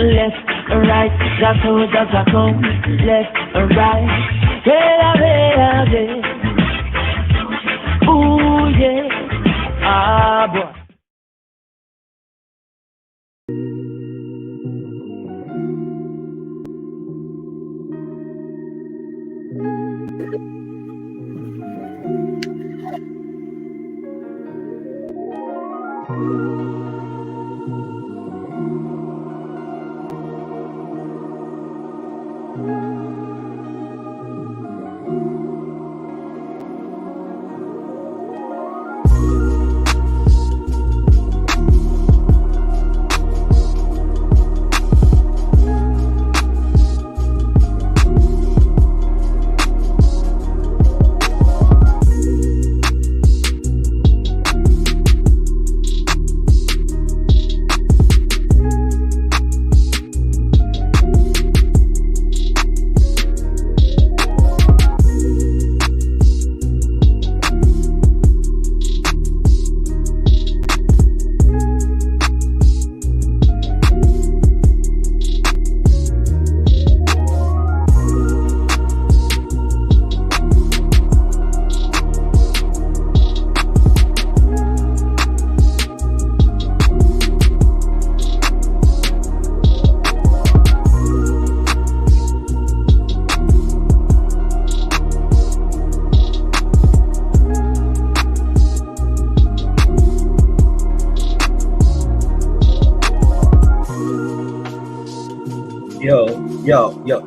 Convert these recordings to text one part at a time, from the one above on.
left, right, that's how that I come. Left, right, yeah. Ooh yeah, ah boy.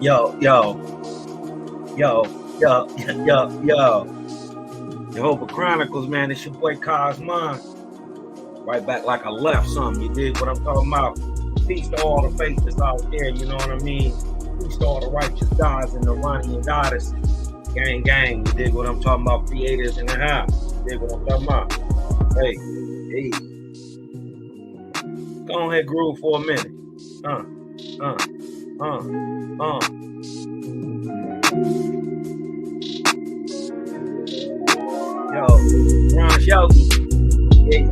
Yo. Jehovih Chronicles, man. It's your boy Cosmon. Right back like I left something. You dig what I'm talking about? Peace to all the faithful out there, you know what I mean? Peace to all the righteous gods and the Iranian goddesses. Gang, you dig what I'm talking about? Creators in the house. You dig what I'm talking about? Hey. Go ahead, groove for a minute. Yo, Ron Yogi. Hey,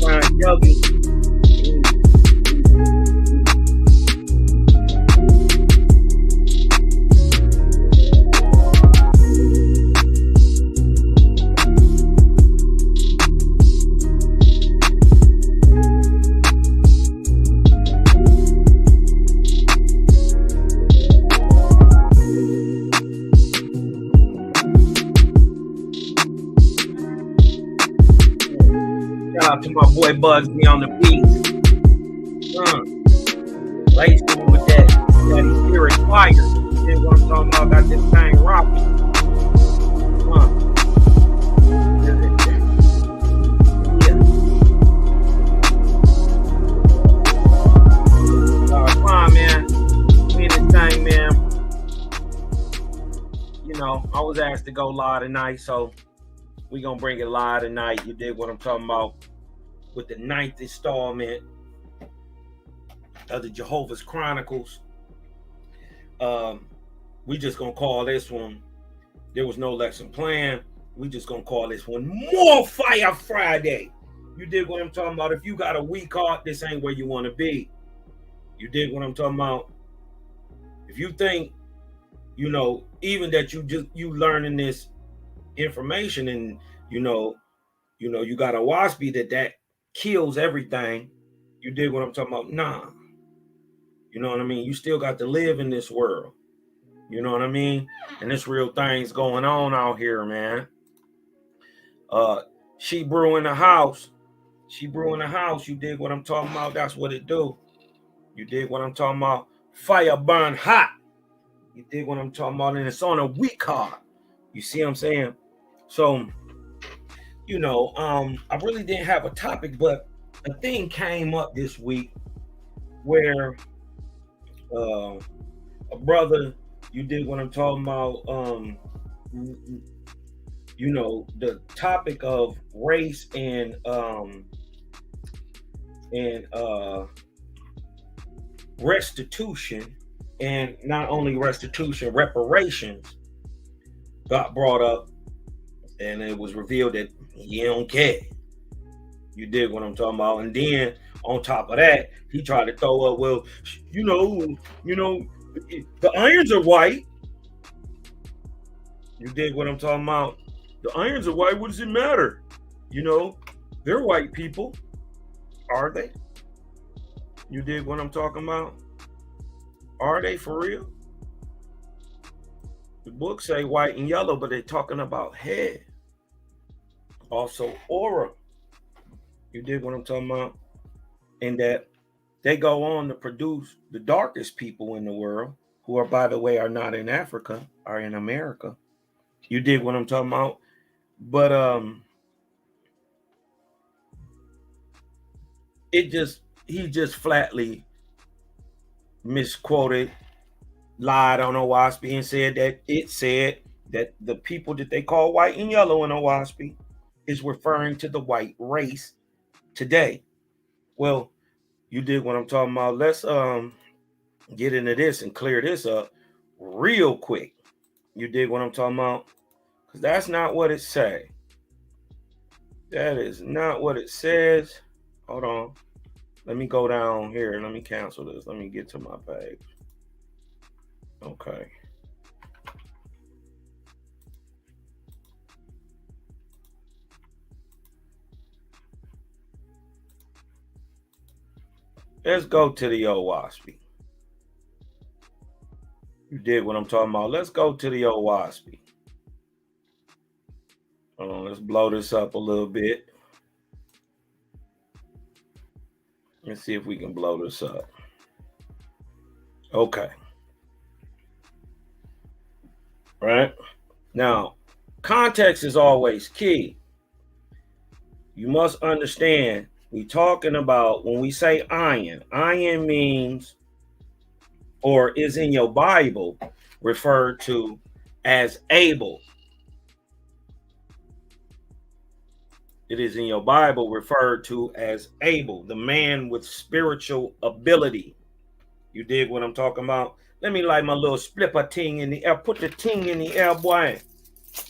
Ron Yogi. Shout out to my boy Bugs me on the beat. Lacing with that spirit fire. You know what I'm talking about? Got this thing rocking. Come on, man. We in this thing, man. You know, I was asked to go live tonight, so we gonna bring it live tonight. You dig what I'm talking about? With the 9th installment of the Jehovah's Chronicles. We just gonna call this one. There was no lesson plan. We just gonna call this one More Fire Friday. You dig what I'm talking about? If you got a weak heart, this ain't where you want to be. You dig what I'm talking about? If you think, you know, even that you learning this information and you know you got a waspy that kills everything. You dig what I'm talking about? Nah. You know what I mean? You still got to live in this world. You know what I mean? And there's real things going on out here, man. She brew in the house. You dig what I'm talking about? That's what it do. You dig what I'm talking about? Fire burn hot. You dig what I'm talking about? And it's on a weak heart. You see what I'm saying? So, you know, I really didn't have a topic, but a thing came up this week where a brother, you dig what I'm talking about, you know, the topic of race and restitution, and not only restitution, reparations got brought up, and it was revealed that he don't care. You dig what I'm talking about? And then On top of that, he tried to throw up, well, you know, the irons are white. You dig what I'm talking about? The irons are white. What does it matter? You know, they're white people. Are they? You dig what I'm talking about? Are they for real? The books say white and yellow, but they're talking about head. Also aura. You dig what I'm talking about? And that they go on to produce the darkest people in the world, who are, by the way, are not in Africa, are in America. You dig what I'm talking about? But he just flatly misquoted, lied on Owaspy, and said that the people that they call white and yellow in Owaspy is referring to the white race today. Well, you dig what I'm talking about? Let's get into this and clear this up real quick. You dig what I'm talking about? Because that's not what it say. That is not what it says. Hold on. Let me go down here. Let me cancel this. Let me get to my page. Okay. Let's go to the Owaspy. You dig what I'm talking about? Let's go to the Owaspy. Hold on, let's blow this up a little bit. Let's see if we can blow this up. Okay. Right? Now, context is always key. You must understand, we talking about, when we say iron means, or is in your Bible, referred to as able. It is in your Bible referred to as able, the man with spiritual ability. You dig what I'm talking about? Let me light my little splipper ting in the air. Put the ting in the air, boy.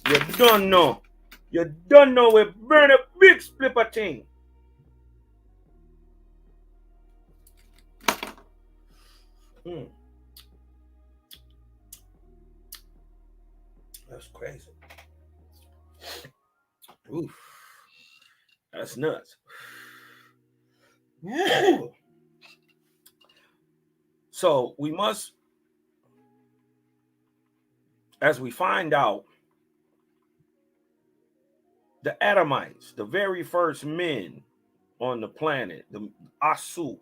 You don't know. You don't know it burn a big splipper ting. That's crazy. Oof. That's nuts. Woo. So we must, as we find out, the Adamites, the very first men on the planet, the Asu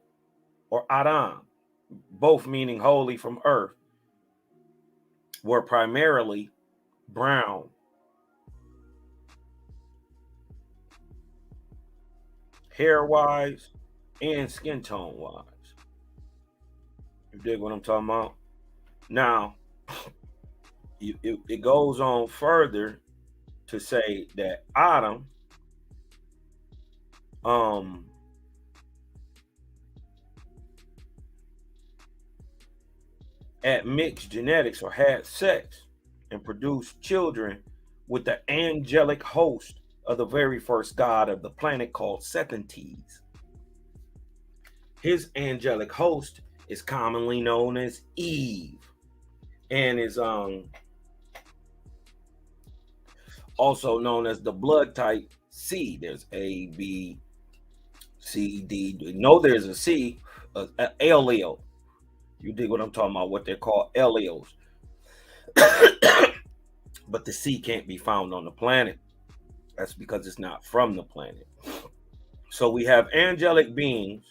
or Adam, both meaning holy from earth, were primarily brown. Hair-wise and skin tone-wise. You dig what I'm talking about? Now, it goes on further to say that Adam had mixed genetics or had sex and produced children with the angelic host of the very first god of the planet called Secontes. His angelic host is commonly known as Eve and is also known as the blood type C. There's A, B, C, D. No, there's a C, an allele. You dig what I'm talking about? What they're called alleles. But the C can't be found on the planet. That's because it's not from the planet. So we have angelic beings,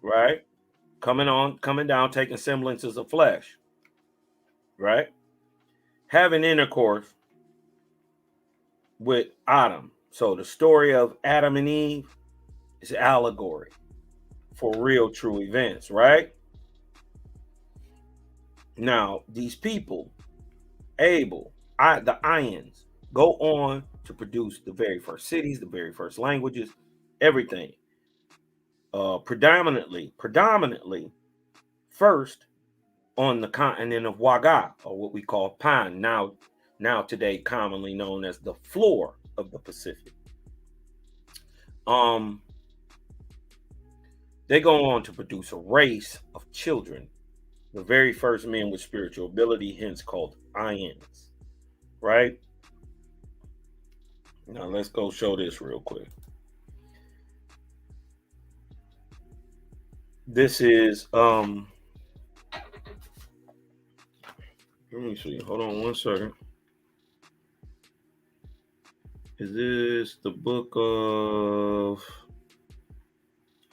right? Coming down, taking semblances of flesh, right? Having intercourse with Adam. So the story of Adam and Eve is allegory for real, true events, right? Now, these people, the Ions, go on to produce the very first cities, the very first languages, everything. Predominantly, first on the continent of Waga, or what we call Pan, now today commonly known as the floor of the Pacific. They go on to produce a race of children, the very first men with spiritual ability, hence called Ions. Right? Now let's go show this real quick. This is let me see. Hold on one second. Is this the book of,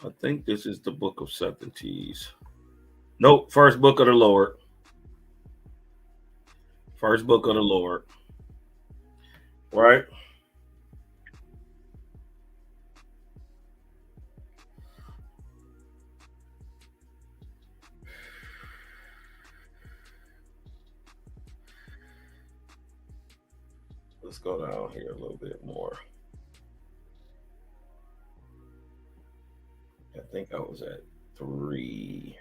I think this is the book of 70s. Nope, first book of the Lord. First book of the Lord. Right? Let's go down here a little bit more. I think I was at 3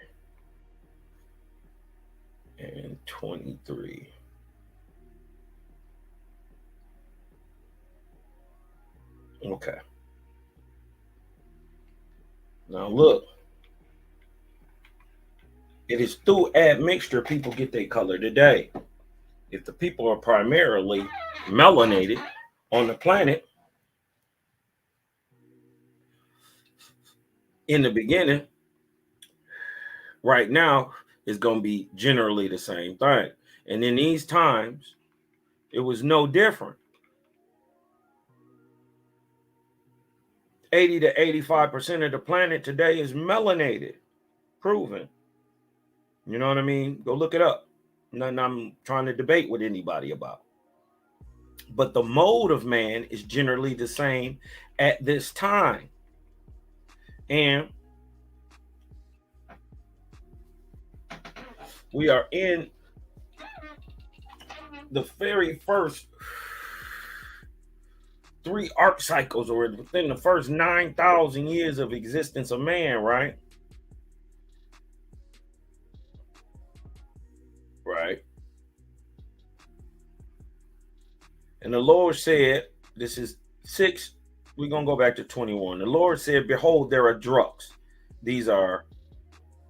and 23. Okay. Now look. It is through admixture people get their color today. If the people are primarily melanated on the planet, in the beginning, right now, it's going to be generally the same thing. And in these times, it was no different. 80 to 85% of the planet today is melanated, proven. You know what I mean? Go look it up. Nothing I'm trying to debate with anybody about. But the mode of man is generally the same at this time. And we are in the very first 3 arc cycles, or within the first 9,000 years of existence of man, right? Right. And the Lord said, this is 6, we're going to go back to 21. The Lord said, behold, there are drugs. These are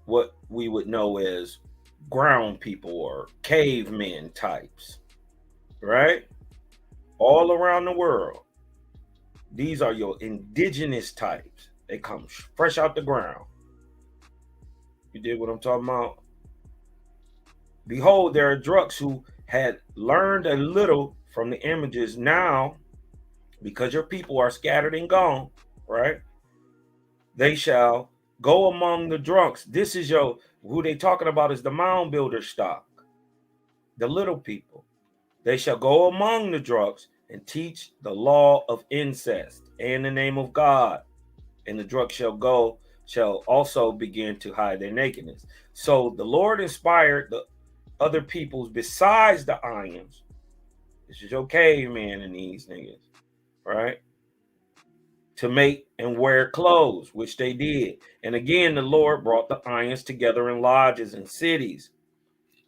what we would know as ground people or cavemen types, right? All around the world. These are your indigenous types. They come fresh out the ground. You dig what I'm talking about? Behold, there are drugs who had learned a little from the images. Now, because your people are scattered and gone, right? They shall go among the drunks. This is who they talking about is the mound builder stock, the little people. They shall go among the drunks and teach the law of incest and the name of God. And the drunks shall also begin to hide their nakedness. So the Lord inspired the other peoples besides the Ions. This is your caveman and these niggas, right? To make and wear clothes, which they did. And again, the Lord brought the Ions together in lodges and cities.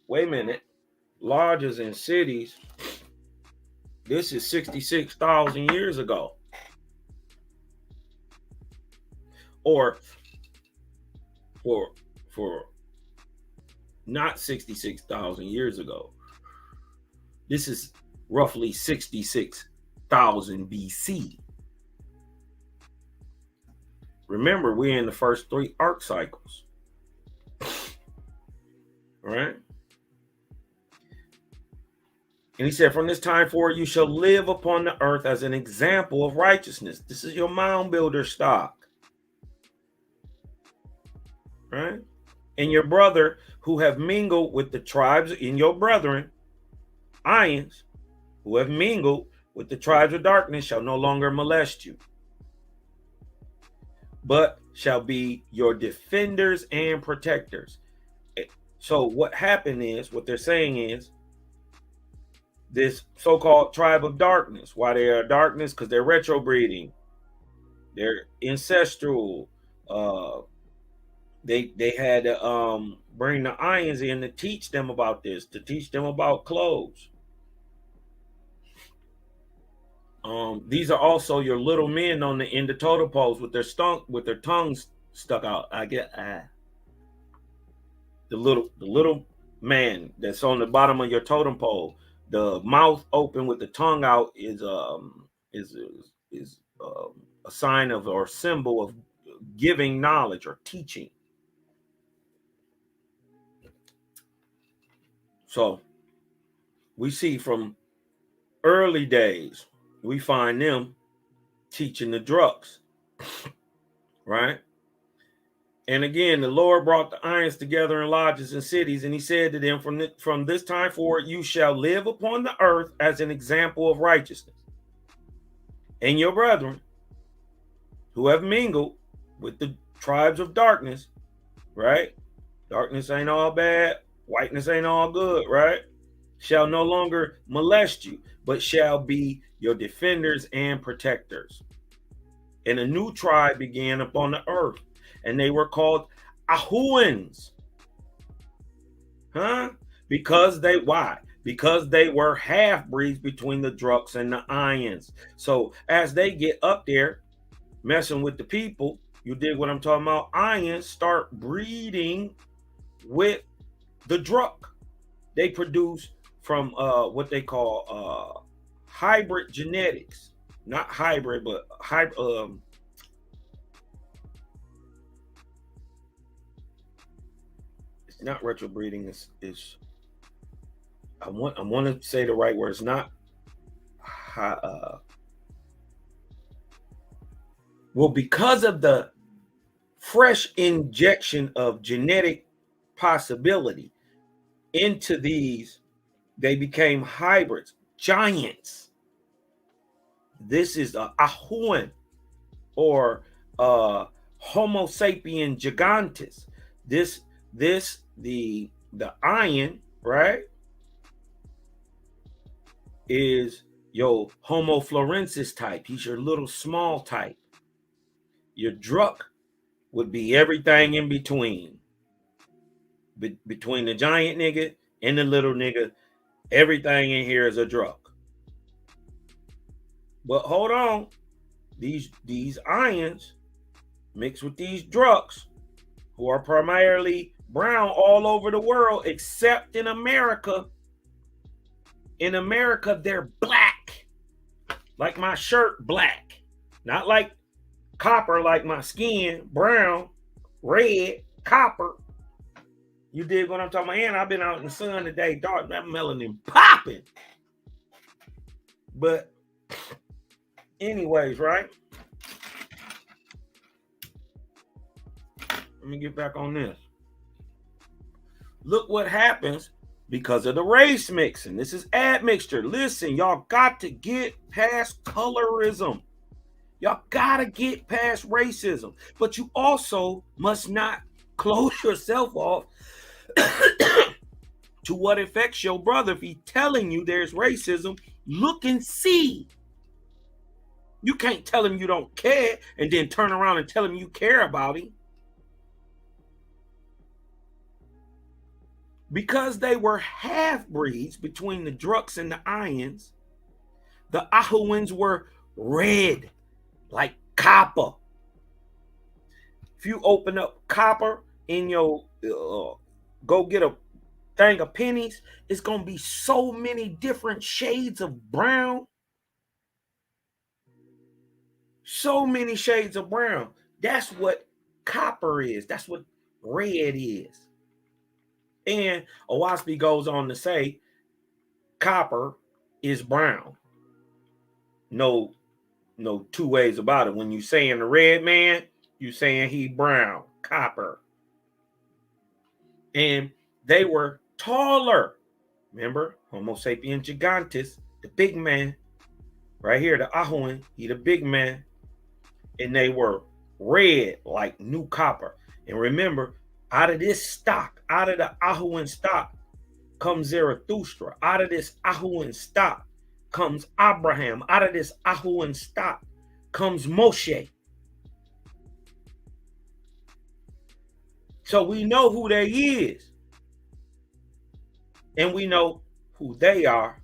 Wait a minute. Lodges and cities. This is 66,000 years ago. Or for not 66,000 years ago. This is roughly 66,000 BC. Remember, we're in the first 3 arc cycles. Right? And he said, from this time forward, you shall live upon the earth as an example of righteousness. This is your mound builder stock. Right? And your brother who have mingled with the tribes in your brethren, Ions, who have mingled with the tribes of darkness, shall no longer molest you, but shall be your defenders and protectors. So what happened is, what they're saying is, this so-called tribe of darkness, why they are darkness? Because they're retrobreeding, they're ancestral. They had to bring the Ions in to teach them about this, to teach them about clothes. These are also your little men on the end of totem poles with their tongues stuck out. I get the little man that's on the bottom of your totem pole. The mouth open with the tongue out is a sign of or symbol of giving knowledge or teaching. So we see from early days, we find them teaching the drugs, right? And again, the Lord brought the irons together in lodges and cities, and he said to them, from this time forward, you shall live upon the earth as an example of righteousness. And your brethren, who have mingled with the tribes of darkness, right? Darkness ain't all bad, whiteness ain't all good, right? Shall no longer molest you, but shall be your defenders and protectors. And a new tribe began upon the earth, and they were called Ahuans. Because they were half-breeds between the Druks and the Ions. So as they get up there messing with the people, you dig what I'm talking about? Ions start breeding with the Druk. They produce from what they call hybrid genetics. Not hybrid, but it's not retrobreeding. It's I want to say the right word. It's not well, because of the fresh injection of genetic possibility into these, they became hybrids, giants. This is a Ahuan or Homo sapien gigantes. The iron, right, is your Homo florensis type. He's your little small type. Your Druk would be everything in between. Between the giant nigga and the little nigga, everything in here is a Druk. But hold on, these ions mixed with these Druks, who are primarily brown all over the world, except in America. In America, they're black, like my shirt, black, not like copper, like my skin, brown, red, copper. You dig what I'm talking about? And I've been out in the sun today, dark, that melanin popping. But anyways, right? Let me get back on this. Look what happens because of the race mixing. This is admixture. Listen, y'all got to get past colorism. Y'all got to get past racism. But you also must not close yourself off to what affects your brother. If he's telling you there's racism, look and see. You can't tell him you don't care and then turn around and tell him you care about him. Because they were half-breeds between the Druks and the Ions, the Ahuans were red, like copper. If you open up copper in your, go get a thing of pennies, it's going to be so many different shades of brown. So many shades of brown. That's what copper is. That's what red is. And Owaspi goes on to say, copper is brown. No two ways about it. When you saying the red man, you saying he brown, copper. And they were taller. Remember, Homo sapien gigantes, the big man. Right here, the Ahuan, he the big man. And they were red like new copper. And remember, out of this stock, out of the Ahuan stock, comes Zarathustra. Out of this Ahuan stock comes Abraham. Out of this Ahuan stock comes Moshe. So we know who they is. And we know who they are.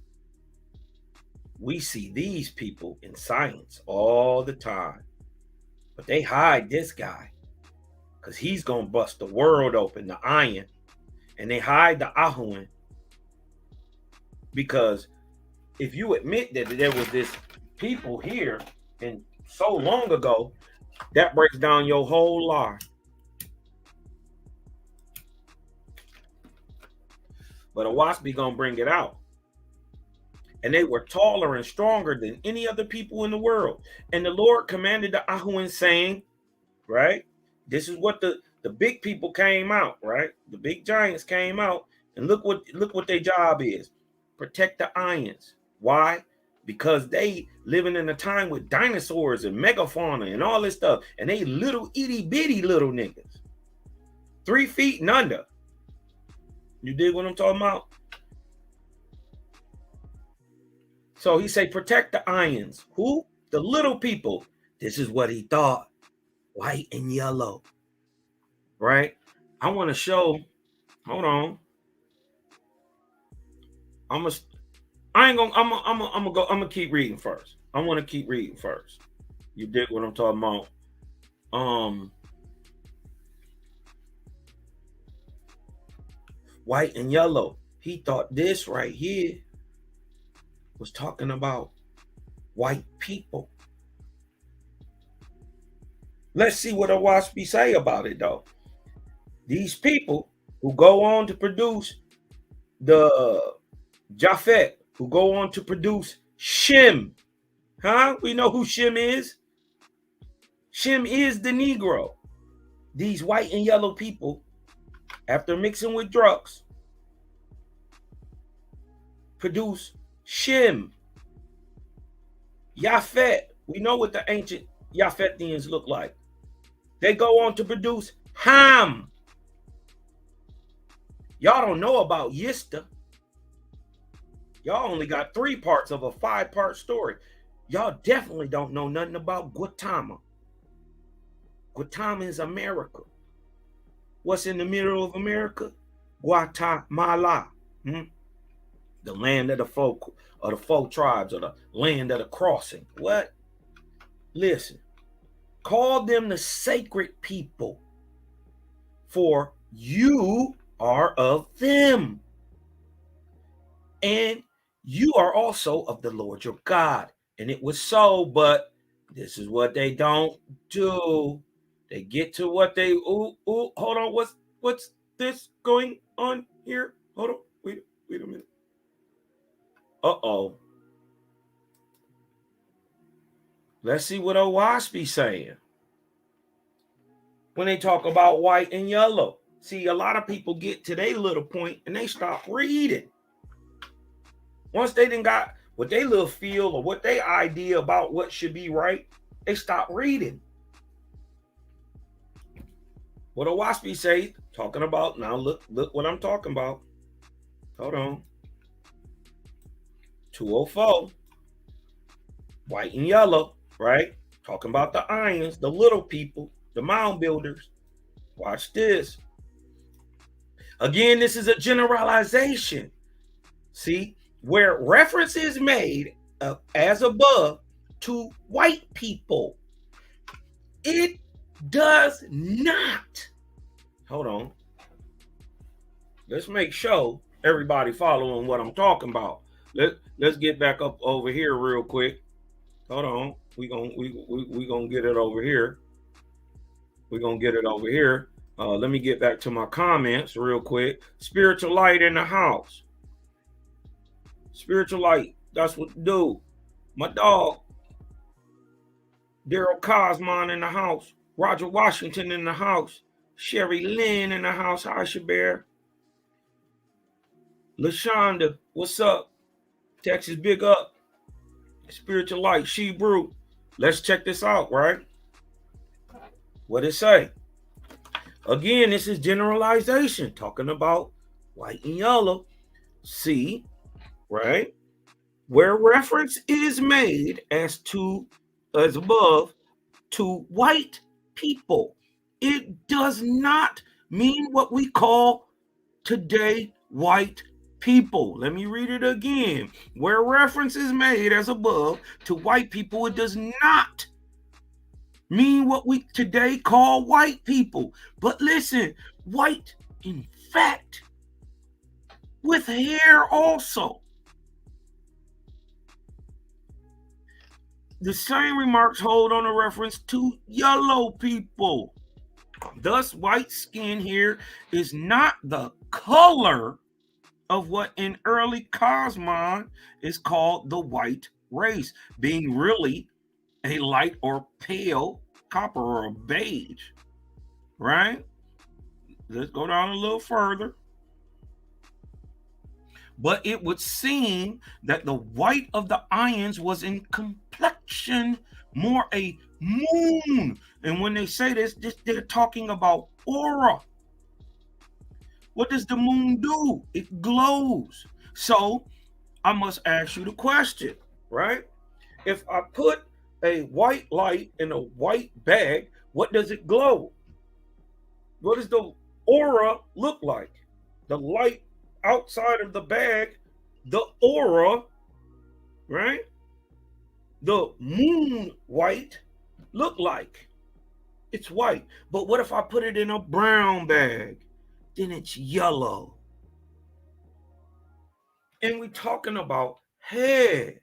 We see these people in science all the time. But they hide this guy. because he's going to bust the world open, the iron. And they hide the Ahuan because if you admit that there was this people here and so long ago, that breaks down your whole lie. But a Waspi gonna bring it out. And they were taller and stronger than any other people in the world. And the Lord commanded the Ahuan, saying, right? This is what the big people came out, right? The big giants came out, and look what their job is. Protect the Ions. Why? Because they living in a time with dinosaurs and megafauna and all this stuff, and they little itty bitty little niggas, 3 feet and under. You dig what I'm talking about? So he say, protect the Ions. Who? The little people. This is what he thought. White and yellow. Right? I want to show. Hold on. I'm gonna keep reading first. I want to keep reading first. You dig what I'm talking about? White and yellow. He thought this right here was talking about white people. Let's see what a Waspi say about it, though. These people who go on to produce the Japhet, who go on to produce Shem. Huh? We know who Shem is. Shem is the Negro. These white and yellow people, after mixing with drugs, produce Shem. Japhet. We know what the ancient Japhethians look like. They go on to produce Ham. Y'all don't know about Yista. Y'all only got 3 parts of a 5-part story. Y'all definitely don't know nothing about Gautama. Gautama is America. What's in the middle of America? Guatemala. The land of the folk, or the folk tribes, or the land of the crossing. What? Listen. Call them the sacred people, for you are of them. And you are also of the Lord your God. And it was so, but this is what they don't do. They get to what they, hold on, what's this going on here? Hold on, wait a minute. Uh-oh. Let's see what Waspi saying when they talk about white and yellow. See, a lot of people get to their little point and they stop reading. Once they done got what they little feel or what they idea about what should be right, they stop reading. What Waspi say, talking about, now look what I'm talking about. Hold on. 204. White and yellow, right? Talking about the Ions, the little people, the mound builders. Watch this. Again, this is a generalization. See, where reference is made as above to white people, it does not. Hold on. Let's make sure everybody following what I'm talking about. Let's get back up over here real quick. Hold on. We gonna get it over here. We're gonna get it over here. Let me get back to my comments real quick. Spiritual light in the house. Spiritual light. That's what to do. My dog, Daryl Cosmon in the house. Roger Washington in the house. Sherry Lynn in the house. Hi, Shabir. LaShonda, what's up? Texas, big up. Spiritual light, She Brew. Let's check this out, right? What it say? Again, this is generalization, talking about white and yellow. See, right? Where reference is made as above to white people, it does not mean what we call today white people. Let me read it again. Where reference is made as above to white people, it does not mean what we today call white people. But listen, white, in fact, with hair also. The same remarks hold on a reference to yellow people. Thus, white skin here is not the color of what in early cosmon is called the white race, being really a light or pale copper or a beige, right? Let's go down a little further. But it would seem that the white of the ions was in complexion more a moon. And when they say this, they're talking about aura. What does the moon do? It glows. So I must ask you the question, right? If I put a white light in a white bag, what does it glow? What does the aura look like? The light outside of the bag, the aura, right? The moon white look like? It's white. But what if I put it in a brown bag? Then it's yellow. And we're talking about head,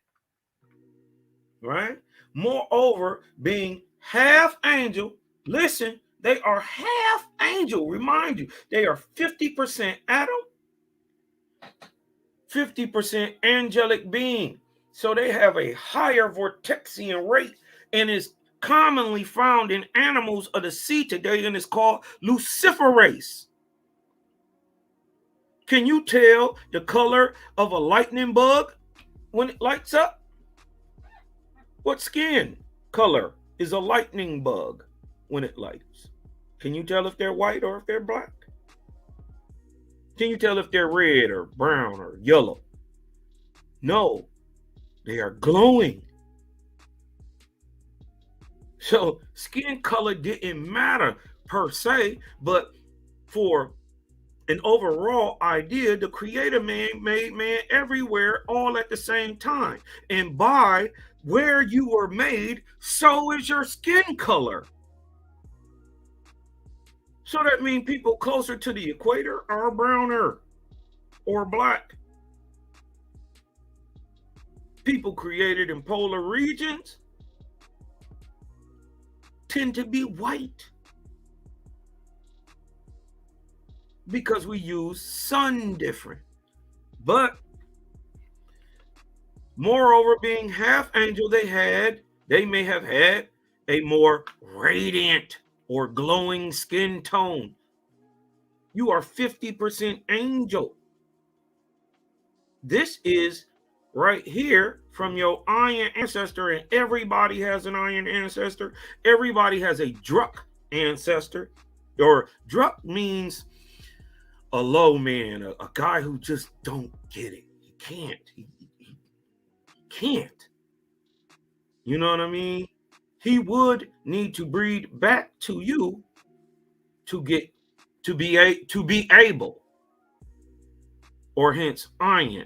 right? Moreover, being half angel, listen, they are half angel. Remind you, they are 50% Adam, 50% angelic being. So they have a higher vortexian rate and is commonly found in animals of the sea today and is called luciferase. Can you tell the color of a lightning bug when it lights up? What skin color is a lightning bug when it lights? Can you tell if they're white or if they're black? Can you tell if they're red or brown or yellow? No, they are glowing. So skin color didn't matter per se, but for an overall idea, the creator man made man everywhere all at the same time. And by where you were made, so is your skin color. So that means people closer to the equator are browner or black. People created in polar regions tend to be white because we use sun different. But moreover, being half angel, they may have had a more radiant or glowing skin tone. You are 50% angel. This is right here from your iron ancestor, and everybody has an iron ancestor. Everybody has a Druk ancestor, or Druk means a low man, a guy who just don't get it. He can't. You know what I mean? He would need to breed back to you to be able, or hence iron.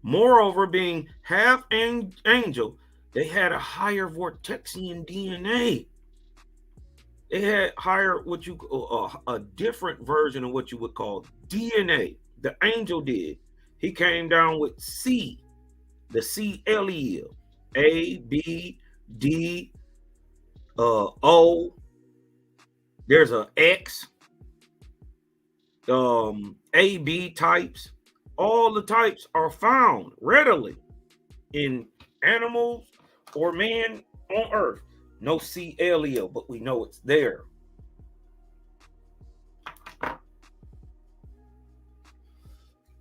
Moreover, being half angel, they had a higher vortexian DNA. They had higher a different version of what you would call DNA. The angel did. He came down with C, the C allele, A, B, D, O. There's a X, A, B types. All the types are found readily in animals or man on Earth. No C allele, but we know it's there.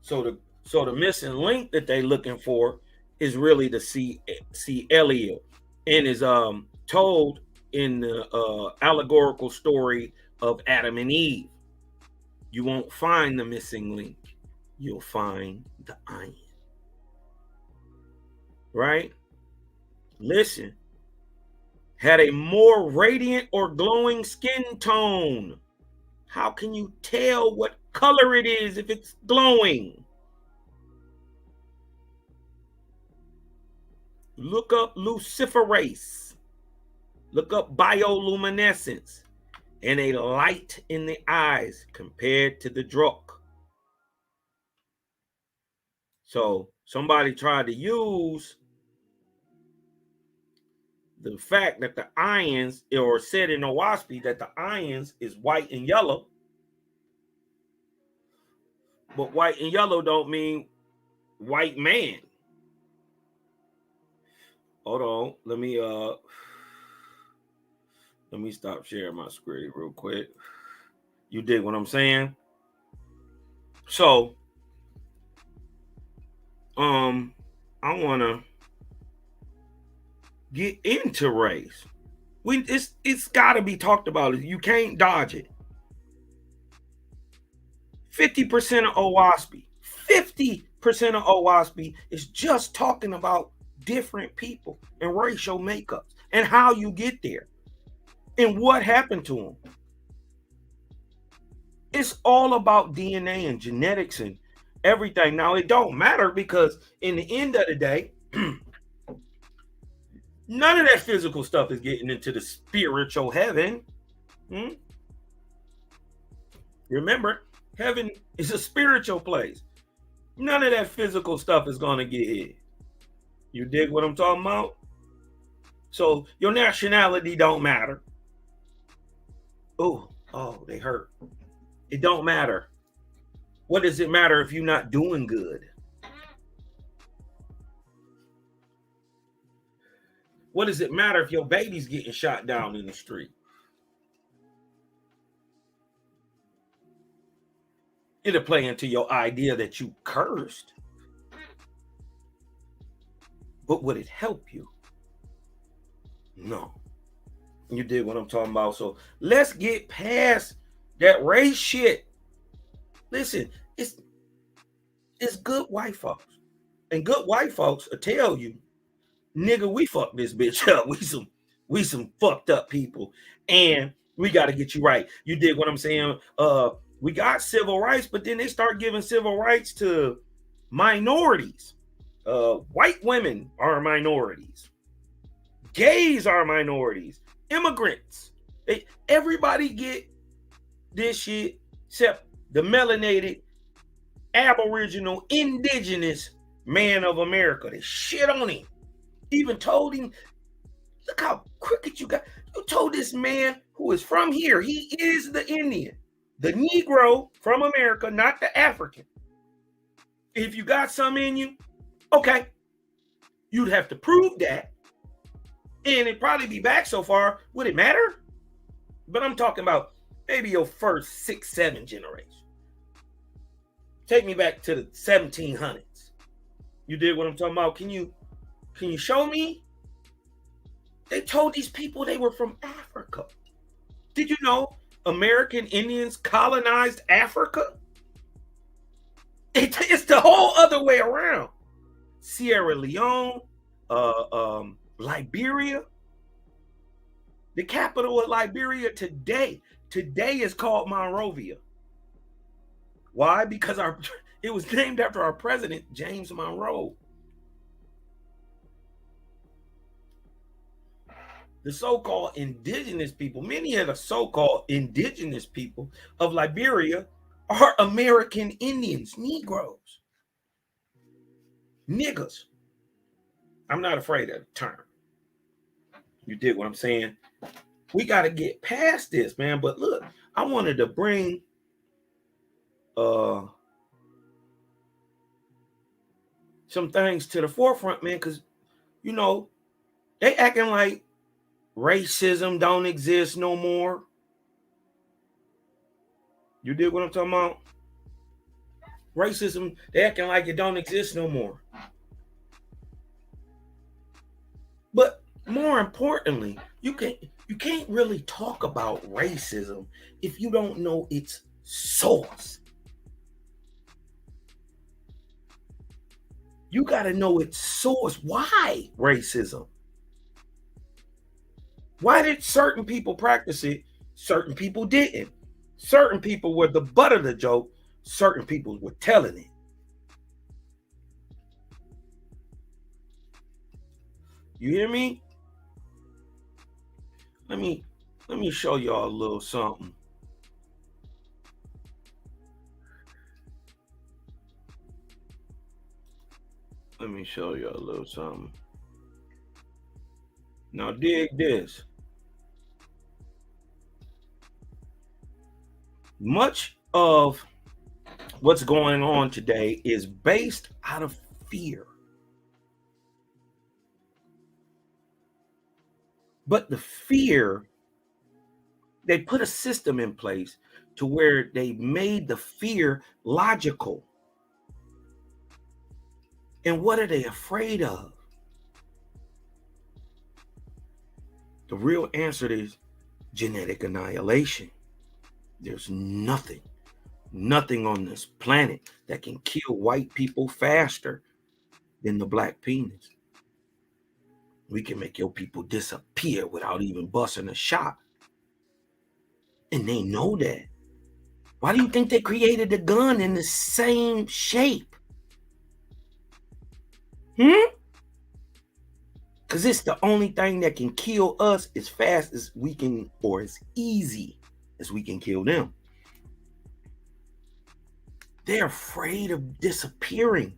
So the missing link that they're looking for is really the C allele, and is told in the allegorical story of Adam and Eve. You won't find the missing link. You'll find the iron. Right? Listen. Had a more radiant or glowing skin tone. How can you tell what color it is if it's glowing? Look up luciferase. Look up bioluminescence and a light in the eyes compared to the drug. So somebody tried to use the fact that the ions, or said in Owaspy that the ions is white and yellow, but white and yellow don't mean white man. Hold on, let me stop sharing my screen real quick. You dig what I'm saying? So I want to get into race. It's got to be talked about. You can't dodge it. 50% of Owaspy, 50% of Owaspy is just talking about different people and racial makeups and how you get there and what happened to them. It's all about DNA and genetics and everything. Now, it don't matter because in the end of the day, none of that physical stuff is getting into the spiritual heaven. Remember, heaven is a spiritual place. None of that physical stuff is going to get hit. You dig what I'm talking about? So your nationality don't matter. Oh, they hurt. It don't matter. What does it matter if you're not doing good? What does it matter if your baby's getting shot down in the street? It'll play into your idea that you cursed. But would it help you? No. You dig what I'm talking about? So let's get past that race shit. Listen, it's good white folks. And good white folks will tell you, nigga, we fucked this bitch up. We some fucked up people. And we got to get you right. You dig what I'm saying? We got civil rights, but then they start giving civil rights to minorities. White women are minorities. Gays are minorities. Immigrants. Everybody get this shit except the melanated, aboriginal, indigenous man of America. They shit on him. Even told him, look how crooked you got. You told this man who is from here, he is the Indian, the Negro from America, not the African. If you got some in you, okay, you'd have to prove that. And it'd probably be back so far. Would it matter? But I'm talking about maybe your first 6, 7 generation. Take me back to the 1700s. You did what I'm talking about. Can you show me? They told these people they were from Africa. Did you know American Indians colonized Africa? It's the whole other way around. Sierra Leone, Liberia. The capital of Liberia today is called Monrovia. Why? Because it was named after our president, James Monroe. The so-called indigenous people, many of the so-called indigenous people of Liberia are American Indians, Negroes, niggas. I'm not afraid of the term. You dig what I'm saying? We got to get past this, man. But look, I wanted to bring some things to the forefront, man, because, you know, they acting like racism don't exist no more. You dig what I'm talking about? Racism, they acting like it don't exist no more. But more importantly, you can't really talk about racism if you don't know its source. You got to know its source. Why racism? Why did certain people practice it? Certain people didn't. Certain people were the butt of the joke. Certain people were telling it. You hear me? Let me show y'all a little something. Let me show you a little something. Now dig this. Much of what's going on today is based out of fear. But the fear, they put a system in place to where they made the fear logical. And what are they afraid of? The real answer is genetic annihilation. There's nothing on this planet that can kill white people faster than the black penis. We can make your people disappear without even busting a shot. And they know that. Why do you think they created the gun in the same shape? Because it's the only thing that can kill us as fast as we can, or as easy as we can kill them. They're afraid of disappearing.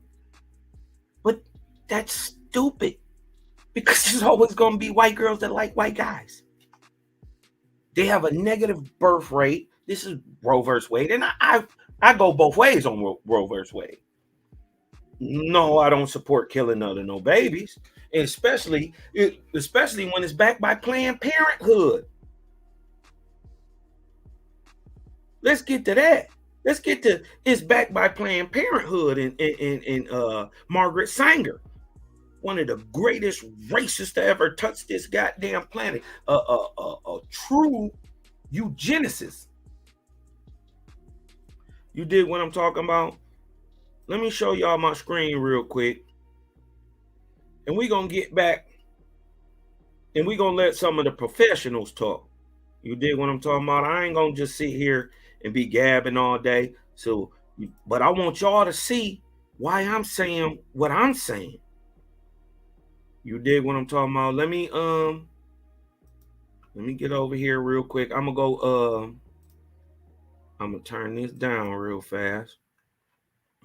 But that's stupid. Because there's always going to be white girls that like white guys. They have a negative birth rate. This is Roe versus Wade. And I go both ways on Roe versus Wade. No, I don't support killing no babies. And especially when it's backed by Planned Parenthood. Let's get to that. Let's get to it's backed by Planned Parenthood and Margaret Sanger, one of the greatest racists to ever touch this goddamn planet. A true eugenicist. You dig what I'm talking about? Let me show y'all my screen real quick. And we're going to get back and we're going to let some of the professionals talk. You dig what I'm talking about? I ain't going to just sit here and be gabbing all day. So, but I want y'all to see why I'm saying what I'm saying. You dig what I'm talking about? Let me get over here real quick. I'm gonna turn this down real fast.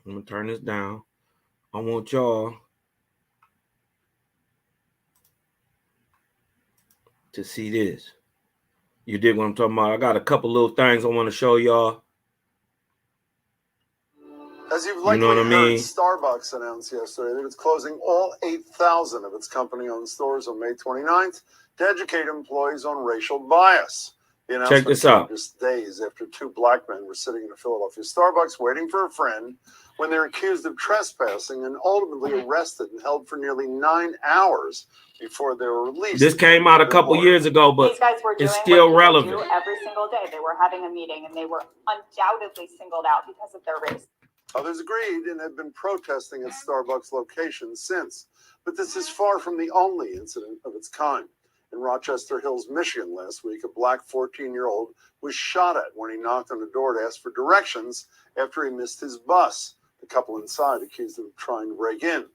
I'm gonna turn this down. I want y'all to see this. You dig what I'm talking about? I got a couple little things I want to show y'all. As you've likely heard, Starbucks announced yesterday that it's closing all 8,000 of its company-owned stores on May 29th to educate employees on racial bias. The announcement Check this out. Just days after two black men were sitting in a Philadelphia Starbucks waiting for a friend when they're accused of trespassing and ultimately arrested and held for nearly 9 hours before they were released. This came out a couple years ago, but these guys were doing it's still what relevant. do every single day. They were having a meeting and they were undoubtedly singled out because of their race. Others agreed and have been protesting at Starbucks locations since. But this is far from the only incident of its kind. In Rochester Hills, Michigan last week, a black 14-year-old was shot at when he knocked on the door to ask for directions after he missed his bus. The couple inside accused him of trying to break in.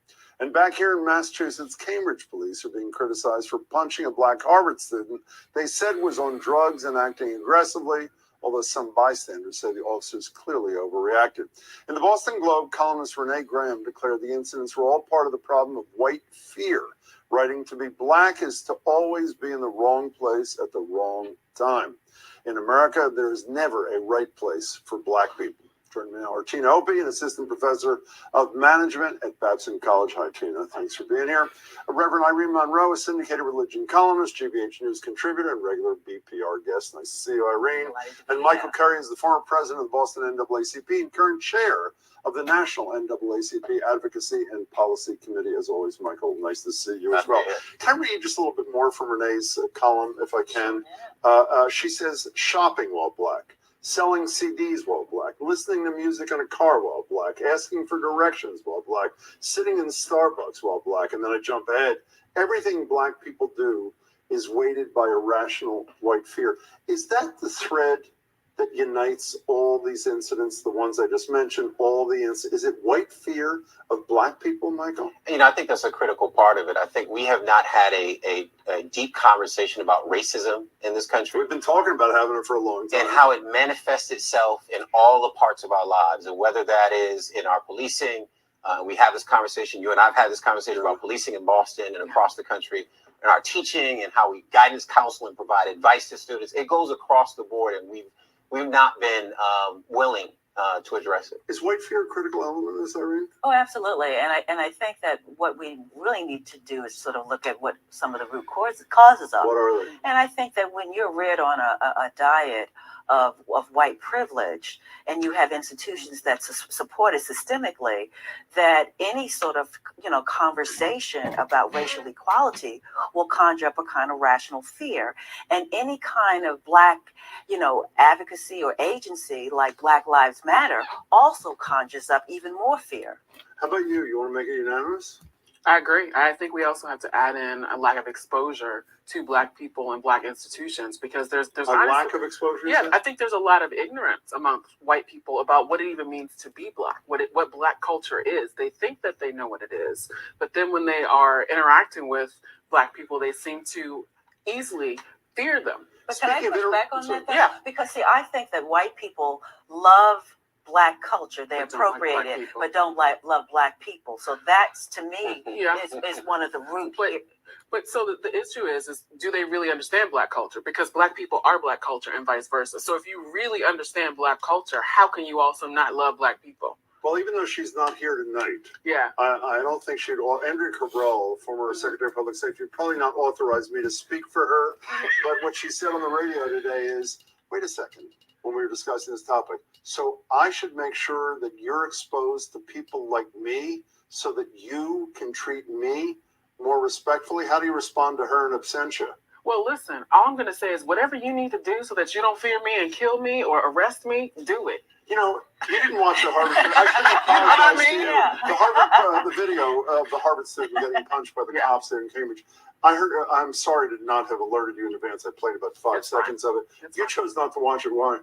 And back here in Massachusetts, Cambridge police are being criticized for punching a black Harvard student they said was on drugs and acting aggressively, although some bystanders say the officers clearly overreacted. In the Boston Globe, columnist Renee Graham declared the incidents were all part of the problem of white fear, writing, "To be black is to always be in the wrong place at the wrong time. In America, there is never a right place for black people." Joining me now are Tina Opie, an assistant professor of management at Babson College. Hi, Tina. Thanks for being here. Reverend Irene Monroe, a syndicated religion columnist, GBH News contributor, and regular BPR guest. Nice to see you, Irene. And Michael Curry is the former president of the Boston NAACP and current chair of the National NAACP Advocacy and Policy Committee. As always, Michael, nice to see you as well. Can I read just a little bit more from Renee's column, if I can? She says, shopping while black, selling CDs while black, listening to music in a car while black, asking for directions while black, sitting in Starbucks while black, and then I jump ahead. Everything black people do is weighted by irrational white fear. Is that the thread that unites all these incidents, the ones I just mentioned, all the incidents? Is it white fear of black people, Michael? I think that's a critical part of it. I think we have not had a deep conversation about racism in this country. We've been talking about having it for a long time. And how it manifests itself in all the parts of our lives, and whether that is in our policing. We have this conversation, you and I have had this conversation about policing in Boston and across the country, and our teaching and how we guidance, counsel, and provide advice to students. It goes across the board, and we've not been willing to address it. Is white fear a critical element of this, Irene? Oh, absolutely. And I think that what we really need to do is sort of look at what some of the root causes are. What are they? And I think that when you're reared on a diet of white privilege, and you have institutions that support it systemically, that any sort of conversation about racial equality will conjure up a kind of rational fear, and any kind of black advocacy or agency like Black Lives Matter also conjures up even more fear. How about you? You want to make it unanimous? I agree. I think we also have to add in a lack of exposure to black people and black institutions, because there's a lack of exposure. Yeah, I think there's a lot of ignorance among white people about what it even means to be black, what black culture is. They think that they know what it is, but then when they are interacting with black people, they seem to easily fear them. But can I push back on that? Yeah. Because see, I think that white people love black culture. They But don't like appropriate black it, people. but don't love black people. So that's, to me, Yeah. is one of the root. But so the issue is do they really understand black culture? Because black people are black culture and vice versa. So if you really understand black culture, how can you also not love black people? Well, even though she's not here tonight, Yeah. I don't think she'd. Andrea Cabral, former Secretary of Public Safety, would probably not authorize me to speak for her. But what she said on the radio today is, wait a second, when we were discussing this topic. So I should make sure that you're exposed to people like me so that you can treat me more respectfully. How do you respond to her in absentia? Well, listen, all I'm going to say is whatever you need to do so that you don't fear me and kill me or arrest me, do it. You didn't watch the Harvard. I shouldn't apologize to you. Yeah. The Harvard, the video of the Harvard student getting punched by the cops there in Cambridge. I heard. I'm sorry to not have alerted you in advance. I played about 5 seconds of it. You chose not to watch it. Why?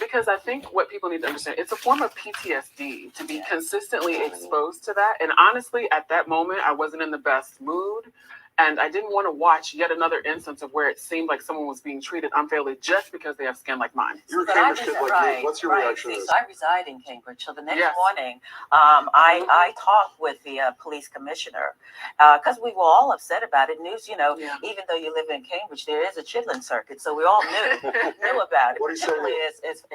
Because I think what people need to understand, it's a form of PTSD to be consistently exposed to that. And honestly, at that moment, I wasn't in the best mood. And I didn't want to watch yet another instance of where it seemed like someone was being treated unfairly just because they have skin like mine. You're a Cambridge kid like me. What's your reaction to See, this? so I reside in Cambridge. So the next Yes. morning, I talked with the police commissioner because we were all upset about it. News, Yeah. even though you live in Cambridge, there is a chitlin circuit, so we all knew about it. What do you say to particularly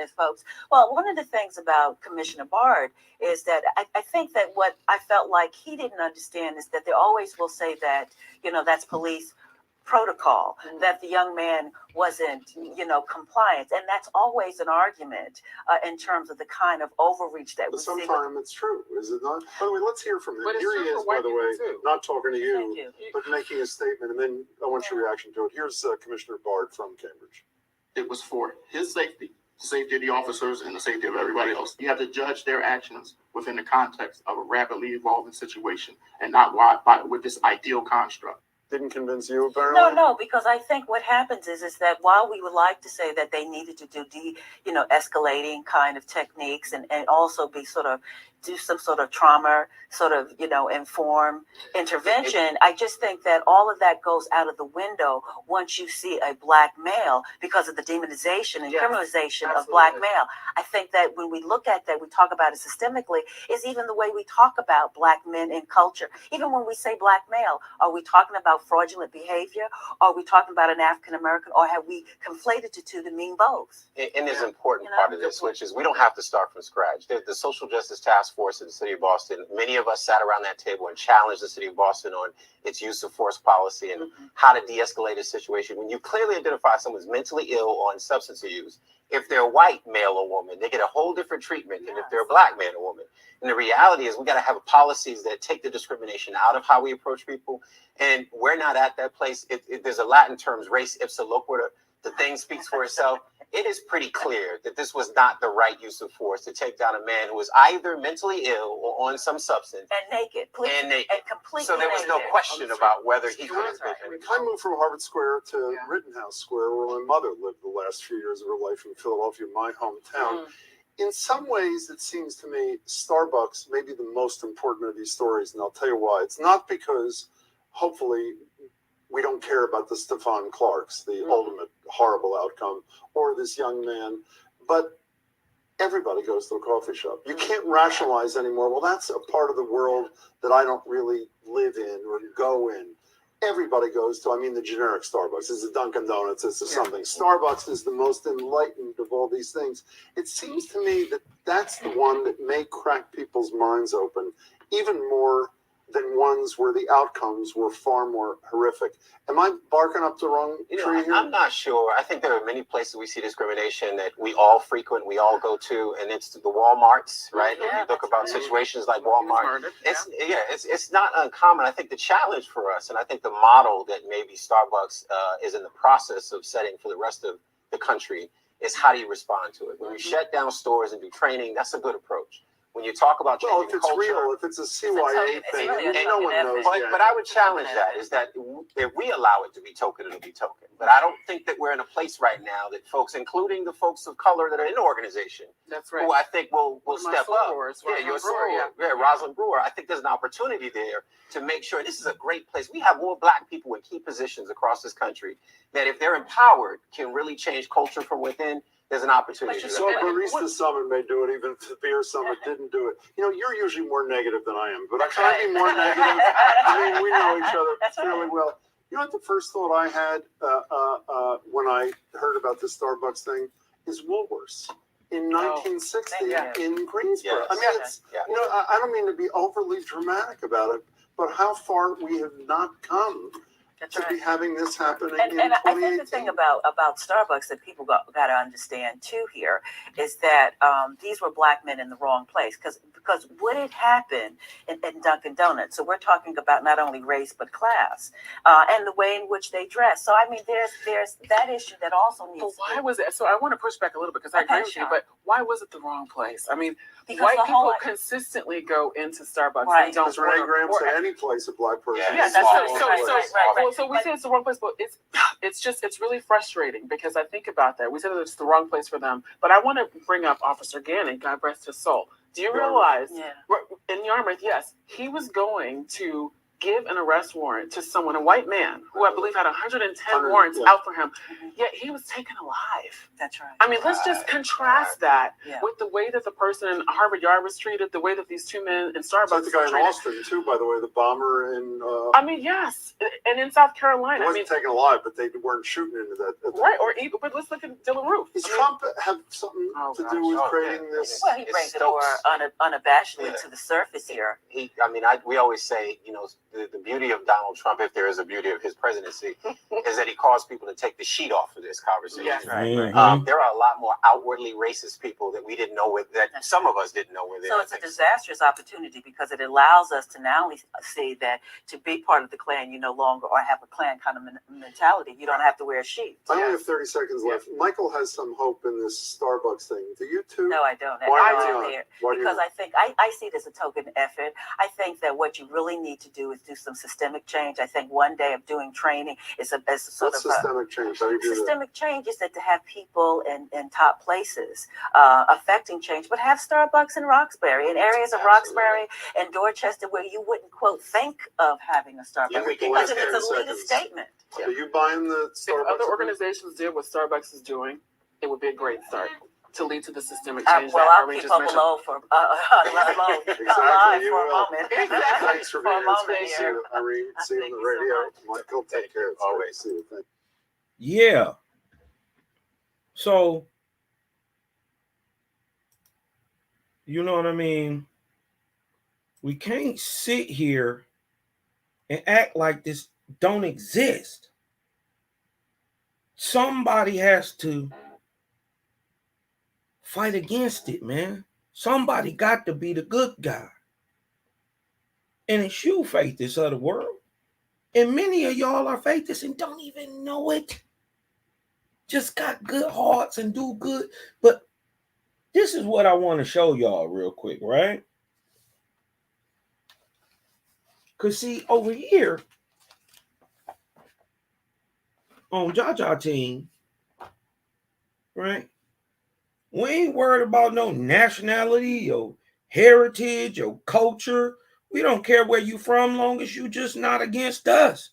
as folks. Well, one of the things about Commissioner Bard is that I think that what I felt like he didn't understand is that they always will say that, that's police protocol, that the young man wasn't, compliant. And that's always an argument in terms of the kind of overreach that we But see. sometimes it's true, is it not? By the way, let's hear from him. But it's Here he true for is, by white the people way, too. not talking to Thank you, you. but making a statement, and then I want your reaction to it. Here's Commissioner Bard from Cambridge. It was for his safety, the safety of the officers, and the safety of everybody else. You have to judge their actions within the context of a rapidly evolving situation, and not with this ideal construct. Didn't convince you, apparently? No, because I think what happens is that while we would like to say that they needed to do escalating kind of techniques and also be sort of do some sort of trauma, inform intervention, I just think that all of that goes out of the window once you see a black male because of the demonization and criminalization of black male. I think that when we look at that, we talk about it systemically, is even the way we talk about black men in culture. Even when we say black male, are we talking about fraudulent behavior? Are we talking about an African American? Or have we conflated the two to mean both? And there's an important part of this, which is we don't have to start from scratch. The social justice task force in the city of Boston, many of us sat around that table and challenged the city of Boston on its use of force policy and how to de-escalate a situation. When you clearly identify someone's mentally ill on substance use, if they're white, male or woman, they get a whole different treatment than if they're a black man or woman. And the reality is we got to have policies that take the discrimination out of how we approach people. And we're not at that place. There's a Latin term, res ipsa loquitur. The thing speaks for itself. It is pretty clear that this was not the right use of force to take down a man who was either mentally ill or on some substance. And naked, please. And naked. And completely So there was no naked. question about whether he could have Right. been. I moved from Harvard Square to Rittenhouse Square, where my mother lived the last few years of her life in Philadelphia, my hometown. In some ways, it seems to me Starbucks may be the most important of these stories, and I'll tell you why. It's not because, hopefully, we don't care about the Stephon Clarks, the ultimate horrible outcome, or this young man, but everybody goes to a coffee shop. You can't rationalize anymore. Well, that's a part of the world that I don't really live in or go in. Everybody goes to, I mean, the generic Starbucks. It's a Dunkin' Donuts. It's a something. Starbucks is the most enlightened of all these things. It seems to me that that's the one that may crack people's minds open even more than ones where the outcomes were far more horrific. Am I barking up the wrong tree here? I'm not sure. I think there are many places we see discrimination that we all frequent, we all go to, and it's the Walmarts, right? Yeah, When you look about situations like Walmart, Murdered, it's not uncommon. I think the challenge for us, and I think the model that maybe Starbucks is in the process of setting for the rest of the country is how do you respond to it? When you shut down stores and do training, that's a good approach. When you talk about changing Well, if it's culture, real, if it's a CYA It's thing, really a no one token knows. effort. but I would challenge that is that if we allow it to be token, it'll be token. But I don't think that we're in a place right now that folks, including the folks of color that are in the organization, That's right. who I think will One of my step up. sorors, Yeah, your Rosalind Brewer, soror, Rosalind Brewer. I think there's an opportunity there to make sure this is a great place. We have more Black people in key positions across this country that, if they're empowered, can really change culture from within. There's an opportunity. But to So do that. Barista Summit may do it, even if the Beer Summit didn't do it. You know, you're usually more negative than I am, but That's can I be more negative? I mean, we know each other That's fairly right. well. You know what the first thought I had when I heard about the Starbucks thing is Woolworths in 1960 yeah. in Greensboro. Yes. I mean, it's, Yeah. you know, I don't mean to be overly dramatic about it, but how far we have not come That's to be right. having this happening in And I 2018. think the thing about Starbucks that people got to understand too here is that these were Black men in the wrong place, because what had happened in Dunkin' Donuts. So we're talking about not only race but class and the way in which they dress. So I mean, there's that issue that also needs. But why was it? So I want to push back a little bit because I agree with you. sure. But why was it the wrong place? I mean, Because white the people whole- consistently go into Starbucks Right. and don't Because Renee order- Graham or- said any place a Black person Yeah, Yeah, is that's swallowed. so Right. so we But- say it's the wrong place, but it's really frustrating because I think about that. We said that it's the wrong place for them, but I want to bring up Officer Gannon, God rest his soul. Do you realize Yeah. in Yarmouth, yes, he was going to give an arrest warrant to someone, a white man, who I believe had 110 warrants yeah. out for him, yet he was taken alive. That's right. I mean, let's just contrast that Yeah. with the way that the person in Harvard Yard was treated, the way that these two men in Starbucks It's like the guy were in treated. Austin too, by the way, the bomber in. I mean, yes, and in South He Carolina, I mean, wasn't taken alive, but they weren't shooting into that. right, or even, but let's look at Dylan Roof. Does I mean, Trump have something Oh, to gosh. do with Oh, creating yeah. this? Well, he It's brings it more Stokes. unabashedly Yeah. to the surface here. We always say, you know, the beauty of Donald Trump, if there is a beauty of his presidency, is that he caused people to take the sheet off of this conversation. Yes. Mhm. There are a lot more outwardly racist people that we didn't know that some of us didn't know were there. So it's a disastrous opportunity because it allows us to now see that to be part of the Klan, you no longer or have a Klan kind of mentality. You don't have to wear a sheet. I only have 30 seconds left. Michael has some hope in this Starbucks thing. Do you too? No, I don't. Why I not? do there Why do you because not? I think I see it as a token effort. I think that what you really need to do is do some systemic change. I think one day of doing training is a sort What's of a systemic change? How do you do that? systemic change is that to have people in top places affecting change, but have Starbucks in Roxbury, in areas of Roxbury and Dorchester where you wouldn't quote think of having a Starbucks Yeah, because last it's 10 a elitist seconds. statement. Are you buying the if Starbucks? other organizations did what Starbucks is doing, it would be a great start to lead to the systemic Well, change that I'll Irene keep just up mentioned. below for alive Exactly, you for a will. moment. Thanks for For a being here. moment See here. you, Irene. See you on Thank the you so radio. much. Michael, take care. It's great to Always. see you. Thank Yeah. So, you know what I mean? We can't sit here and act like this don't exist. Somebody has to fight against it, man. Somebody got to be the good guy. And it's you, Faithist of the world. And many of y'all are Faithists and don't even know it. just got good hearts and do good. But this is what I want to show y'all real quick, right? Because see, over here on Jaja team, right? We ain't worried about no nationality or heritage or culture. We don't care where you from, long as you just not against us.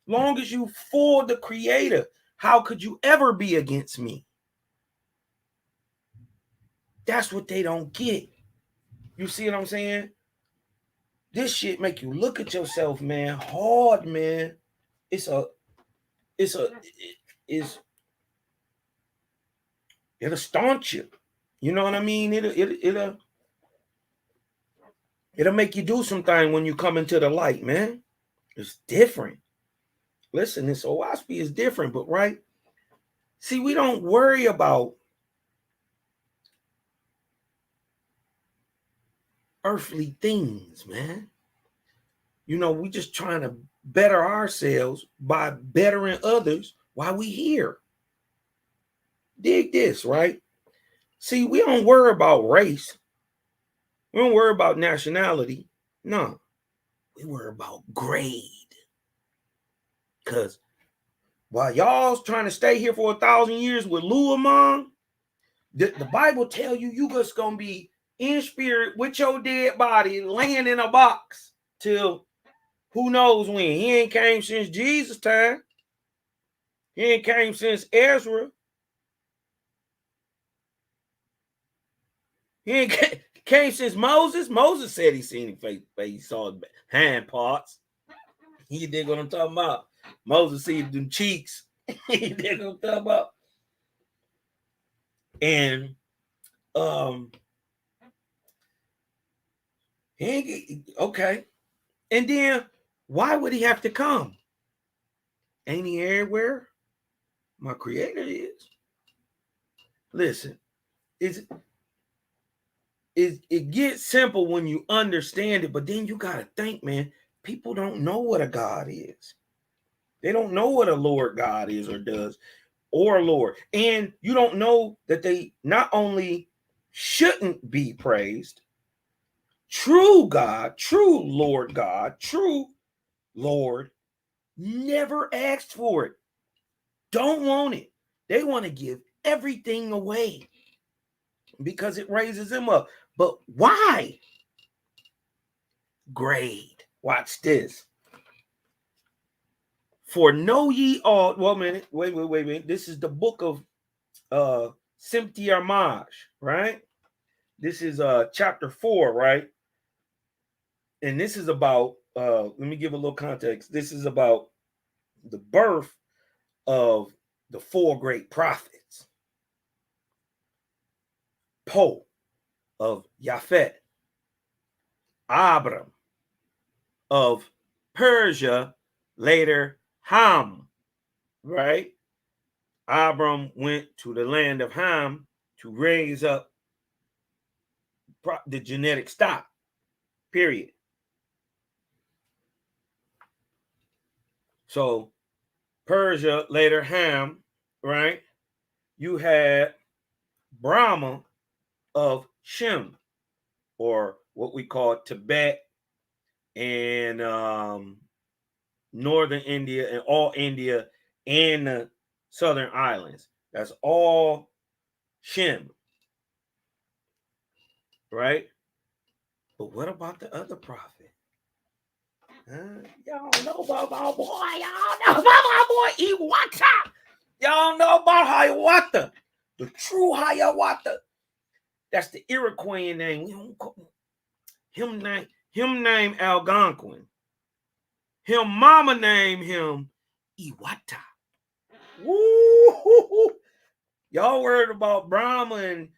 Long as you for the Creator. How could you ever be against me? That's what they don't get. You see what I'm saying? This shit make you look at yourself, man, hard, man. It'll staunch you. You know what I mean? It'll make you do something when you come into the light, man. It's different. Listen, this OWASP is different, but right? See, we don't worry about earthly things, man. You know, we just trying to better ourselves by bettering others while we here. Dig this, right? See, we don't worry about race. We don't worry about nationality. No, we worry about grade. Because while y'all's trying to stay here for 1,000 years with Luamon, the Bible tell you just going to be in spirit with your dead body laying in a box till who knows when. He ain't came since Jesus' time. He ain't came since Ezra. He ain't came since Moses. Moses said he seen him face. He saw his hand parts. He did what I'm talking about. Moses seen them cheeks. He did what I'm talking about. And okay. And then why would he have to come? Ain't he everywhere? My Creator is. Listen, it gets simple when you understand it, but then you gotta think, man. People don't know what a God is. They don't know what a Lord God is or does, or a Lord. And you don't know that they not only shouldn't be praised, true God, true Lord God, true Lord, never asked for it. Don't want it. They want to give everything away because it raises them up. But why? Grade. Watch this. For know ye all. Well, wait. This is the book of Simti Armaj, right? This is chapter 4, right? And this is about let me give a little context. This is about the birth of the 4 great prophets. Poe of Japhet, Abram of Persia, later Ham, right? Abram went to the land of Ham to raise up the genetic stock, period. So Persia, later Ham, right? You had Brahma of Shem, or what we call Tibet and northern India and all India and the southern islands. That's all Shem, right? But what about the other prophet? Y'all know about my boy. Y'all know about my boy Iwata. Y'all know about Hiawatha, the true Hiawatha. That's the Iroquois name. We don't call him name Algonquin. Him mama named him Iwata. Woo! Y'all worried about Brahma and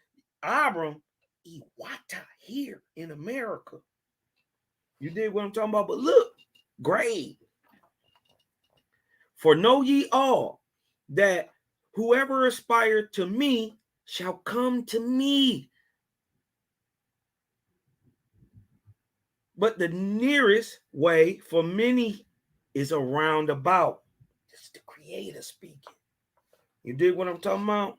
Abram. Iwata here in America. You did what I'm talking about, but look, grade. For know ye all that whoever aspired to me shall come to me. But the nearest way for many is a roundabout. It's the Creator speaking. You dig what I'm talking about?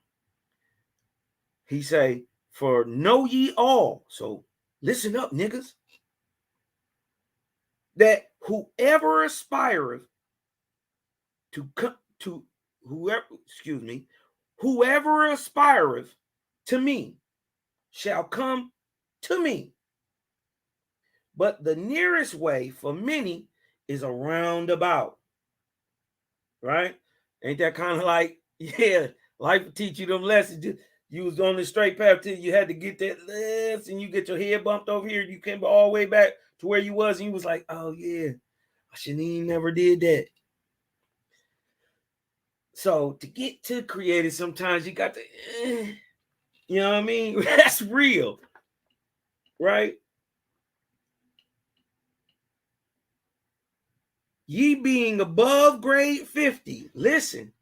He say, for know ye all. So listen up, niggas. That whoever aspireth whoever aspireth to me shall come to me. But the nearest way for many is a roundabout. Right? Ain't that kind of like, yeah, life will teach you them lessons. You was on the straight path till you had to get that lesson, and you get your head bumped over here. You came all the way back to where you was, and you was like, oh yeah, I shouldn't even never did that. So to get to creative, sometimes you got to, you know what I mean? That's real, right? Ye being above grade 50, listen,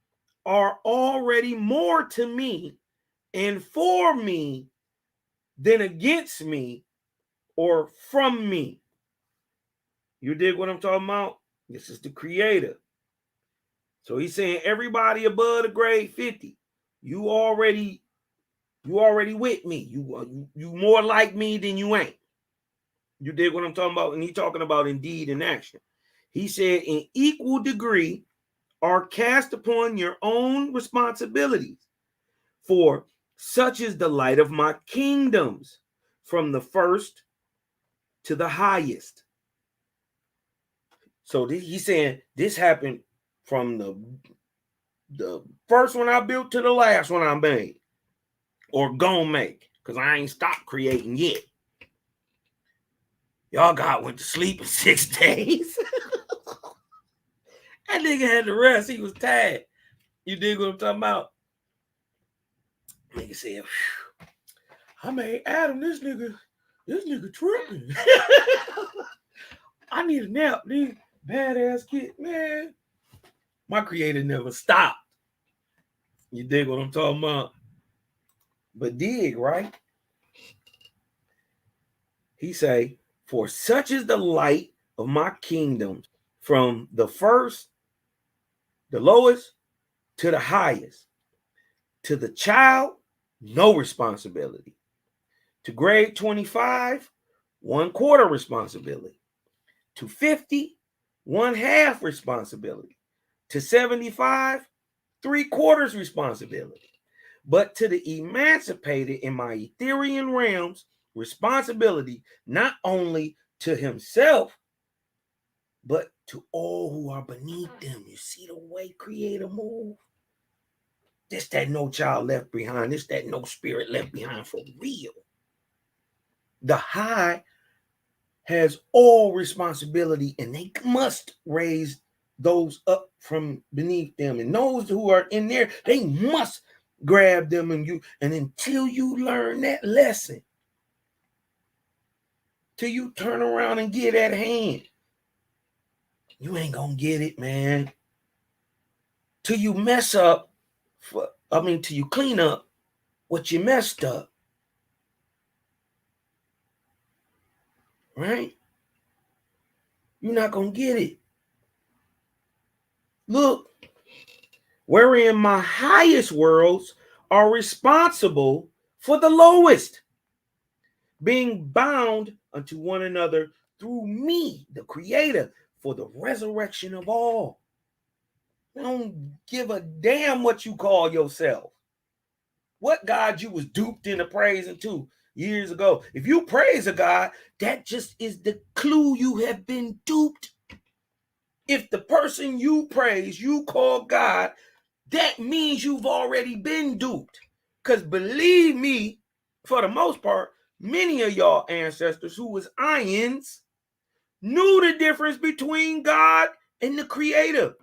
are already more to me and for me than against me or from me. You dig what I'm talking about? This is the creator. So he's saying everybody above the grade 50, you already with me. You more like me than you ain't. You dig what I'm talking about? And he's talking about in deed and action. He said, in equal degree are cast upon your own responsibilities, for such is the light of my kingdoms, from the first to the highest. So he's saying this happened from the first one I built to the last one I made, or gonna make, because I ain't stopped creating yet. Y'all God went to sleep in 6 days. That nigga had to rest. He was tired. You dig what I'm talking about? Nigga said, I made Adam, this nigga tripping. I need a nap. These badass kid, man. My creator never stopped. You dig what I'm talking about? But dig, right? He say, for such is the light of my kingdom, from the first, the lowest, to the highest. To the child, no responsibility. To grade 25, 1/4 responsibility. To 50, 1/2 responsibility. To 75, 3/4 responsibility. But to the emancipated in my Ethereal realms, responsibility not only to himself, but to all who are beneath them. You see the way creator move? This that no child left behind. This that no spirit left behind for real. The high has all responsibility, and they must raise those up from beneath them. And those who are in there, they must grab them and until you learn that lesson, till you turn around and get that hand, you ain't gonna get it, man. Till you mess up, till you clean up what you messed up. Right? You're not gonna get it. Look, wherein my highest worlds are responsible for the lowest, being bound unto one another through me, the creator, for the resurrection of all. I don't give a damn what you call yourself. What God you was duped into praising to years ago. If you praise a God, that just is the clue you have been duped. If the person you praise, you call God, that means you've already been duped. Because believe me, for the most part, many of y'all ancestors who was Ions knew the difference between God and the creator.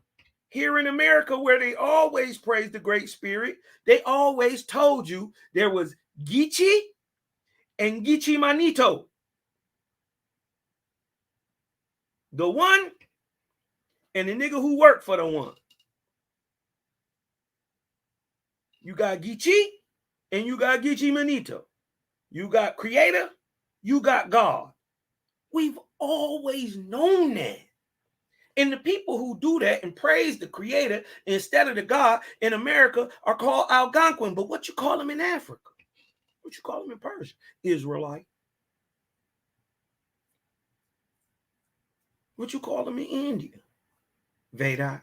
Here in America, where they always praise the Great Spirit, they always told you there was Geechee and Geechee Manito. The one and the nigga who worked for the one. You got Geechee and you got Geechee Manito. You got creator, you got God. We've always known that. And the people who do that and praise the creator instead of the God in America are called Algonquin. But what you call them in Africa? What you call them in Persia? Israelite. What you call them in India? Vedas.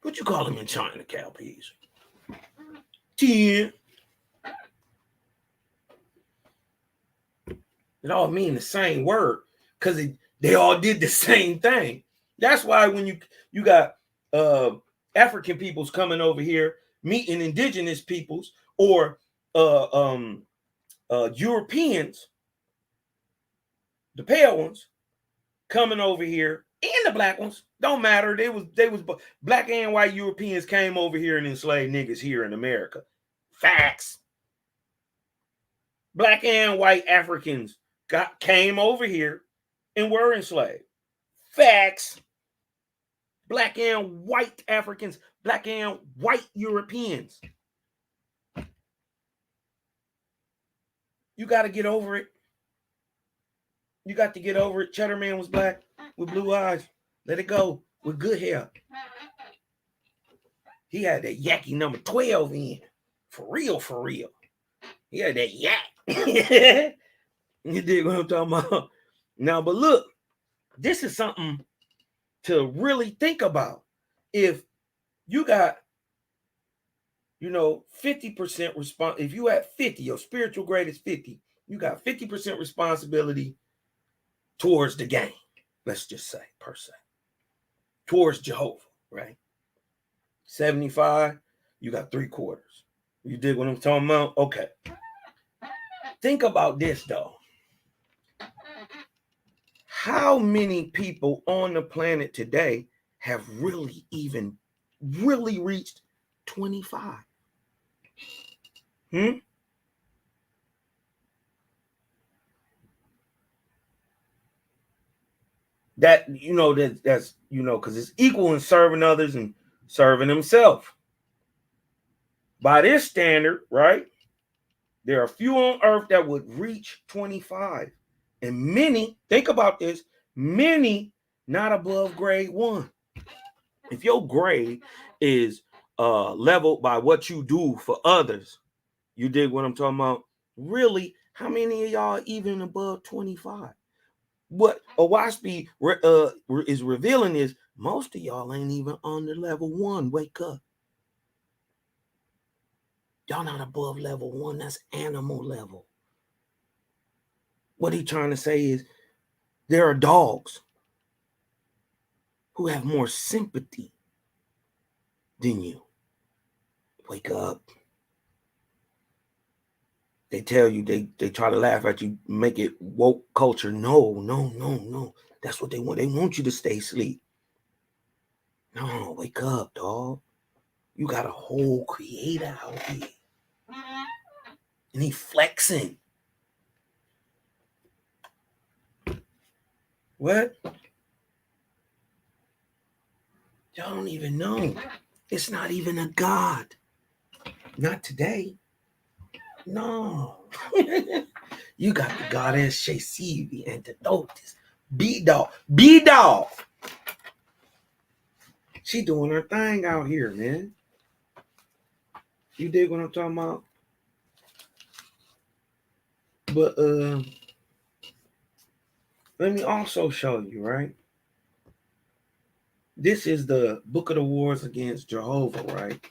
What you call them in China, cowpeas? 10. It all mean the same word because they all did the same thing. That's why when you got African peoples coming over here meeting indigenous peoples or Europeans, the pale ones coming over here, and the black ones, don't matter. They was black and white Europeans came over here and enslaved niggas here in America. Facts. Black and white Africans came over here and were enslaved. Facts. Black and white Africans, black and white Europeans. You got to get over it. You got to get over it. Cheddar Man was black with blue eyes. Let it go. With good hair. He had that Yankee number 12 in. For real, for real. He had that yak. You dig what I'm talking about? Now, but look, this is something to really think about. If you got, 50% response, if you at 50, your spiritual grade is 50, you got 50% responsibility towards the game. Let's just say, per se. Towards Jehovah, right? 75, you got 3/4. You dig what I'm talking about? Okay. Think about this, though. How many people on the planet today have really reached 25? That, that's, because it's equal in serving others and serving himself. By this standard, right? There are few on earth that would reach 25. And many, think about this, many not above grade 1. If your grade is leveled by what you do for others, you dig what I'm talking about? Really, how many of y'all even above 25? What Owaspi is revealing is most of y'all ain't even on the level 1. Wake up. Y'all not above level 1. That's animal level. What he's trying to say is there are dogs who have more sympathy than you. Wake up. They tell you, they try to laugh at you, make it woke culture. No. That's what they want. They want you to stay asleep. No, wake up, dog. You got a whole creator out here. And he flexing. What? Y'all don't even know. It's not even a God. Not today. No. You got the goddess Shesivi and the Dotis. B-Dog. She doing her thing out here, man. You dig what I'm talking about? But let me also show you, right? This is the Book of the Wars against Jehovah, right?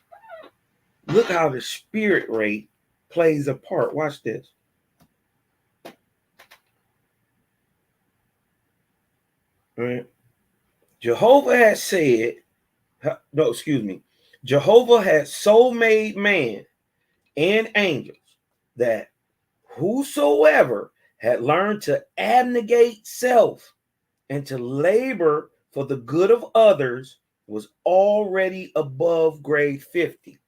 Look how the spirit rate plays a part. Watch this. All right. Jehovah has said, Jehovah has so made man and angels that whosoever had learned to abnegate self and to labor for the good of others was already above grade 50.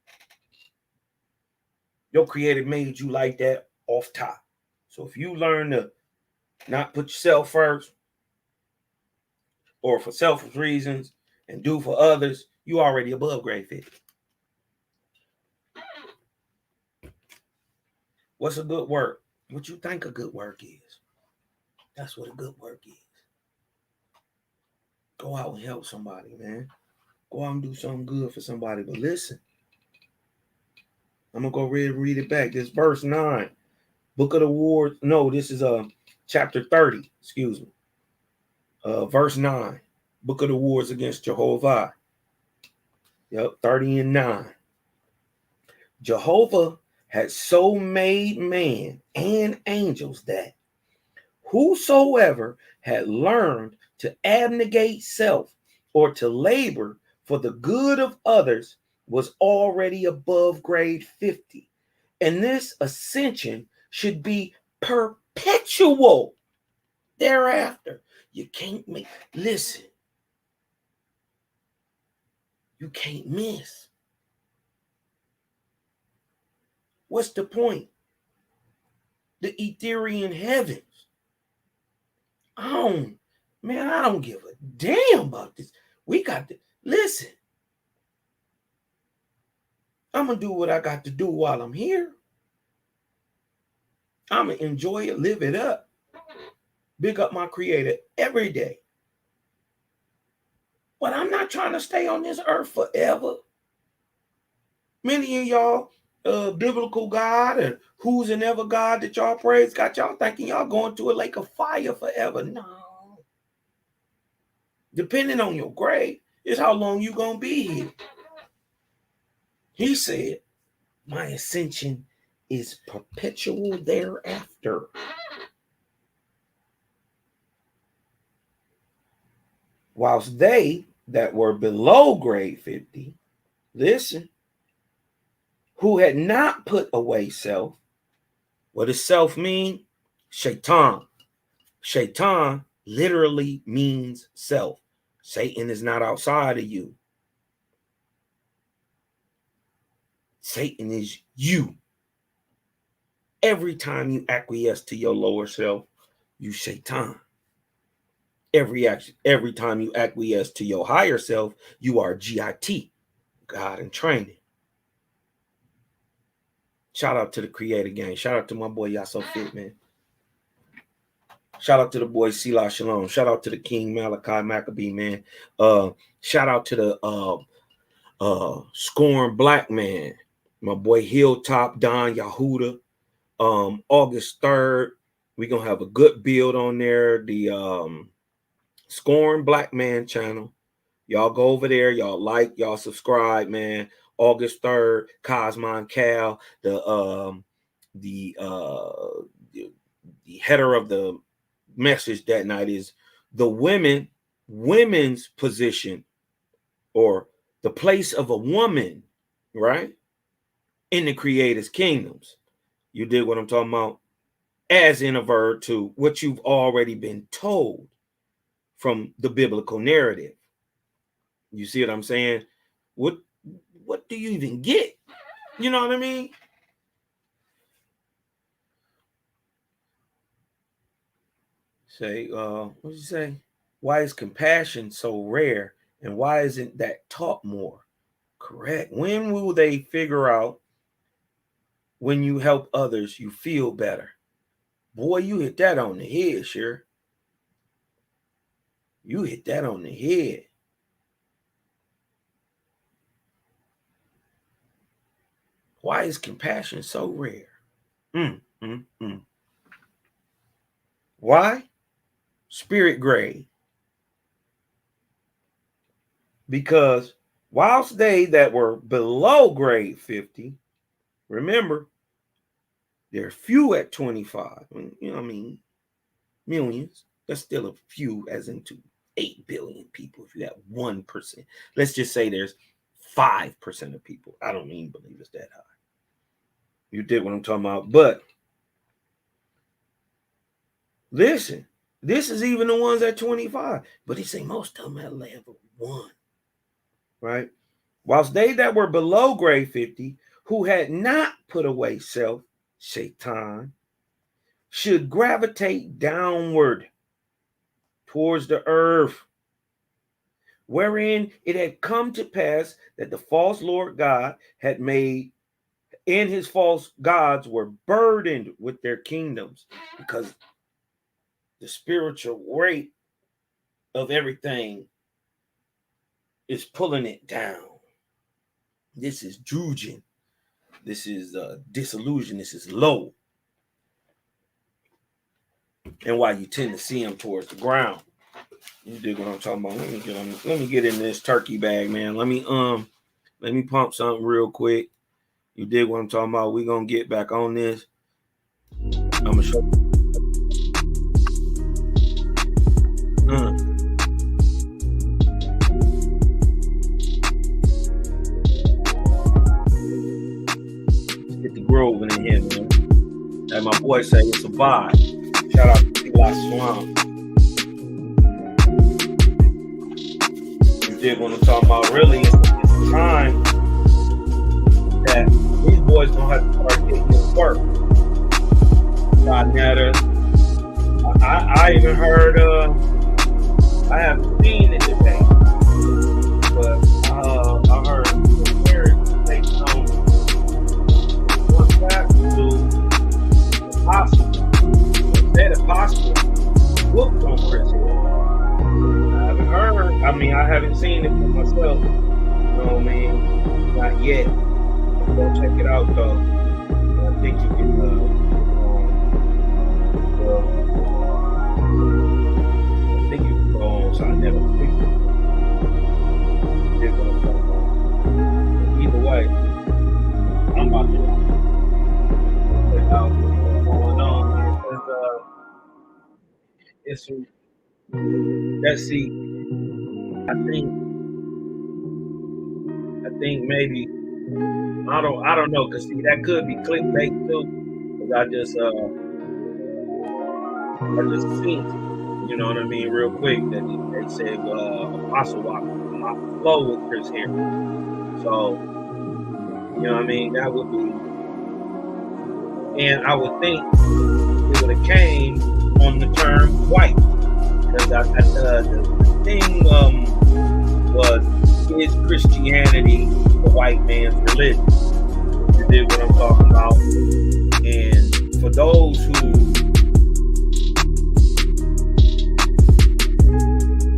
Your creator made you like that off top. So if you learn to not put yourself first or for selfish reasons and do for others, you already above grade 50. What's a good work? what you think a good work is. That's what a good work is. Go out and help somebody, man. Go out and do something good for somebody. But listen, I'm gonna go read it back. This verse 9, Book of the Wars. No, this is chapter 30. Excuse me. Verse 9, Book of the Wars against Jehovah. Yep, 30 and 9. Jehovah had so made man and angels that whosoever had learned to abnegate self or to labor for the good of others was already above grade 50. And this ascension should be perpetual thereafter. You can't listen. You can't miss. What's the point? The Ethereal heavens. I don't give a damn about this. We got to listen. I'm gonna do what I got to do while I'm here. I'm gonna enjoy it, live it up, big up my creator every day. But I'm not trying to stay on this earth forever. Many of y'all biblical God and who's and ever God that y'all praise got y'all thinking y'all going to a lake of fire forever. No. Depending on your grade is how long you gonna be here. He said, my ascension is perpetual thereafter. Whilst they that were below grade 50, listen, who had not put away self. What does self mean? Shaitan. Shaitan literally means self. Satan is not outside of you. Satan is you. Every time you acquiesce to your lower self, you Shaitan. Every time you acquiesce to your higher self, you are GIT, God in training. Shout out to the Creator Gang. Shout out to my boy Y'all So Fit, man. Shout out to the boy Selah Shalom. Shout out to the King Malachi Maccabee, man. Shout out to the Scorn Black Man, my boy Hilltop Don Yahuda. August 3rd, we're gonna have a good build on there. The Scorn Black Man channel. Y'all go over there, y'all like, y'all subscribe, man. August 3rd, Cosmon Cal, the header of the message that night is the women's position, or the place of a woman, right, in the Creator's kingdoms. You dig what I'm talking about? As in a verb to what you've already been told from the biblical narrative. You see what I'm saying? What do you even get? You know what I mean? Say, what did you say? Why is compassion so rare, and why isn't that taught more? Correct. When will they figure out when you help others, you feel better? Boy, you hit that on the head, sure. You hit that on the head. Why is compassion so rare? Why? Spirit grade. Because whilst they that were below grade 50, remember, there are few at 25. You know what I mean? Millions. That's still a few, as into 8 billion people. If you got 1%, let's just say there's 5% of people. I don't even believe it's that high. You did what I'm talking about. But listen, this is even the ones at 25. But he say most of them at level 1. Right? Whilst they that were below grade 50, who had not put away self, Shaitan, should gravitate downward towards the earth, wherein it had come to pass that the false Lord God had made and his false gods were burdened with their kingdoms, because the spiritual weight of everything is pulling it down. This is judging. This is disillusion. This is low. And why you tend to see them towards the ground. You dig what I'm talking about? Let me get in this turkey bag, man. Let me pump something real quick. You dig what I'm talking about? We're gonna get back on this. I'm gonna show you. Let's get the groove in here, man. Like my boy say, it's a vibe. Shout out to Eli Swamp. You dig what I'm talking about? Really, it's time that these boys gonna have to start getting this work. I even heard, I haven't seen it today, but I heard the parents make some one class to do apostle. That apostle booked on Chris Hill. I haven't seen it for myself. You know what I mean? Not yet. Go check it out though. I think you can go on so I never think either way, I'm about to check out what's going on. It's let's see. I think maybe I don't know, because see, that could be clickbait too, because I just seen it, you know what I mean, real quick, that they said Apostle Walk flow with Chris here. So, you know what I mean, that would be, and I would think it would have came on the term white, because the thing was, is Christianity the white man's religion? You dig what I'm talking about? And for those who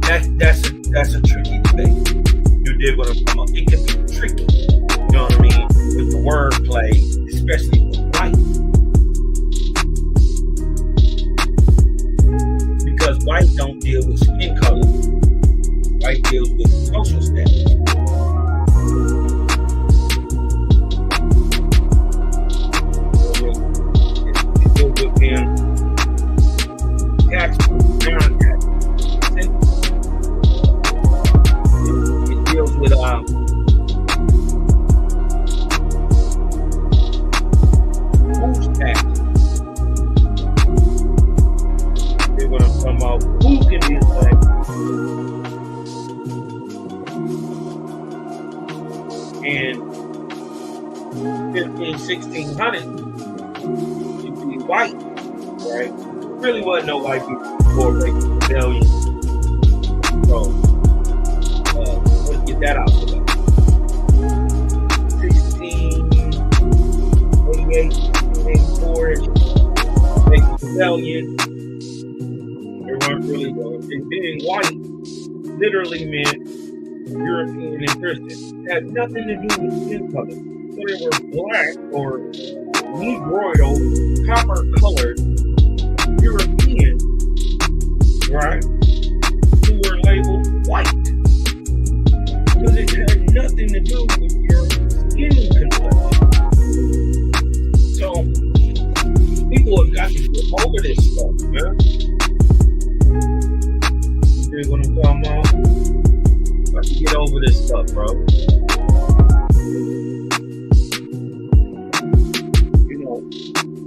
that's a tricky debate. You dig what I'm talking about? It can be tricky. You know what I mean? With the wordplay, especially with white. Because white don't deal with skin color. White deals with social status. It deals with them tax, non-tax. It deals with who's tax. See what I'm talking about? Who can be a tax? In 1600, you'd be white, right? Really wasn't no white people before making rebellion. So, let's get that out of the way. 1688, 1684, making rebellion. There weren't really going. And being white literally meant European and Christian. It had nothing to do with skin color. So they were black or Negroidal, copper colored Europeans, right? Who were labeled white. Because it had nothing to do with your skin complexion. So people have got to get over this stuff, man. You dig what I'm talking about? Got to get over this stuff, bro. You know,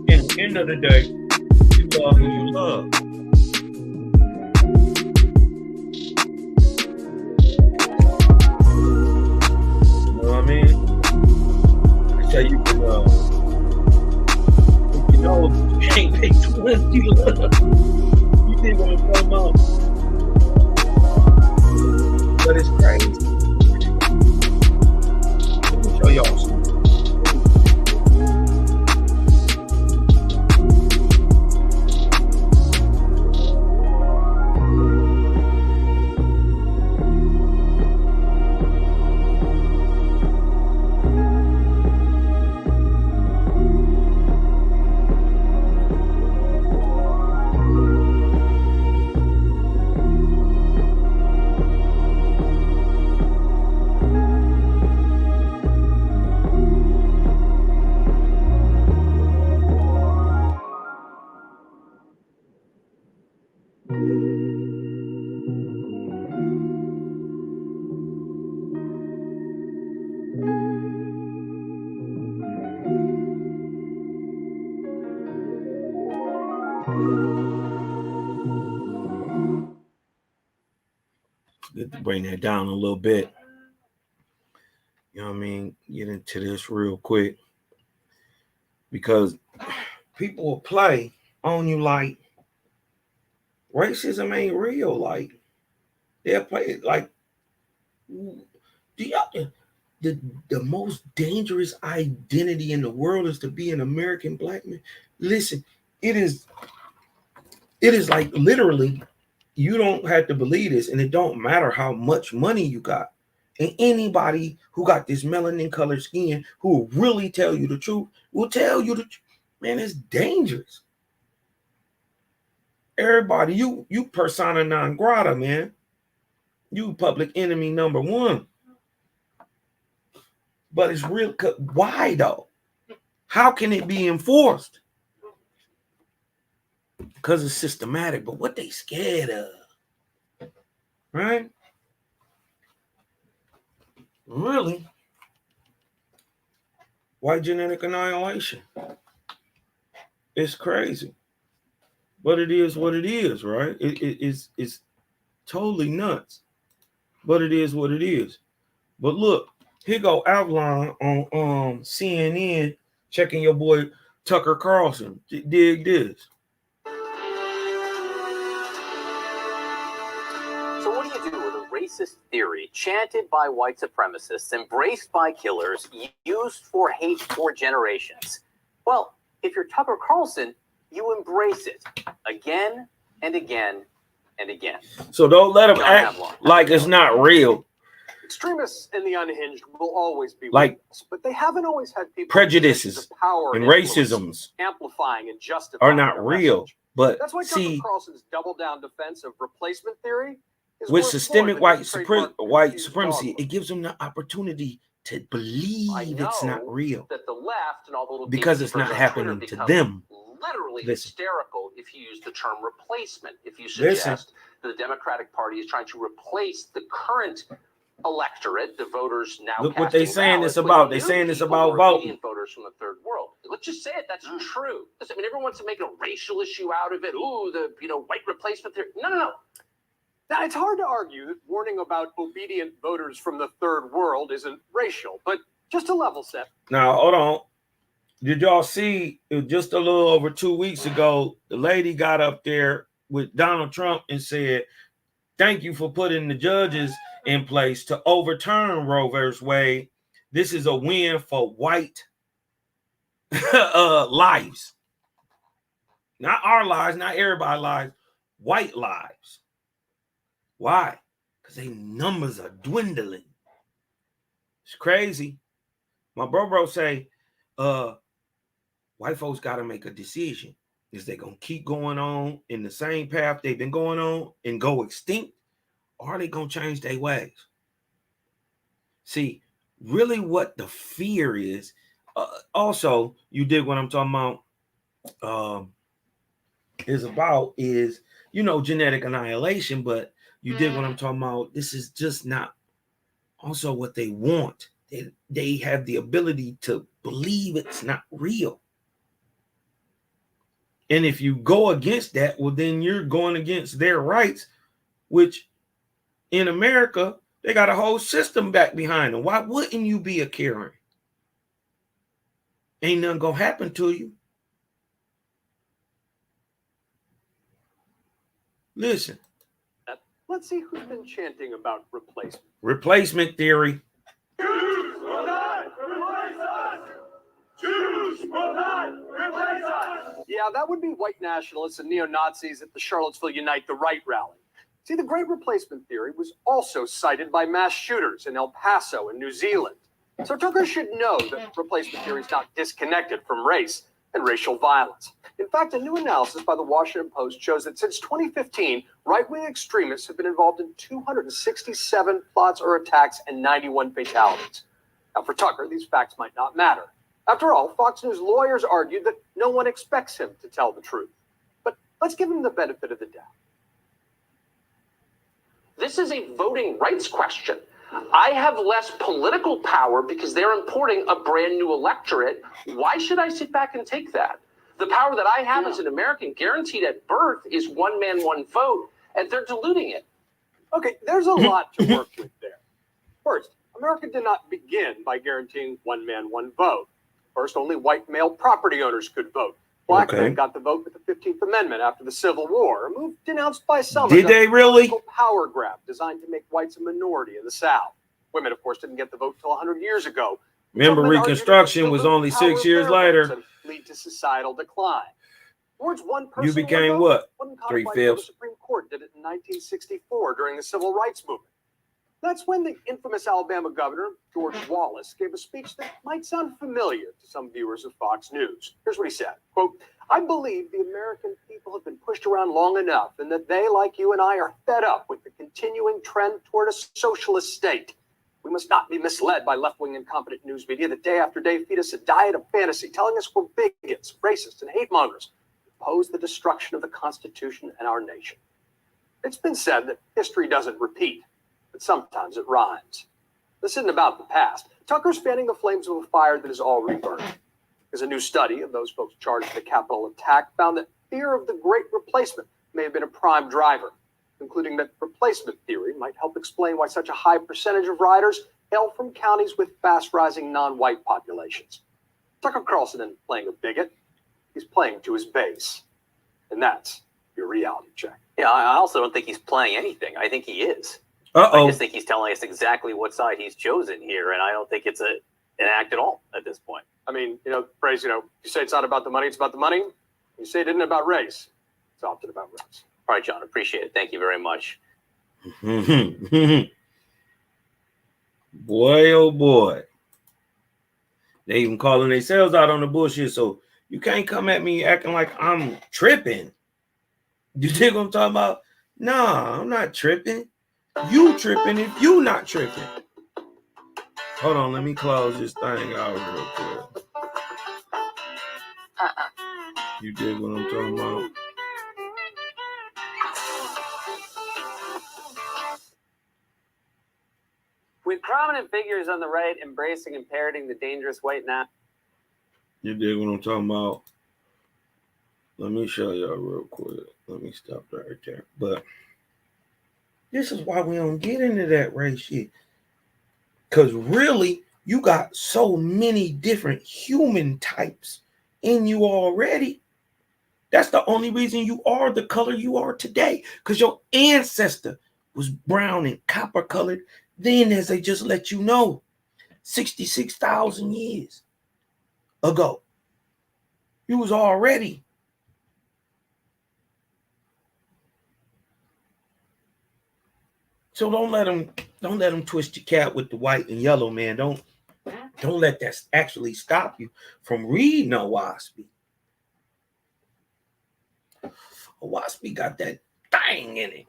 in the end of the day, you love who you love. You know what I mean? That's how you can, if you know you can't pick the one you love. You think what I'm talking about? But it's crazy. Let me show y'all something. Good to bring that down a little bit. You know what I mean? Get into this real quick. Because people will play on you like racism ain't real. Like, they'll play it like, the most dangerous identity in the world is to be an American black man. Listen, it is like literally, you don't have to believe this, and it don't matter how much money you got. And anybody who got this melanin colored skin who will really tell you the truth will tell you the truth. Man, it's dangerous. Everybody, you persona non grata, man. You public enemy number one. But it's real. Why though? How can it be enforced? Because it's systematic. But what they scared of, right? Really? White genetic annihilation. It's crazy. But it is what it is, right? It's totally nuts. But it is what it is. But look, here go Avalon on CNN checking your boy Tucker Carlson. Dig this. So what do you do with a racist theory chanted by white supremacists, embraced by killers, used for hate for generations? Well, if you're Tucker Carlson, you embrace it again and again and again. So don't let them act like it's not real. Extremists and the unhinged will always be like racist, but they haven't always had people prejudices of power and influence, racisms amplifying and justifying are not real. message. But That's why see, Tucker Carlson's double down defense of replacement theory is with worth systemic more than white his supremacy, dogma. it gives them the opportunity to believe it's not real that the left and all the little because it's not happening to them. Literally Listen. hysterical if you use the term replacement. If you suggest that the Democratic Party is trying to replace the current electorate, the voters now. Look what they're saying this about. They're saying this about voting. Voters from the third world. Let's just say it. That's true. Listen, I mean, everyone wants to make a racial issue out of it. Ooh, the white replacement theory. No. Now, it's hard to argue that warning about obedient voters from the third world isn't racial, but just to level set. Now, hold on. Did y'all see just a little over 2 weeks ago, the lady got up there with Donald Trump and said, thank you for putting the judges in place to overturn Roe versus Wade. This is a win for white lives. Not our lives, not everybody's lives, white lives. Why? Because their numbers are dwindling. It's crazy. My bro say, white folks got to make a decision. Is they going to keep going on in the same path they've been going on and go extinct? Or are they going to change their ways? See, really what the fear is, also, you dig what I'm talking about, is, genetic annihilation, but you dig what I'm talking about. This is just not also what they want. They have the ability to believe it's not real. And if you go against that, well, then you're going against their rights, which in America, they got a whole system back behind them. Why wouldn't you be a Karen? Ain't nothing going to happen to you. Listen. Let's see who's been chanting about replacement. Replacement theory. Jews will not replace us! Jews will not replace us! Yeah, that would be white nationalists and neo-Nazis at the Charlottesville Unite the Right rally. See, the Great Replacement Theory was also cited by mass shooters in El Paso and New Zealand. So Tucker should know that replacement theory is not disconnected from race and racial violence. In fact, a new analysis by the Washington Post shows that since 2015, right-wing extremists have been involved in 267 plots or attacks and 91 fatalities. Now, for Tucker, these facts might not matter. After all, Fox News lawyers argued that no one expects him to tell the truth. But let's give him the benefit of the doubt. This is a voting rights question. I have less political power because they're importing a brand new electorate. Why should I sit back and take that? The power that I have as an American guaranteed at birth is one man, one vote, and they're diluting it. Okay, there's a lot to work with there. First, America did not begin by guaranteeing one man, one vote. First, only white male property owners could vote. Black men got the vote with the 15th Amendment after the Civil War, a move denounced by some Did as a they really? power grab designed to make whites a minority in the South. Women, of course, didn't get the vote until 100 years ago. Remember, Reconstruction was only 6 years later. Lead to societal decline. Towards one person You became what? wasn't codified until 3/5. The Supreme Court did it in 1964 during the Civil Rights Movement. That's when the infamous Alabama governor, George Wallace, gave a speech that might sound familiar to some viewers of Fox News. Here's what he said, quote, "I believe the American people have been pushed around long enough and that they, like you and I, are fed up with the continuing trend toward a socialist state. We must not be misled by left-wing incompetent news media that day after day feed us a diet of fantasy, telling us we're bigots, racists, and hate mongers who oppose the destruction of the Constitution and our nation." It's been said that history doesn't repeat, but sometimes it rhymes. This isn't about the past. Tucker's fanning the flames of a fire that is already burning. There's a new study of those folks charged with the Capitol attack found that fear of the Great Replacement may have been a prime driver, concluding that replacement theory might help explain why such a high percentage of riders hail from counties with fast-rising non-white populations. Tucker Carlson isn't playing a bigot. He's playing to his base. And that's your reality check. Yeah, I also don't think he's playing anything. I think he is. Uh-oh. I just think he's telling us exactly what side he's chosen here, and I don't think it's an act at all at this point. I mean, the phrase, you say it's not about the money, it's about the money. You say it isn't about race, it's often about race. All right, John, appreciate it. Thank you very much. Boy, oh boy. They even calling themselves out on the bullshit, so you can't come at me acting like I'm tripping. You think what I'm talking about? Nah, I'm not tripping. You tripping if you not tripping. Hold on, let me close this thing out real quick. You dig what I'm talking about? With prominent figures on the right embracing and parroting the dangerous white nap. You dig what I'm talking about? Let me show y'all real quick. Let me stop right there. But this is why we don't get into that race shit. Because really, you got so many different human types in you already. That's the only reason you are the color you are today. Because your ancestor was brown and copper colored. Then, as they just let you know, 66,000 years ago, you was already. So don't let them twist your cap with the white and yellow, man. Don't let that actually stop you from reading Owaspy. Owaspy got that thing in it.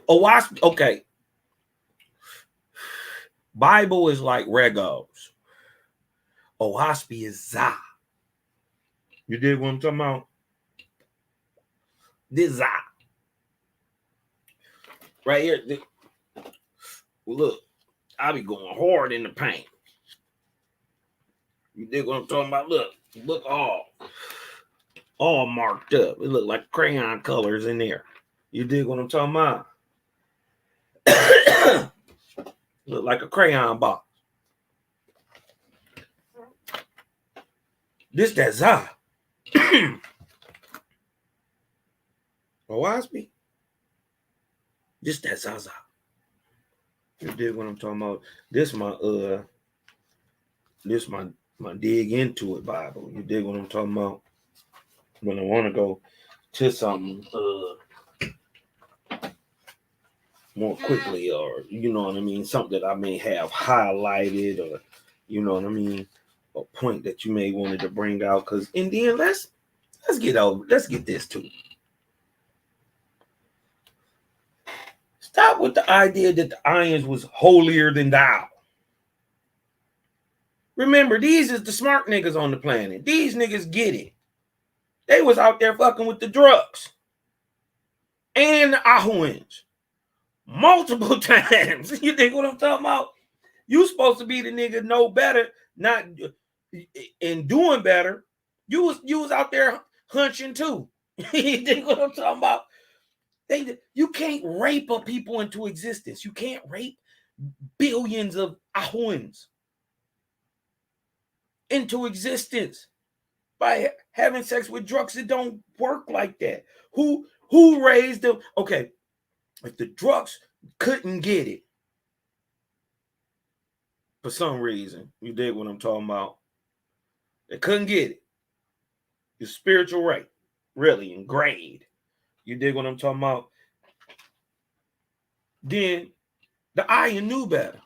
Owaspy, okay. Bible is like Regos. Owaspy is Za. You dig what I'm talking about? This Za. Right here. Look, I be going hard in the paint. You dig what I'm talking about? Look all marked up. It look like crayon colors in there. You dig what I'm talking about? Look like a crayon box. This that Za. Owaspy. This that Zaza. You dig what I'm talking about? This my dig into it Bible. You dig what I'm talking about? When I want to go to something more quickly, or you know what I mean, something that I may have highlighted, or you know what I mean, a point that you may wanted to bring out. Because in the end, let's get this too. Stop with the idea that the Ions was holier than thou. Remember, these is the smart niggas on the planet. These niggas get it. They was out there fucking with the drugs and the Ahuans multiple times. You think what I'm talking about? You supposed to be the nigga know better. Not and doing better, you was out there hunching too. You think what I'm talking about? You can't rape a people into existence. You can't rape billions of Ahuans into existence by having sex with drugs. It don't work like that. Who raised them? Okay, if the drugs couldn't get it for some reason, you dig what I'm talking about? They couldn't get it. It's spiritual rape, really ingrained. You dig what I'm talking about? Then the Ayan knew better.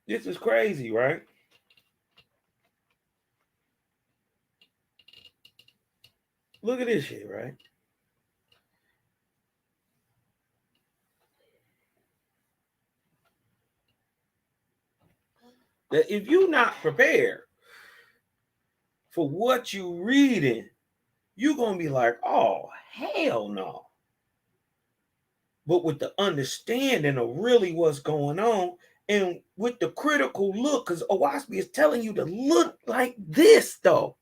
This is crazy, right? Look at this shit, right? That if you're not prepared for what you reading, you're gonna be like, oh hell no. But with the understanding of really what's going on, and with the critical look, because Owaspi is telling you to look like this, though.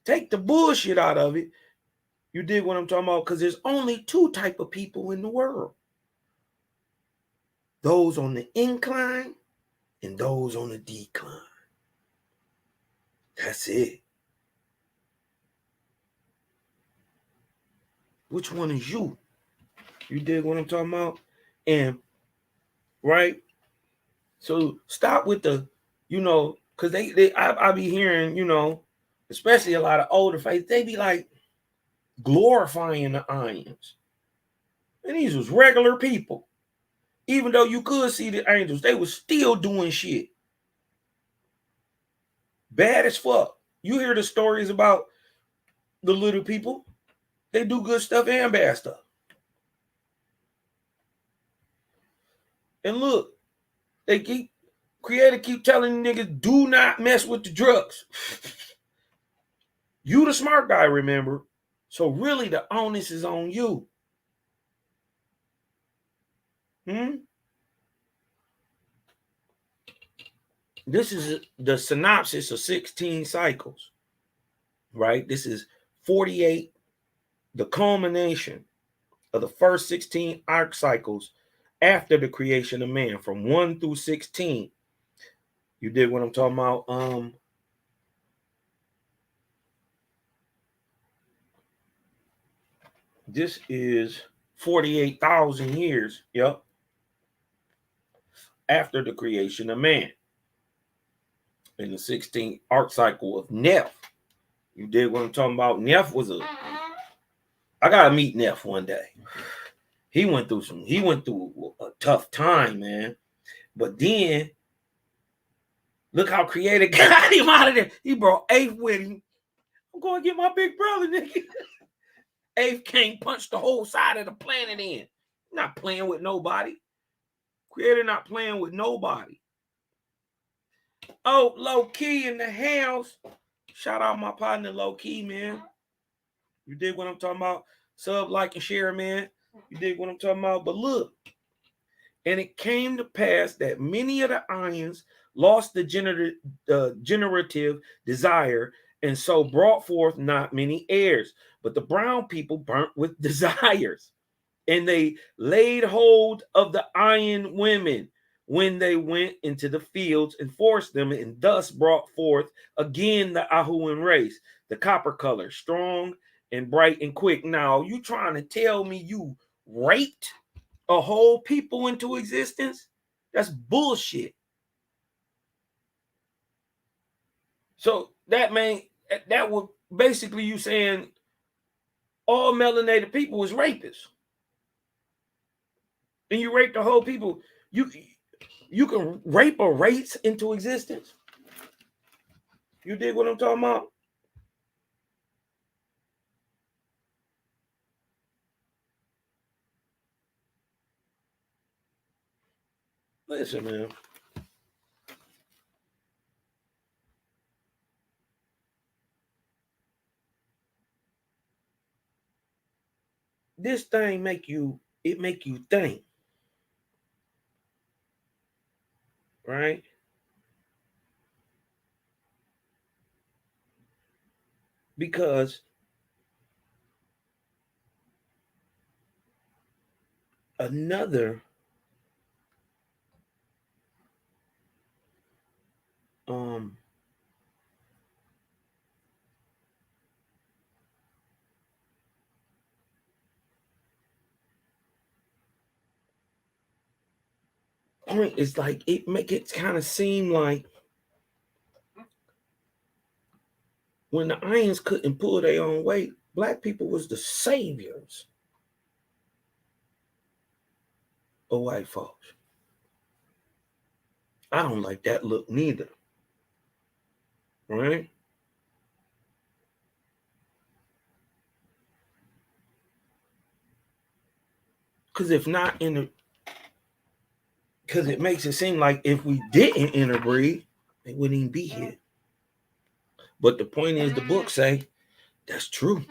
Take the bullshit out of it. You dig what I'm talking about? Because there's only two type of people in the world. Those on the incline and those on the decline. That's it. Which one is you? You dig what I'm talking about? And, right? So stop with the, because I be hearing, especially a lot of older faiths, they be like glorifying the Ayans. And these was regular people. Even though you could see the angels, they was still doing shit. Bad as fuck. You hear the stories about the little people. They do good stuff and bad stuff. And look, Creator keep telling niggas, do not mess with the drugs. You the smart guy, remember? So really the onus is on you. This is the synopsis of 16 cycles, right? This is 48, the culmination of the first 16 arc cycles after the creation of man, from 1 through 16. You dig what I'm talking about? This is 48,000 years, after the creation of man. In the 16th arc cycle of Neph. You dig what I'm talking about? Neph was I gotta meet Neph one day. He went through a tough time, man. But then look how Creator got him out of there. He brought Eighth with him. I'm going to get my big brother, nigga. Eighth came punch the whole side of the planet in. Not playing with nobody. Creator not playing with nobody. Oh, Low Key in the house. Shout out my partner Low Key, man. You dig what I'm talking about? Sub, like, and share, man. You dig what I'm talking about? But look, and it came to pass that many of the Ayans lost the generative desire, and so brought forth not many heirs. But the brown people burnt with desires, and they laid hold of the Ayan women when they went into the fields and forced them, and thus brought forth again the Ahuan race, the copper color, strong and bright and quick. Now, you trying to tell me you raped a whole people into existence? That's bullshit. So that would basically you saying all melanated people is rapists. And you rape the whole people. You can rape a race into existence. You dig what I'm talking about? Listen, man. this thing make you think, right? Because another point is like it make it kind of seem like when the Irons couldn't pull their own weight, black people was the saviors of white folks. I don't like that look neither. Right? Because if not because it makes it seem like if we didn't interbreed, they wouldn't even be here. But the point is, the book say that's true.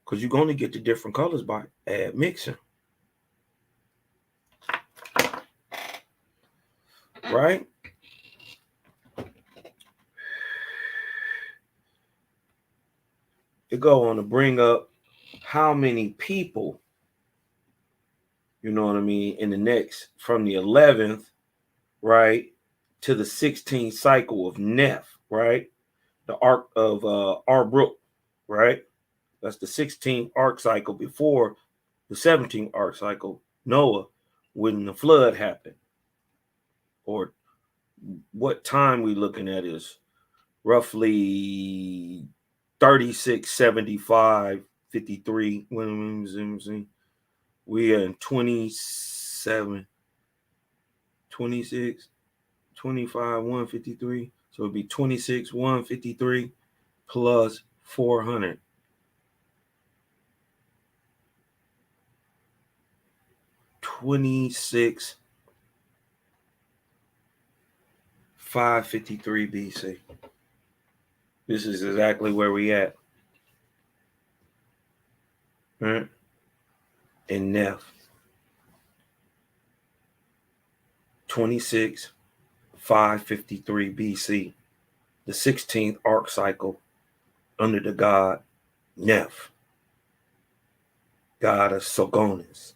Because you're going to get the different colors by mixing. Right? To go on to bring up how many people, you know what I mean, in the next, from the 11th, right, to the 16th cycle of Neph, right? The arc of Arbrook, right? That's the 16th arc cycle before the 17th arc cycle, Noah, when the flood happened. Or what time we looking at is roughly 36, 75, 53. We are in 27, 26, 25, 153. So it'd be 26, 153 plus 400. 26, 553 BC. This is exactly where we at. Right? In Neph. 26, 553 BC. The 16th arc cycle under the god Neph. God of Sogonis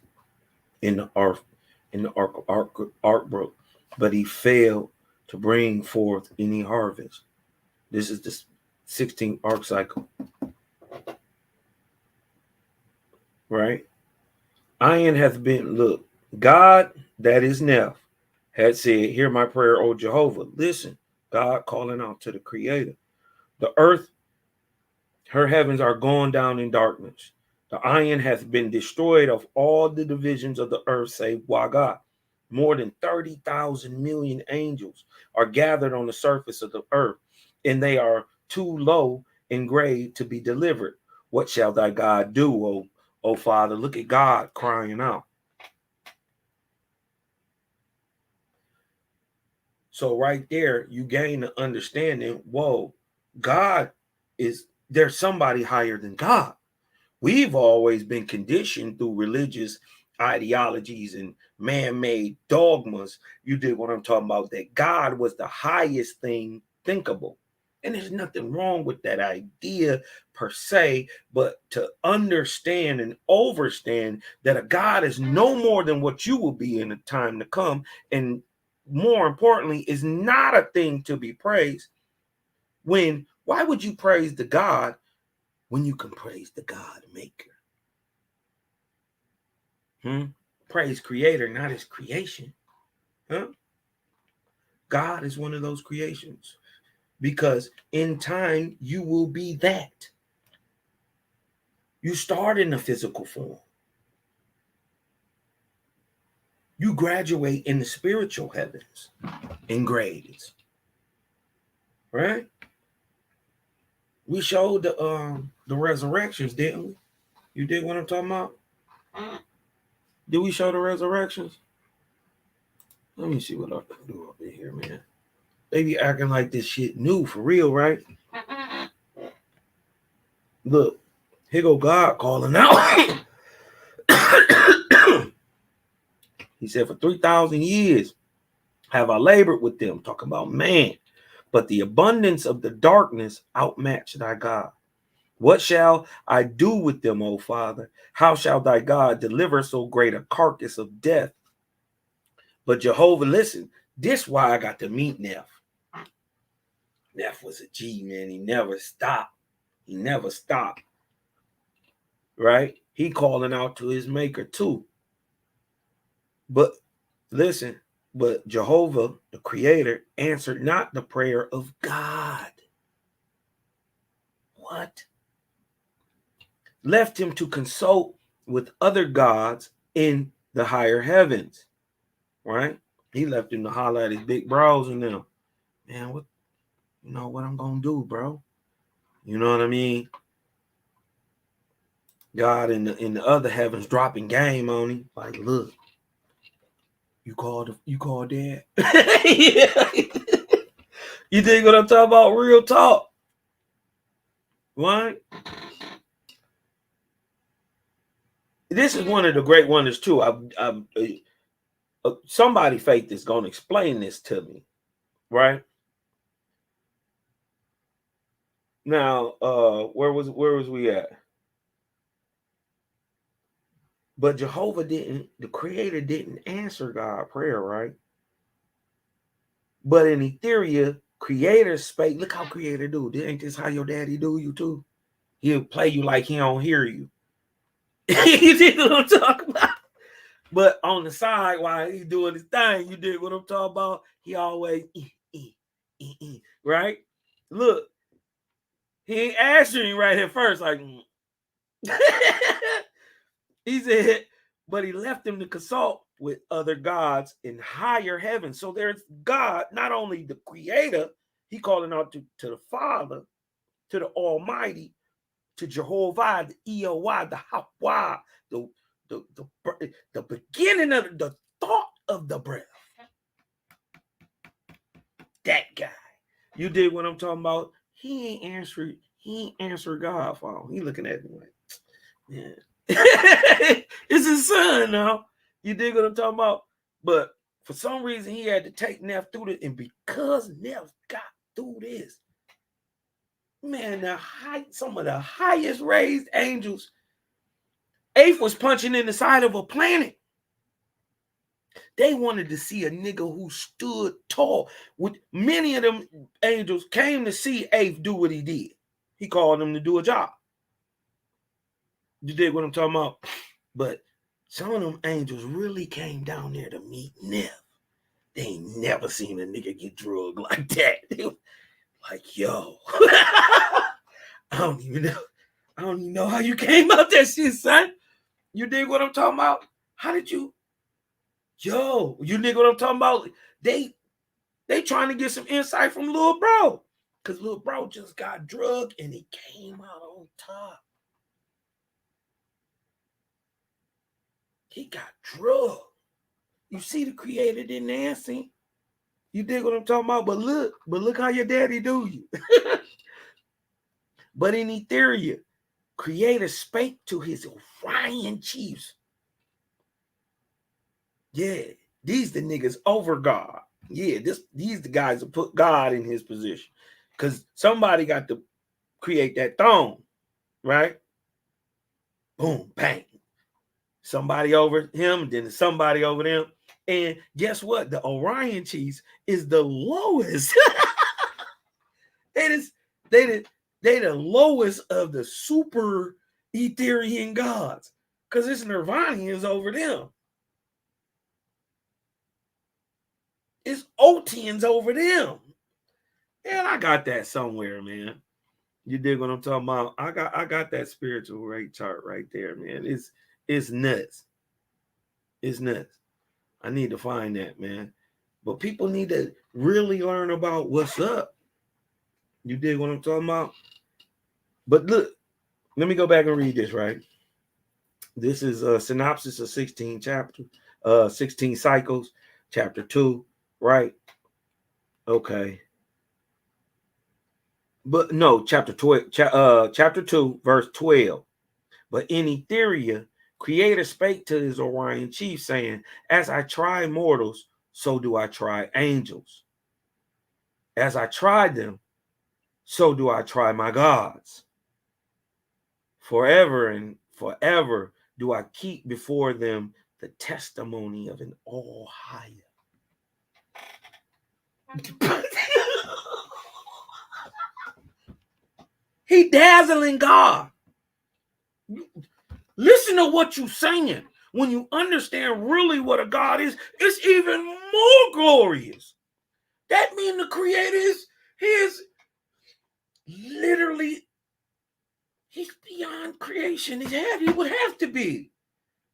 in the ark broke. But he failed to bring forth any harvest. This is the 16th arc cycle. Right? Iron hath been, look, God, that is Neph, had said, hear my prayer, O Jehovah. Listen, God calling out to the Creator. The earth, her heavens are gone down in darkness. The iron hath been destroyed of all the divisions of the earth, save Waga. More than 30,000 million angels are gathered on the surface of the earth, and they are too low in grade to be delivered. What shall thy God do, O Father? Look at God crying out. So right there, you gain the understanding, whoa, God is, there's somebody higher than God. We've always been conditioned through religious ideologies and man-made dogmas. You did what I'm talking about, that God was the highest thing thinkable. And there's nothing wrong with that idea per se, but to understand and overstand that a God is no more than what you will be in the time to come, and more importantly, is not a thing to be praised. Why would you praise the God when you can praise the God maker? Praise creator, not his creation. God is one of those creations, because in time you will be that. You start in the physical form. You graduate in the spiritual heavens in grades. Right? We showed the resurrections, didn't we? You dig what I'm talking about? Did we show the resurrections? Let me see what I can do up in here, man. They be acting like this shit new for real, right? Look, Here go God calling out. He said, for 3,000 years have I labored with them, talking about man, but the abundance of the darkness outmatched thy God. What shall I do with them, O Father? How shall thy God deliver so great a carcass of death? But Jehovah, listen, this why I got to meet Neff. Neff was a G, man. He never stopped. He never stopped. Right? He calling out to his maker too. But listen, but Jehovah, the creator, answered not the prayer of God. What? Left him to consult with other gods in the higher heavens. Right? He left him to holler at his big bros and them. Man, what I'm gonna do, bro? You know what I mean? God in the other heavens dropping game on him. Like, look, you called dad. Yeah. You think what I'm talking about? Real talk. Right? This is one of the great wonders too. Somebody faith is gonna explain this to me, right? Now, where was we at? But Jehovah the creator didn't answer God's prayer, right? But in Etheria, creator spake. Look how creator do. Ain't this how your daddy do you too? He'll play you like he don't hear you. You dig what I'm talking about? But on the side, while he's doing his thing, you dig what I'm talking about? He always, right? Look, he ain't answering right here first. Like, he said, but he left him to consult with other gods in higher heaven. So there's God, not only the creator, he calling out to the Father, to the Almighty, to Jehovah, the EOY, the Hawah, the beginning of the thought of the breath. That guy. You dig what I'm talking about? He ain't answered God for him. He looking at me like, yeah. It's his son now. You dig what I'm talking about? But for some reason, he had to take Neff through this. And because Neff got through this, man, some of the highest raised angels, Eighth was punching in the side of a planet. They wanted to see a nigga who stood tall. With many of them angels came to see Eighth do what he did. He called them to do a job. You dig what I'm talking about? But some of them angels really came down there to meet Neff. They ain't never seen a nigga get drugged like that. They were like, yo, I don't even know how you came out that shit, son. You dig what I'm talking about? How did you? Yo, you dig what I'm talking about? They trying to get some insight from little bro. Because little bro just got drugged and he came out on top. He got drugged. You see the creator didn't answer him. You dig what I'm talking about? But look how your daddy do you. But in Etheria, creator spake to his Orion chiefs. Yeah, these the niggas over God. Yeah, these the guys that put God in his position. Because somebody got to create that throne, right? Boom, bang. Somebody over him, then somebody over them. And guess what? The Orion chiefs is the lowest. They the lowest of the super Etherian gods. Because it's Nirvanians over them. It's Otians over them. And I got that somewhere, man. You dig what I'm talking about? I got that spiritual rate chart right there, man. It's nuts. It's nuts. I need to find that, man. But people need to really learn about what's up. You dig what I'm talking about? But look, let me go back and read this, right? This is a synopsis of 16 chapters, 16 cycles, chapter 2, right? Okay. But no, chapter 2, verse 12. But in Etheria, Creator spake to his Orion chief, saying, as I try mortals, so do I try angels. As I tried them, so do I try my gods. Forever and forever do I keep before them the testimony of an all higher. He dazzling God. Listen to what you're saying. When you understand really what a God is, it's even more glorious. That means the Creator is literally, he's beyond creation. He would have to be.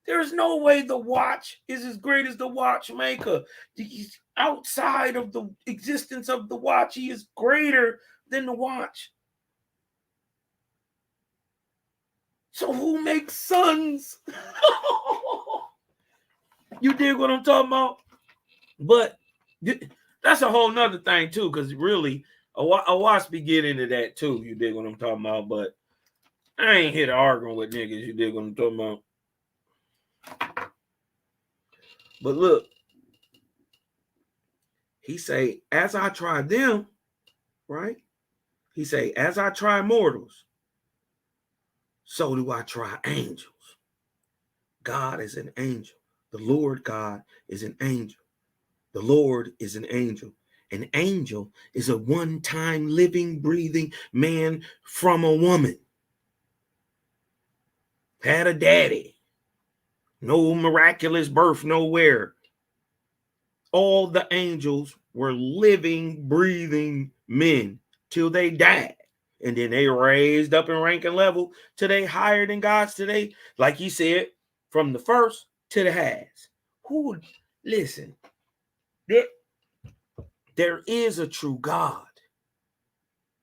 There's no way the watch is as great as the watchmaker. He's outside of the existence of the watch. He is greater than the watch. So who makes suns? You dig what I'm talking about? But that's a whole nother thing too, because really, a watch be get into that too. You dig what I'm talking about? But I ain't here to argue with niggas. You dig what I'm talking about? But look, he say, as I try them, right? He say, as I try mortals, so do I try angels. God is an angel. The Lord God is an angel. The Lord is an angel. An angel is a one-time living, breathing man from a woman. Had a daddy. No miraculous birth nowhere. All the angels were living, breathing men till they died. And then they raised up in rank and level till they higher than gods today. Like he said, from the first to the has. Who would listen? There is a true God,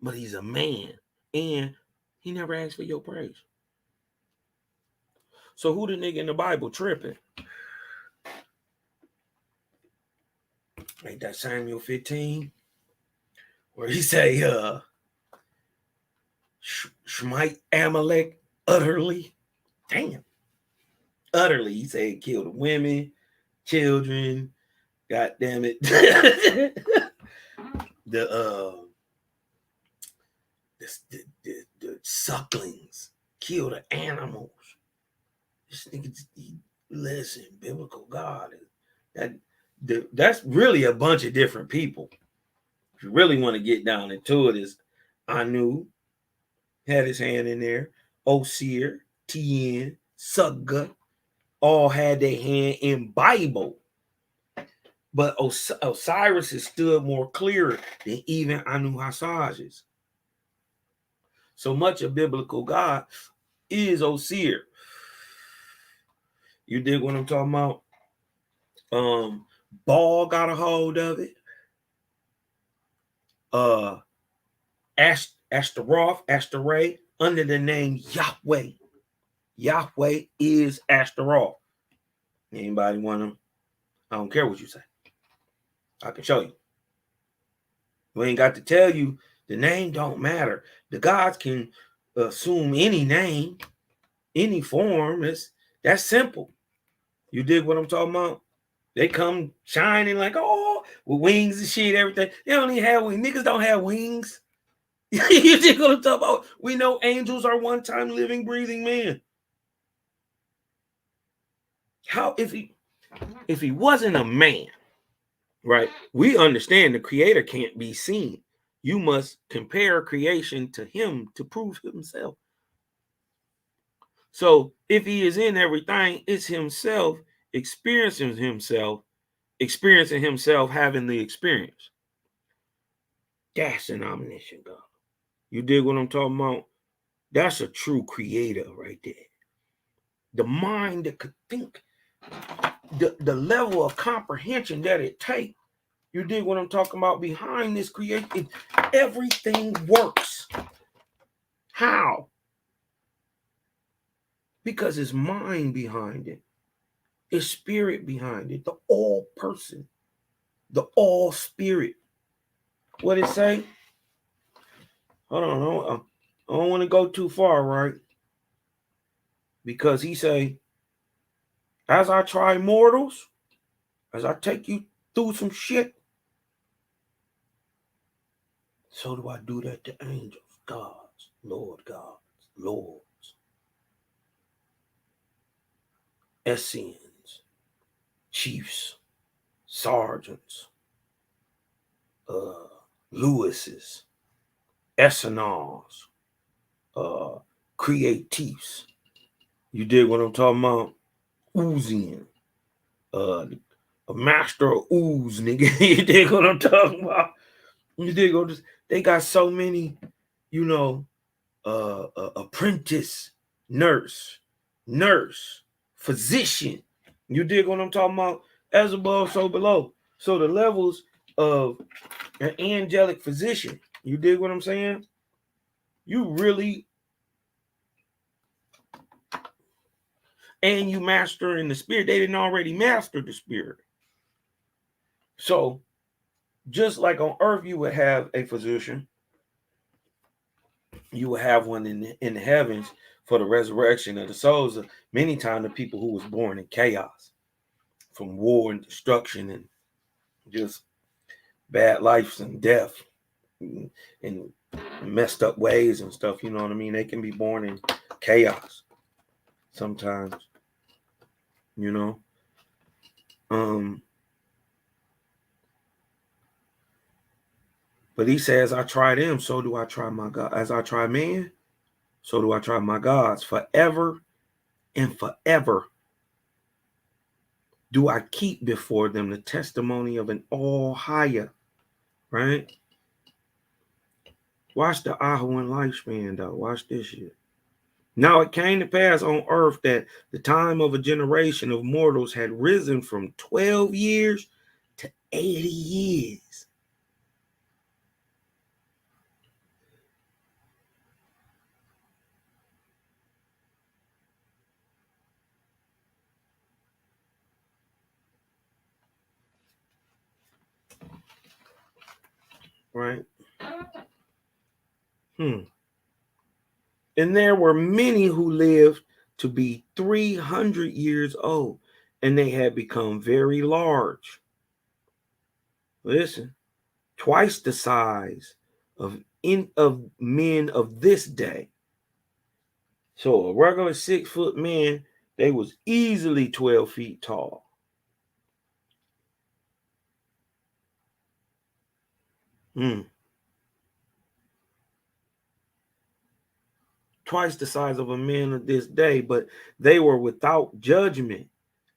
but he's a man, and he never asked for your praise. So who the nigga in the Bible tripping? Ain't that Samuel 15? Where he say, smite Amalek utterly. Damn. Utterly. He said killed the women, children, god damn it. the sucklings, kill the animals. This nigga, listen, biblical God. That's really a bunch of different people. If you really want to get down into it, is Anu had his hand in there, Osir, Tien, Sugga, all had their hand in Bible. But Osiris is still more clearer than even Anu Hasages. So much of biblical God is Osir. You dig what I'm talking about? Baal got a hold of it. Ashtaroth, under the name Yahweh. Yahweh is Ashtaroth. Anybody want to? I don't care what you say. I can show you. We ain't got to tell you. The name don't matter. The gods can assume any name, any form. That's simple. You dig what I'm talking about? They come shining like, oh, with wings and shit, everything. They don't even have wings. Niggas don't have wings. You dig what I'm talking about? We know angels are one-time living, breathing men. How if he wasn't a man, right? We understand the Creator can't be seen. You must compare creation to him to prove himself. So if he is in everything, it's himself experiencing himself, having the experience. That's an omniscient God. You dig what I'm talking about? That's a true creator right there. The mind that could think, the level of comprehension that it takes. You dig what I'm talking about? Behind this creation, everything works. How? Because it's mind behind it. It's spirit behind it. The all person. The all spirit. What it say? Hold on. I don't want to go too far, right? Because he say, as I try mortals, as I take you through some shit, so do I do that to angels, gods, gods, lords, Essenes, chiefs, sergeants, Lewises, Essenars, creatives. You dig what I'm talking about? Oozing. A master of ooze, nigga. You dig what I'm talking about? You dig what they got so many, you know, apprentice, nurse, physician. You dig what I'm talking about? As above, so below. So the levels of an angelic physician, you dig what I'm saying? You really, and you master in the spirit. They didn't already master the spirit. So just like on earth, you would have a physician, you would have one in the heavens for the resurrection of the souls of many times the people who was born in chaos from war and destruction and just bad lives and death and messed up ways and stuff. You know what I mean? They can be born in chaos sometimes, you know. But he says, I try them, so do I try my God. As I try man, so do I try my gods. Forever and forever do I keep before them the testimony of an all higher, right? Watch the Ahuan lifespan, though. Watch this shit. Now it came to pass on earth that the time of a generation of mortals had risen from 12 years to 80 years. Right? And there were many who lived to be 300 years old, and they had become very large. Listen, twice the size of men of this day. So a regular 6-foot man, they was easily 12 feet tall. Twice the size of a man of this day, but they were without judgment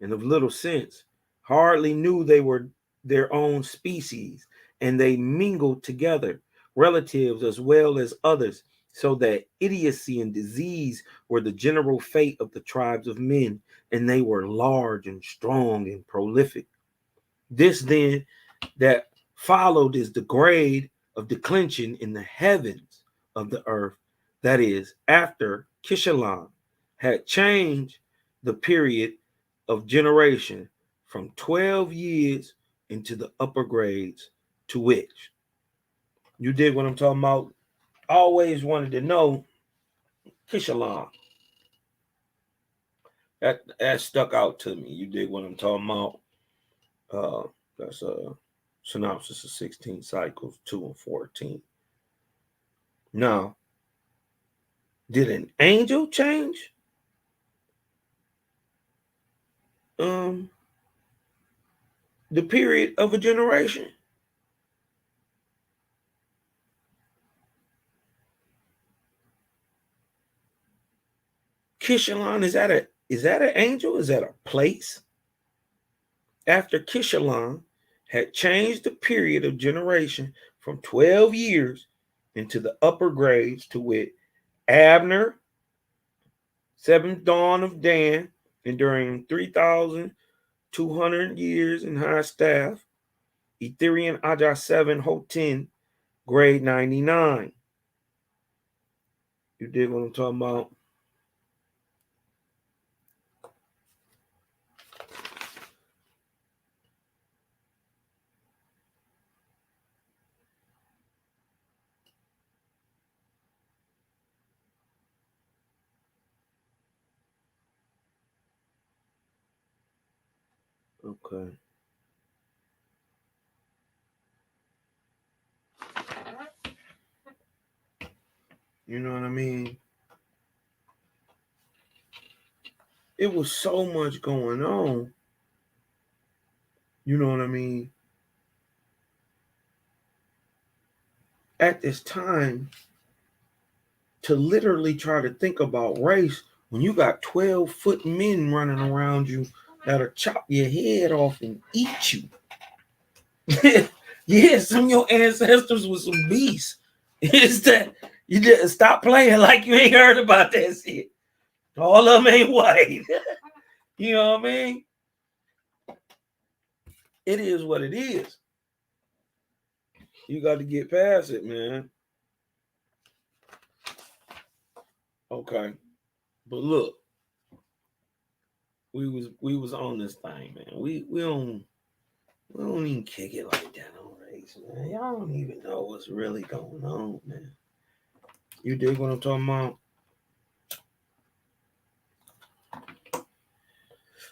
and of little sense, hardly knew they were their own species, and they mingled together, relatives as well as others, so that idiocy and disease were the general fate of the tribes of men, and they were large and strong and prolific. This then that followed is the grade of declension in the heavens of the earth, that is, after Kishalan had changed the period of generation from 12 years into the upper grades, to which, you dig what I'm talking about? I always wanted to know Kishalan. That stuck out to me. You dig what I'm talking about? That's a synopsis of 16 cycles, 2 and 14. Now, did an angel change? The period of a generation? Kishalon, is that an angel? Is that a place? After Kishalon had changed the period of generation from 12 years into the upper grades, to wit, Abner, seventh dawn of Dan, enduring 3,200 years in high staff, Etherian Aja 7, Hotin, grade 99. You dig what I'm talking about? Okay. You know what I mean? It was so much going on. You know what I mean? At this time, to literally try to think about race when you got 12-foot men running around you that'll chop your head off and eat you. Yeah, some of your ancestors were some beasts. It's that you just stop playing like you ain't heard about that shit. All of them ain't white. You know what I mean? It is what it is. You got to get past it, man. Okay. But look, we was on this thing, man. We don't even kick it like that on race, man. Y'all don't even know what's really going on, man. You dig what I'm talking about?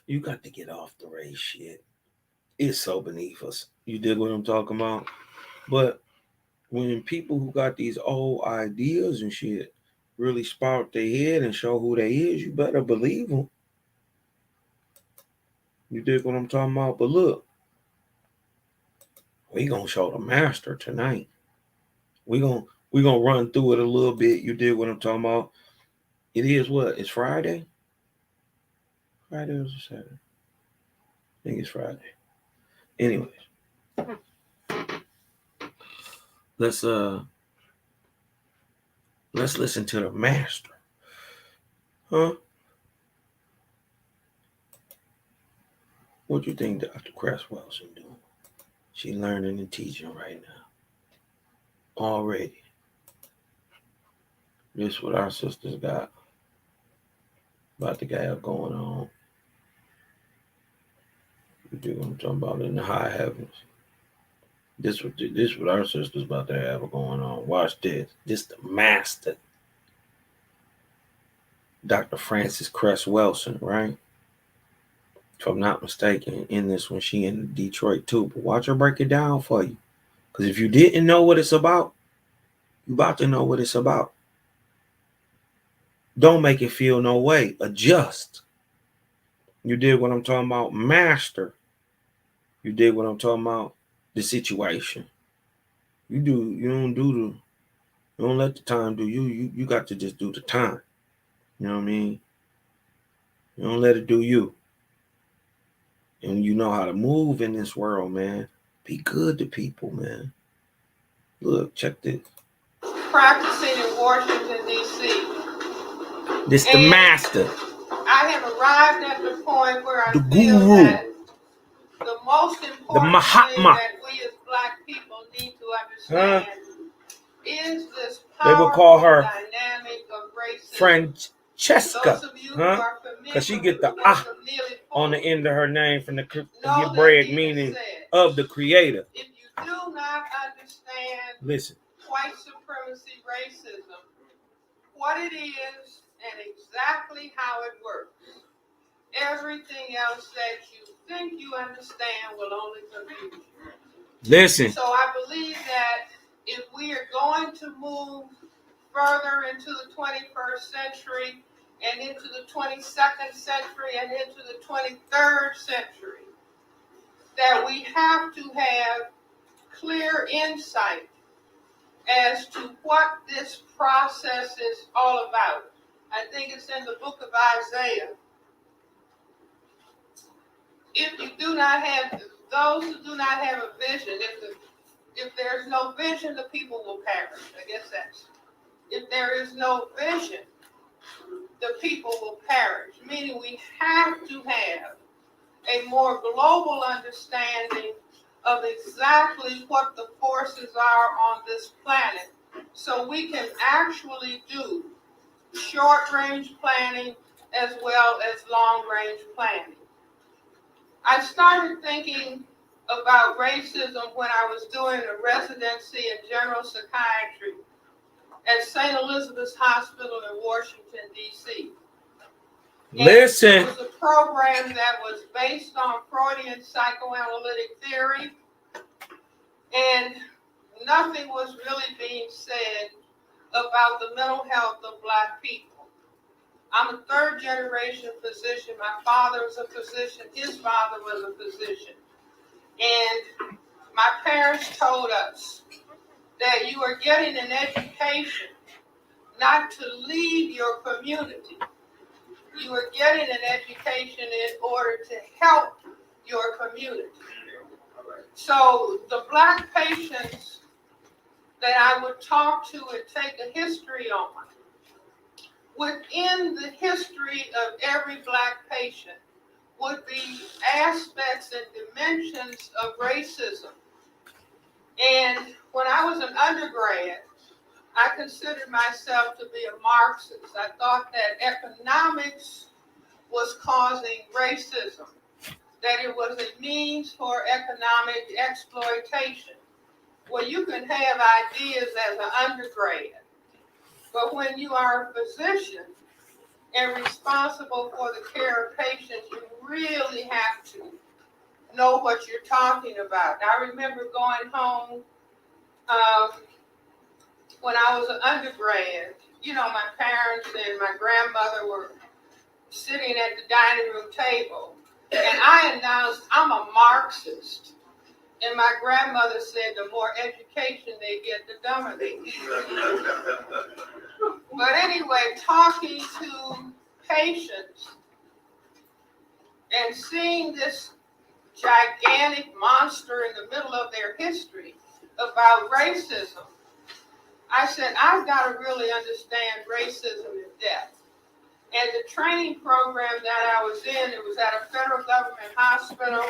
You got to get off the race shit. It's so beneath us. You dig what I'm talking about? But when people who got these old ideas and shit really spark their head and show who they is, you better believe them. You dig what I'm talking about? But look, we gonna show the master tonight. We gonna run through it a little bit. You dig what I'm talking about? It is what? It's Friday? Friday or Saturday? I think it's Friday. Anyways. Let's listen to the master. Huh? What do you think Dr. Cresswell's doing? She learning and teaching right now. Already. This what our sisters got about to have going on. You do what I'm talking about in the high heavens. This what our sisters about to have going on. Watch this. This the master. Dr. Frances Cress Wilson, right? If I'm not mistaken, in this one, she in Detroit too. But watch her break it down for you. Because if you didn't know what it's about, you about to know what it's about. Don't make it feel no way. Adjust. You did what I'm talking about. Master. You did what I'm talking about. The situation. You don't let the time do you. You got to just do the time. You know what I mean? You don't let it do you. And you know how to move in this world, man. Be good to people, man. Look, check this. Practicing in Washington, D.C. This the master. I have arrived at the point where I the feel guru. That the most important the Mahatma. thing that we as Black people need to understand is this powerful dynamic of racism. Francesca, because she get the on the end of her name from the Hebraic meaning of the creator. If you do not understand white supremacy racism, what it is and exactly how it works, everything else that you think you understand will only confuse you. Listen. So I believe that if we are going to move further into the 21st century and into the 22nd century and into the 23rd century, that we have to have clear insight as to what this process is all about. I think it's in the book of Isaiah. If you do not have, those who do not have a vision, if there's no vision, the people will perish. I guess that's, if there is no vision, the people will perish. Meaning we have to have a more global understanding of exactly what the forces are on this planet, so we can actually do short-range planning as well as long-range planning. I started thinking about racism when I was doing a residency in general psychiatry at St. Elizabeth's Hospital in Washington, D.C. Listen. It was a program that was based on Freudian psychoanalytic theory, and nothing was really being said about the mental health of Black people. I'm a third generation physician. My father was a physician. His father was a physician. And my parents told us that you are getting an education not to lead your community. You are getting an education in order to help your community. So the Black patients that I would talk to and take a history on, within the history of every Black patient would be aspects and dimensions of racism. And when I was an undergrad, I considered myself to be a Marxist. I thought that economics was causing racism, that it was a means for economic exploitation. Well, you can have ideas as an undergrad, but when you are a physician and responsible for the care of patients, you really have to know what you're talking about. I remember going home when I was an undergrad. You know, my parents and my grandmother were sitting at the dining room table, and I announced, I'm a Marxist. And my grandmother said, the more education they get, the dumber they get. But anyway, talking to patients and seeing this gigantic monster in the middle of their history about racism, I said, I've got to really understand racism in depth. And the training program that I was in, it was at a federal government hospital.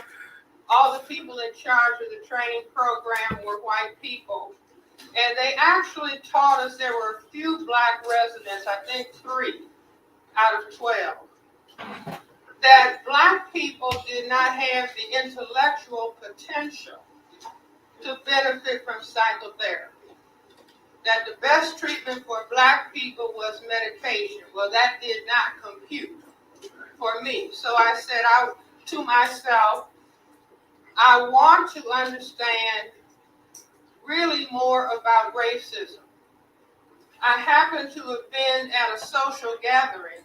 All the people in charge of the training program were white people. And they actually taught us, there were a few Black residents, I think 3 out of 12, that Black people did not have the intellectual potential to benefit from psychotherapy. That the best treatment for Black people was medication. Well, that did not compute for me. So I said to myself, I want to understand really more about racism. I happened to have been at a social gathering,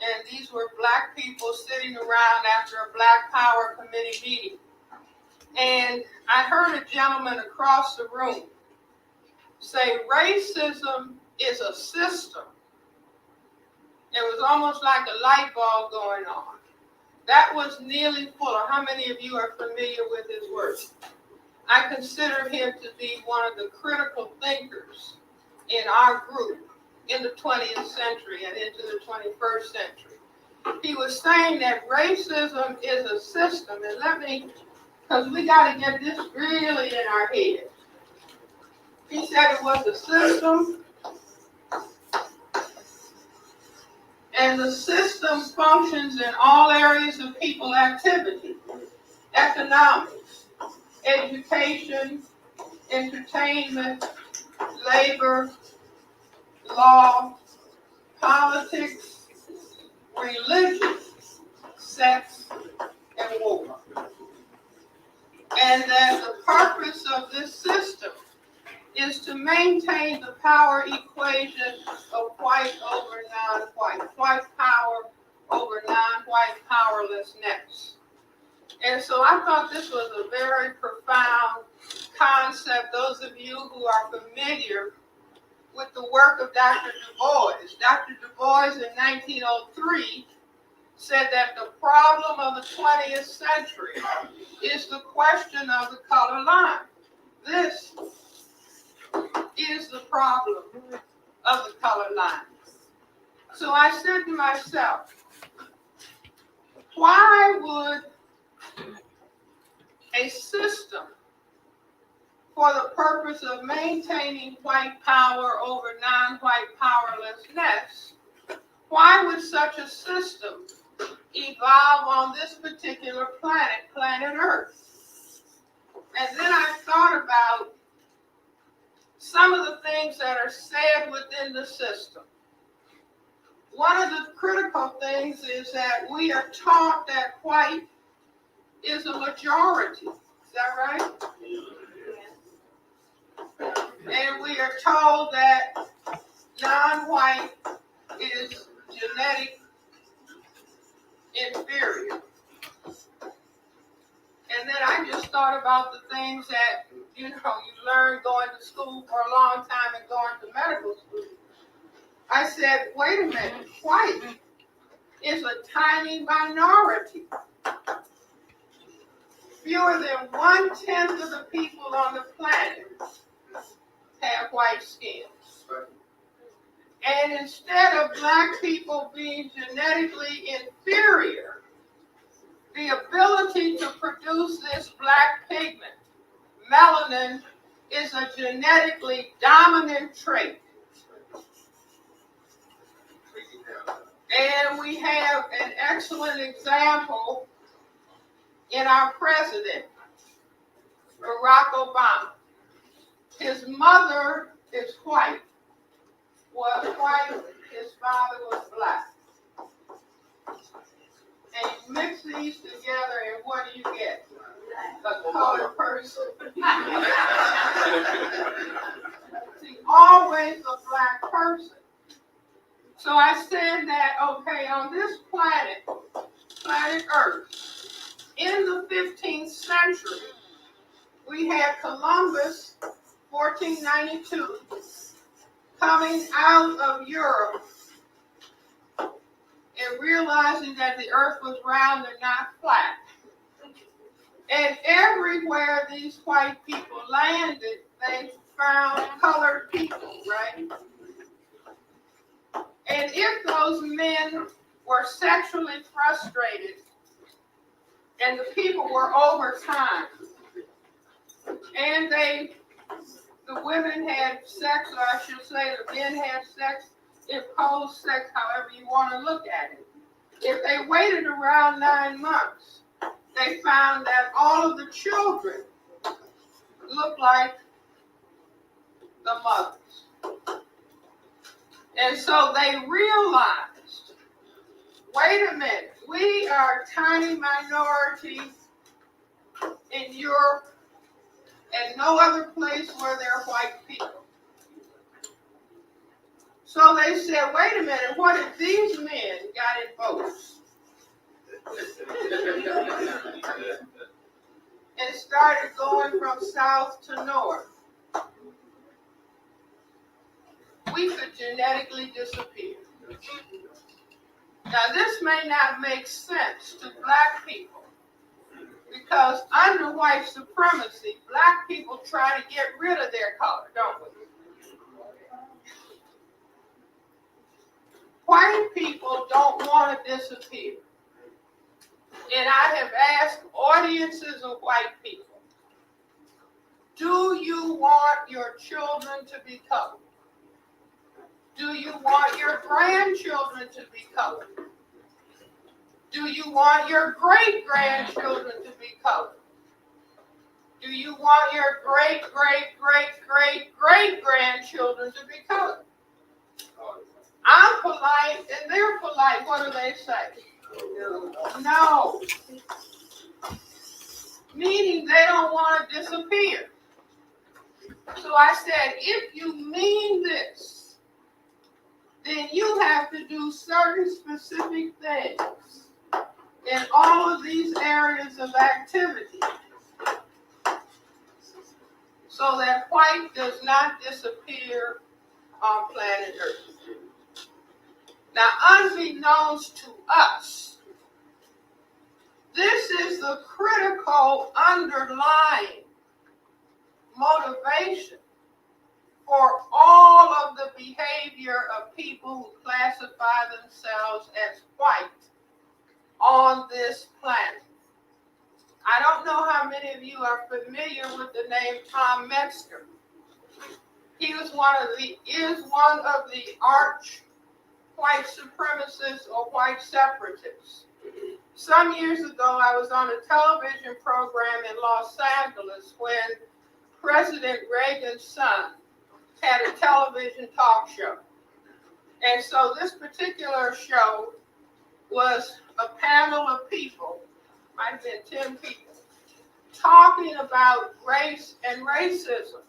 and these were Black people sitting around after a Black Power Committee meeting. And I heard a gentleman across the room say, racism is a system. It was almost like a light bulb going on. That was Neely Fuller. How many of you are familiar with his work? I consider him to be one of the critical thinkers in our group in the 20th century and into the 21st century. He was saying that racism is a system, and because we got to get this really in our head. He said it was a system, and the system functions in all areas of people activity: economics, education, entertainment, labor, law, politics, religion, sex, and war. And that the purpose of this system is to maintain the power equation of white over non-white, white power over non-white powerlessness. And so I thought this was a very profound concept. Those of you who are familiar with the work of Dr. Du Bois. Dr. Du Bois in 1903 said that the problem of the 20th century is the question of the color line. This is the problem of the color line. So I said to myself, why would a system for the purpose of maintaining white power over non-white powerlessness, why would such a system evolve on this particular planet Earth? And then I thought about some of the things that are said within the system. one of the critical things is that we are taught that white is a majority. Is that right? And we are told that non-white is genetic inferior. And then I just thought about the things that, you learn going to school for a long time and going to medical school. I said, wait a minute, white is a tiny minority. Fewer than 1/10 of the people on the planet have white skin. And instead of black people being genetically inferior, the ability to produce this black pigment, melanin, is a genetically dominant trait. And we have an excellent example in our president, Barack Obama. His mother is white, his father was black. And you mix these together, and what do you get? A colored person. See, always a black person. So I said that, okay, on this planet Earth, in the 15th century, we had Columbus, 1492, coming out of Europe and realizing that the earth was round and not flat. And everywhere these white people landed, they found colored people, right? And if those men were sexually frustrated and the people were over time, and the women had sex, or I should say the men had sex, imposed sex, however you want to look at it. If they waited around 9 months, they found that all of the children looked like the mothers. And so they realized, wait a minute, we are a tiny minority in Europe and no other place where there are white people. So they said, wait a minute, what if these men got in votes? And started going from south to north. We could genetically disappear. Now this may not make sense to black people, because under white supremacy, black people try to get rid of their color, don't we? White people don't want to disappear. And I have asked audiences of white people, do you want your children to be colored? Do you want your grandchildren to be colored? Do you want your great-grandchildren to be colored? Do you want your great-great-great-great-great-grandchildren to be colored? I'm polite and they're polite. What do they say? No. Meaning they don't want to disappear. So I said, if you mean this, then you have to do certain specific things in all of these areas of activity so that white does not disappear on planet Earth. Now, unbeknownst to us, this is the critical underlying motivation for all of the behavior of people who classify themselves as white on this planet. I don't know how many of you are familiar with the name Tom Metzger. He was one of the arch white supremacists or white separatists. Some years ago, I was on a television program in Los Angeles when President Reagan's son had a television talk show. And so this particular show was a panel of people, might have been 10 people, talking about race and racism.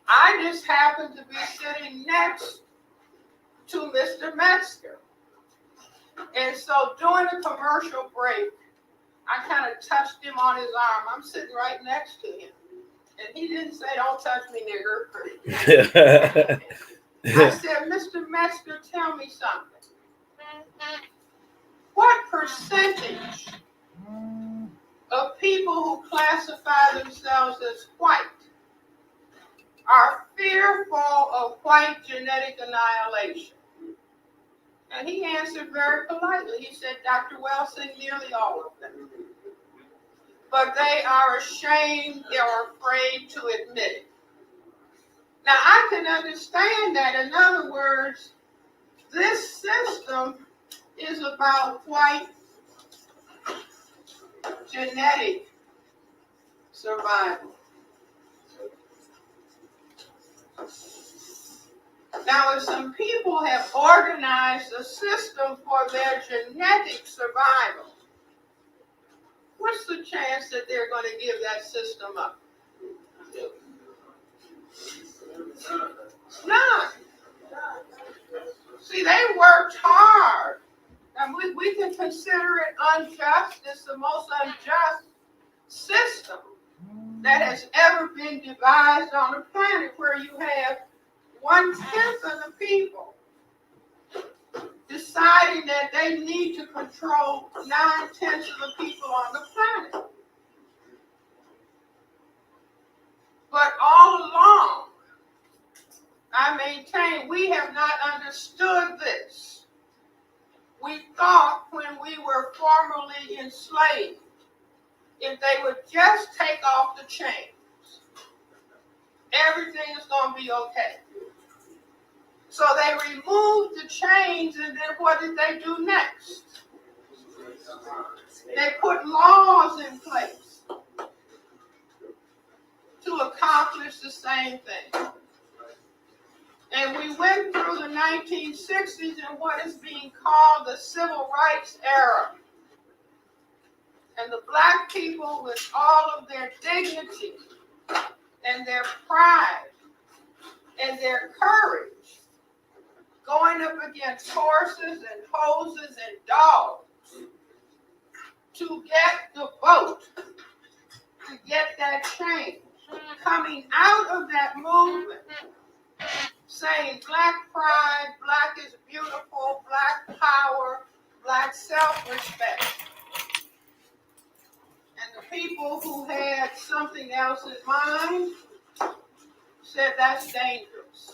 I just happened to be sitting next to Mr. Metzger. And so during the commercial break, I kind of touched him on his arm. I'm sitting right next to him. And he didn't say, "Don't touch me, nigger." I said, "Mr. Metzger, tell me something. What percentage of people who classify themselves as white are fearful of white genetic annihilation?" And he answered very politely. He said, "Dr. Welsing, nearly all of them. But they are ashamed or afraid to admit it." Now, I can understand that. In other words, this system is about white genetic survival. Now, if some people have organized a system for their genetic survival, what's the chance that they're going to give that system up? None. See, they worked hard. And we can consider it unjust. It's the most unjust system that has ever been devised on the planet, where you have 1/10 of the people deciding that they need to control 9/10 of the people on the planet. But all along, I maintain we have not understood this. We thought when we were formerly enslaved, if they would just take off the chains, everything is going to be okay. So they removed the chains, and then what did they do next? They put laws in place to accomplish the same thing. And we went through the 1960s in what is being called the civil rights era. And the black people, with all of their dignity and their pride and their courage, going up against horses and hoses and dogs to get the vote, to get that change, coming out of that movement, saying black pride, black is beautiful, black power, black self-respect. And the people who had something else in mind said that's dangerous.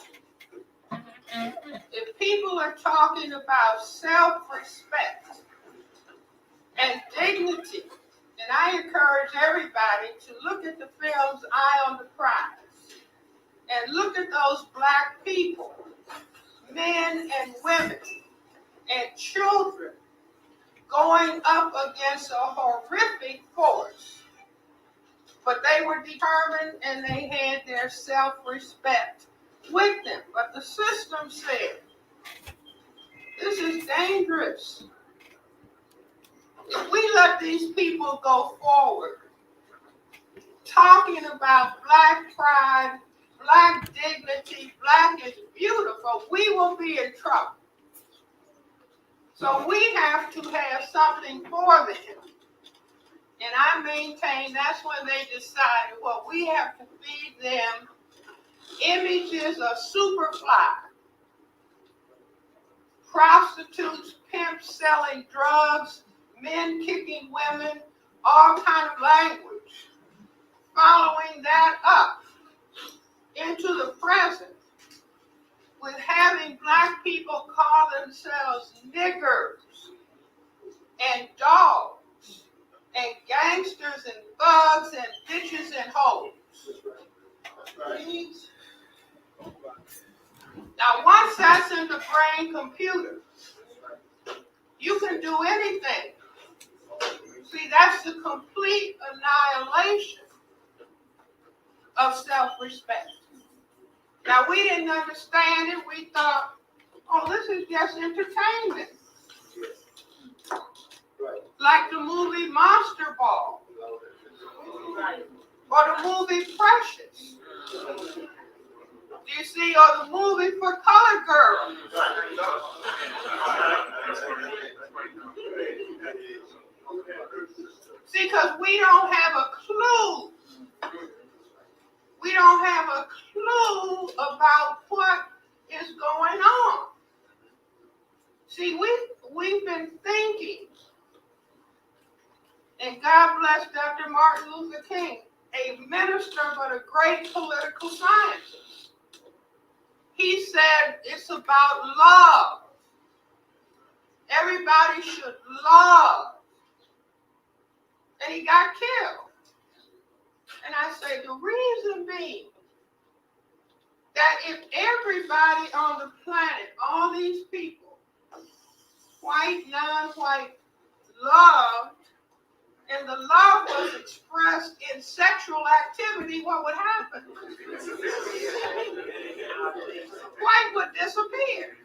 If people are talking about self-respect and dignity, and I encourage everybody to look at the films Eye on the Prize and look at those black people, men and women and children, going up against a horrific force. But they were determined and they had their self-respect with them. But the system said, this is dangerous. If we let these people go forward, talking about black pride, black dignity, black is beautiful, we will be in trouble. So we have to have something for them. And I maintain that's when they decided, well, we have to feed them images of Superfly, prostitutes, pimps selling drugs, men kicking women, all kind of language. Following that up into the present with having black people call themselves niggers and dogs and gangsters and thugs and bitches and hoes. Now, once that's in the brain computer, you can do anything. See, that's the complete annihilation of self-respect. Now, we didn't understand it. We thought, oh, this is just entertainment. Like the movie Monster Ball. Or the movie Precious. You see, or the movie for colored girls. See, because we don't have a clue. We don't have a clue about what is going on. See, we've been thinking, and God bless Dr. Martin Luther King, a minister but a great political scientist. He said it's about love. Everybody should love. And he got killed. And I say the reason being that if everybody on the planet, all these people, white, non-white, loved, and the love was expressed in sexual activity, what would happen? White would disappear.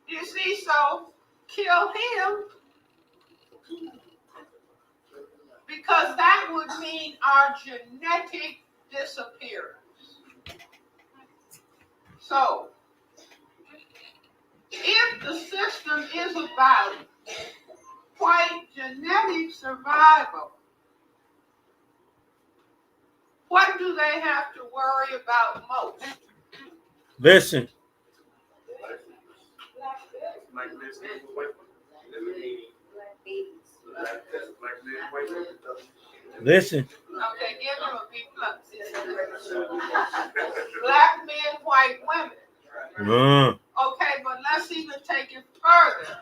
You see, so kill him, because that would mean our genetic disappearance. So, if the system is about white genetic survival, what do they have to worry about most? Listen. Listen. Okay, give them a B plus. Black men, white women. Okay, but let's even take it further.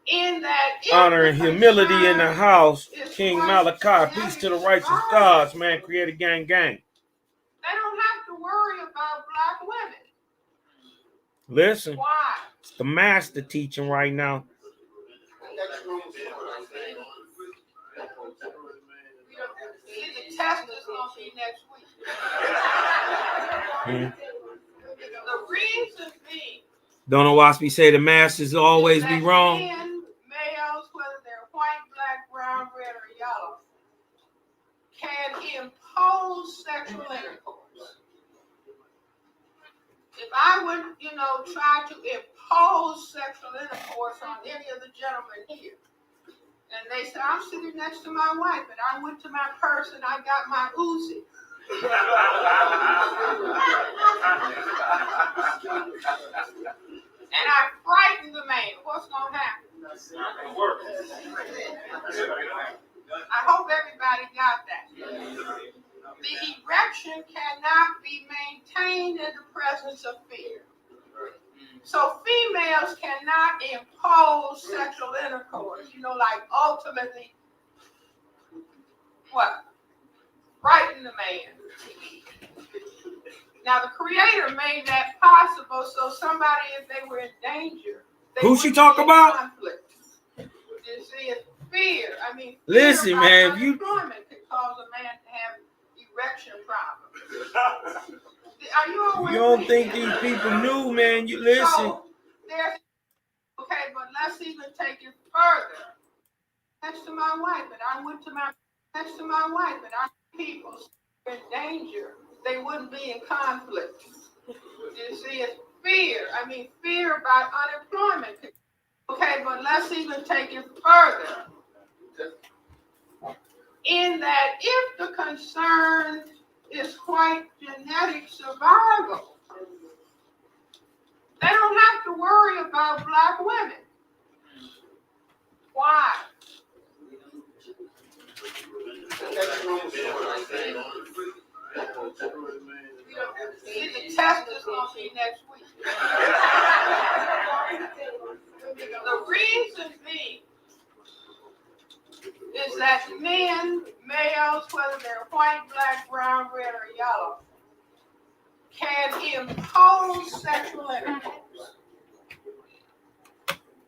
In that honor and humility in the house, King Malachi, peace to the righteous gods, man, create a gang. They don't have to worry about black women. Listen. Why? It's the master teaching right now. See, the test is going to be next week. The reason being, Don't know why we say the masters always be wrong. Men, males, whether they're white, black, brown, red, or yellow, can impose sexual intercourse. If I would, try to impose sexual intercourse on any of the gentlemen here, and they say, I'm sitting next to my wife, and I went to my purse and I got my Uzi. And I frightened the man. What's going to happen? I hope everybody got that. The erection cannot be maintained in the presence of fear. So females cannot impose sexual intercourse, like ultimately, what? Frighten the man. Now the Creator made that possible so somebody, if they were in danger, who she talk about? Conflict. You see, it's fear. Fear listen, man, unemployment can cause a man to have erection problems. Are you don't think these people knew, man? You listen. So, okay, but let's even take it further. Next to my wife, and I went to my people in danger, they wouldn't be in conflict. You see, it's fear. Fear about unemployment. Okay, but let's even take it further. In that, if the concern is white genetic survival, they don't have to worry about black women. Why? See, the test is going to be next week. The reason being is that men, males, whether they're white, black, brown, red, or yellow, can impose sexual intercourse.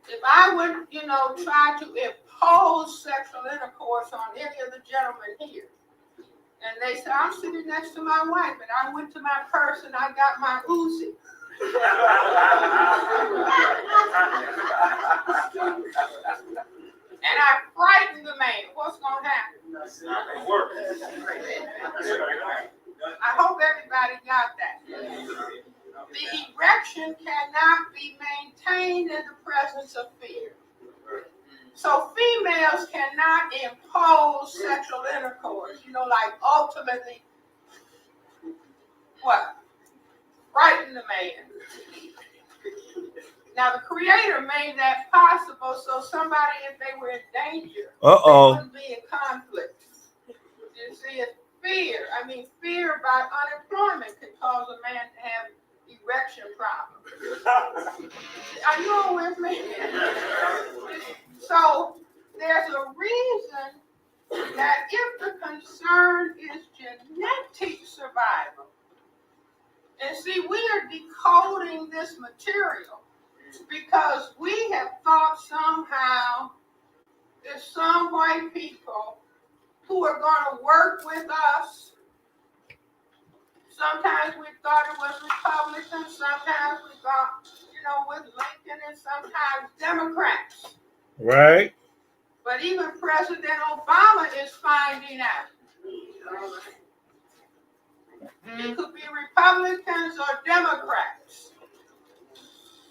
If I would, try to impose sexual intercourse on any of the gentlemen here, And they said, I'm sitting next to my wife, and I went to my purse and I got my Uzi. And I frightened the man. What's going to happen? That's not going to work. I hope everybody got that. The erection cannot be maintained in the presence of fear. So females cannot impose sexual intercourse, like ultimately, what? Frighten the man. Now the Creator made that possible so somebody, if they were in danger, they wouldn't be in conflict. You see, it's fear. Fear about unemployment can cause a man to have erection problems. Are you all with me? So there's a reason that if the concern is genetic survival, and see, we are decoding this material because we have thought somehow there's some white people who are going to work with us. Sometimes we thought it was Republicans, sometimes we thought, with Lincoln, and sometimes Democrats. Right. But even President Obama is finding out. It could be Republicans or Democrats.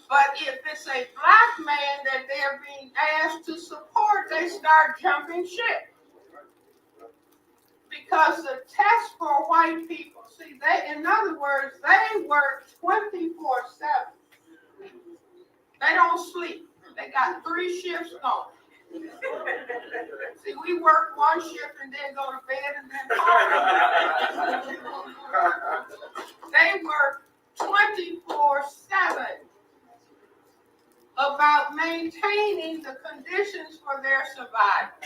But if it's a black man that they're being asked to support, they start jumping ship. Because the test for white people, see, in other words, they work 24/7. They don't sleep. They got 3 shifts going. See, we work 1 shift and then go to bed and then they work 24/7 about maintaining the conditions for their survival.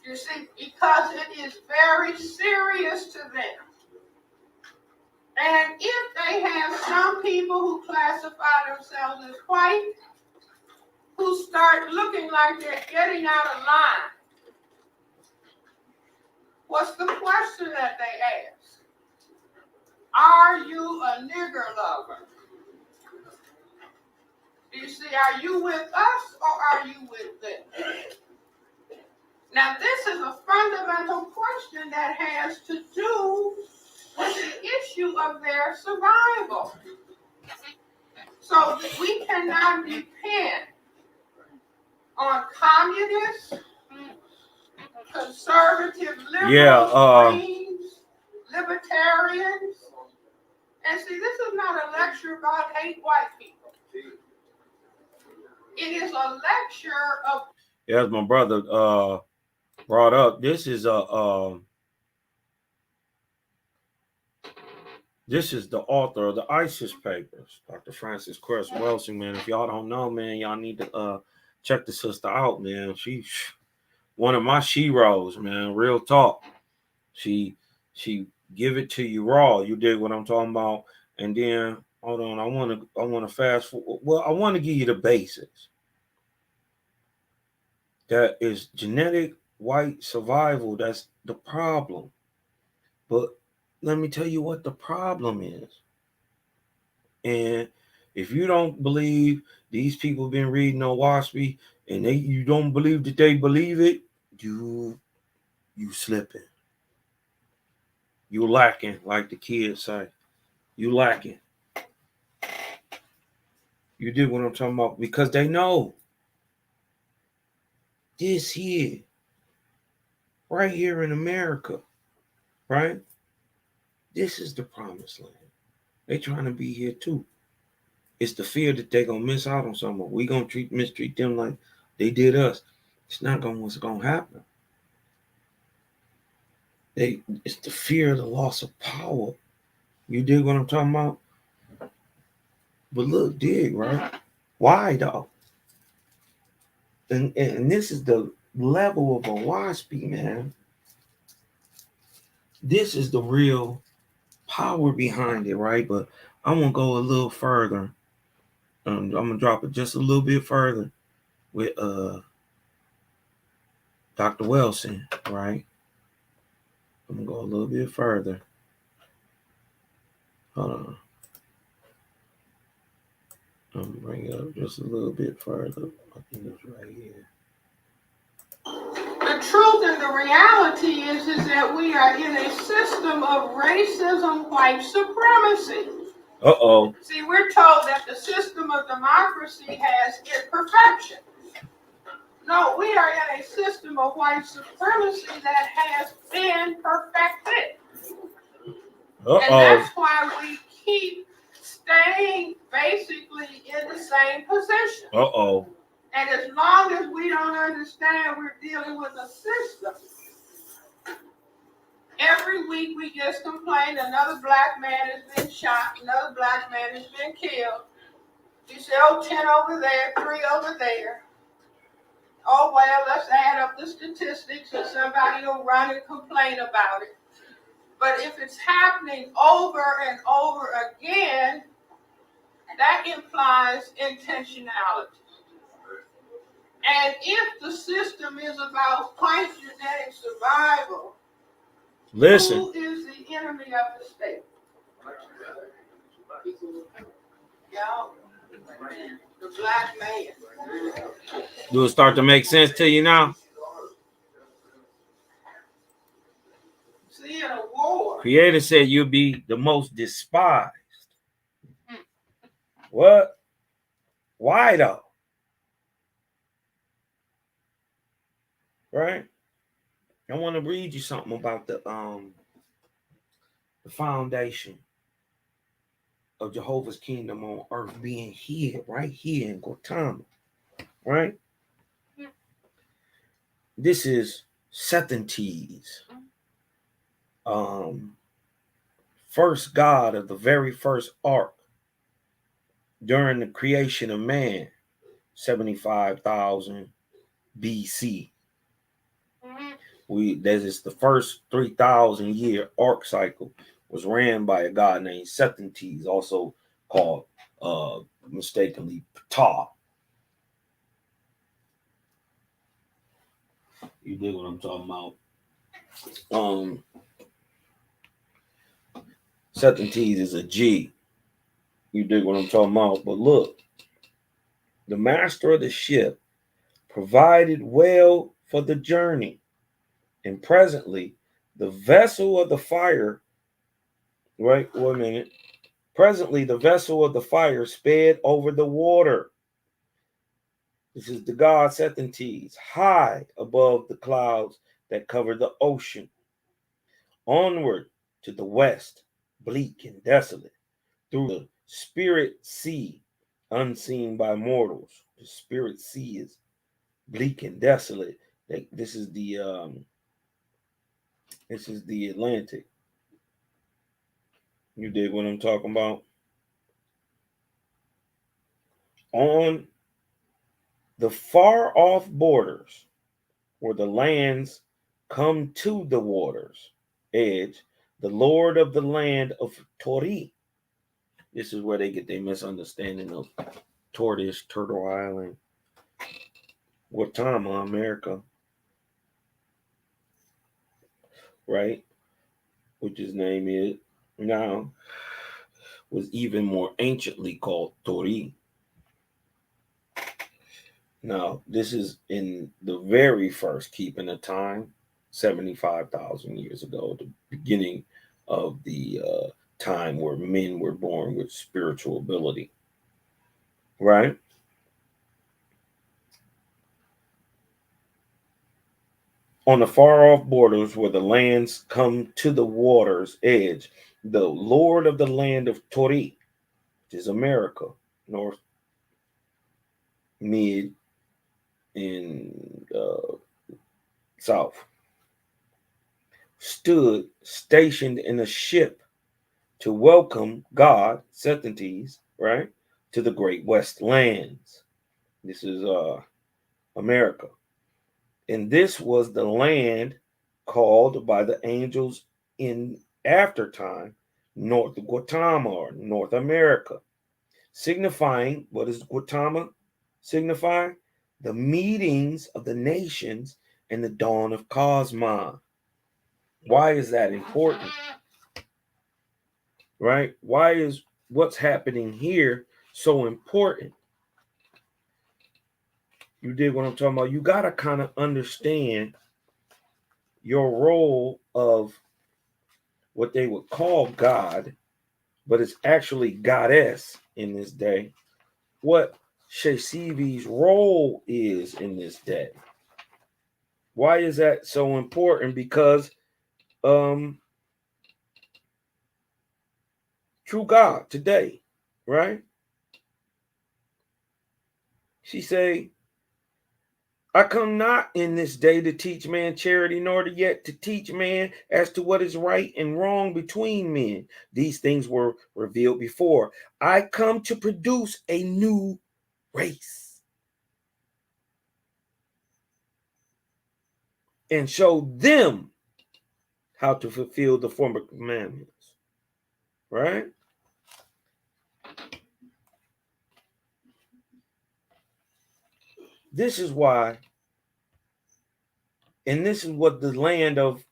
You see, because it is very serious to them. And if they have some people who classify themselves as white, who start looking like they're getting out of line, what's the question that they ask? Are you a nigger lover? You see, are you with us or are you with them? Now, this is a fundamental question that has to do with the issue of their survival. So we cannot depend on communists, conservative liberals, libertarians. And see, this is not a lecture about hate white people. It is a lecture of... As my brother brought up, this is the author of the ISIS papers, Dr. Francis Cress Welsing, man. If y'all don't know, man, y'all need to check the sister out, man. She's one of my sheroes, man. Real talk. She give it to you raw. You dig what I'm talking about? And then hold on, I want to fast forward. Well, I want to give you the basics. That is genetic white survival. That's the problem. But let me tell you what the problem is. And if you don't believe these people been reading on WASPy and you don't believe that they believe it, you slipping. You lacking, like the kids say. You lacking. You did what I'm talking about because they know this here, right here in America, right? This is the promised land. They trying to be here too. It's the fear that they're gonna miss out on something. We gonna mistreat them like they did us. It's not what's gonna happen. It's the fear of the loss of power. You dig what I'm talking about? But look, dig, right? Why though? And this is the level of a WASPy, man. This is the real power behind it, right? But I'm gonna go a little further. I'm gonna drop it just a little bit further with Dr. Wilson, right? I'm gonna go a little bit further. Hold on. I'm gonna bring it up just a little bit further. I think it's right here. The truth and the reality is that we are in a system of racism, white supremacy. Uh-oh. See, we're told that the system of democracy has imperfection. No, we are in a system of white supremacy that has been perfected. Uh-oh. And that's why we keep staying basically in the same position. Uh-oh. And as long as we don't understand we're dealing with a system, every week we just complain another black man has been shot, another black man has been killed. You say, oh, 10 over there, 3 over there. Oh, well, let's add up the statistics and somebody will run and complain about it. But if it's happening over and over again, that implies intentionality. And if the system is about white genetic survival, listen, who is the enemy of the state? Yeah, the black man. Do it start to make sense to you now? See, in a war, Creator said you'll be the most despised. What? Why though? Right? I want to read you something about the foundation of Jehovah's kingdom on earth being here, right here in Guatemala. Right? This is Sethantes. First God of the very first ark during the creation of man, 75,000 BC. This is the first 3,000 year ark cycle was ran by a god named Sethantes, also called mistakenly Ptah. You dig what I'm talking about? Sethantes is a G. You dig what I'm talking about? But look, the master of the ship provided well for the journey, and presently the vessel of the fire, right? Wait a minute. Presently the vessel of the fire sped over the water. This is the god Sethantes, high above the clouds that cover the ocean. Onward to the west, bleak and desolate, through the spirit sea, unseen by mortals. The spirit sea is bleak and desolate. This is the Atlantic. You dig what I'm talking about? On the far off borders where the lands come to the water's edge, the Lord of the land of Tori. This is where they get their misunderstanding of Tortoise, Turtle Island, Guatemala, America, right? Which his name is now, was even more anciently called Tori. Now, this is in the very first keeping of time, 75,000 years ago, the beginning of the time where men were born with spiritual ability, right? On the far off borders where the lands come to the water's edge, the Lord of the land of Tori, which is America, north, mid, and south, stood stationed in a ship to welcome God, Sethantes, right, to the great west lands. This is America. And this was the land called by the angels in aftertime North Guatemala, or North America, signifying, what does Guatemala signify? The meetings of the nations and the dawn of Cosmos. Why is that important? Right? Why is what's happening here so important? You dig what I'm talking about? You got to kind of understand your role of what they would call God, but it's actually goddess in this day. What Shesivi's role is in this day. Why is that so important? Because true God today, right? She say, I come not in this day to teach man charity, nor to yet to teach man as to what is right and wrong between men. These things were revealed before. I come to produce a new race and show them how to fulfill the former commandments. Right? This is why, and this is what the land of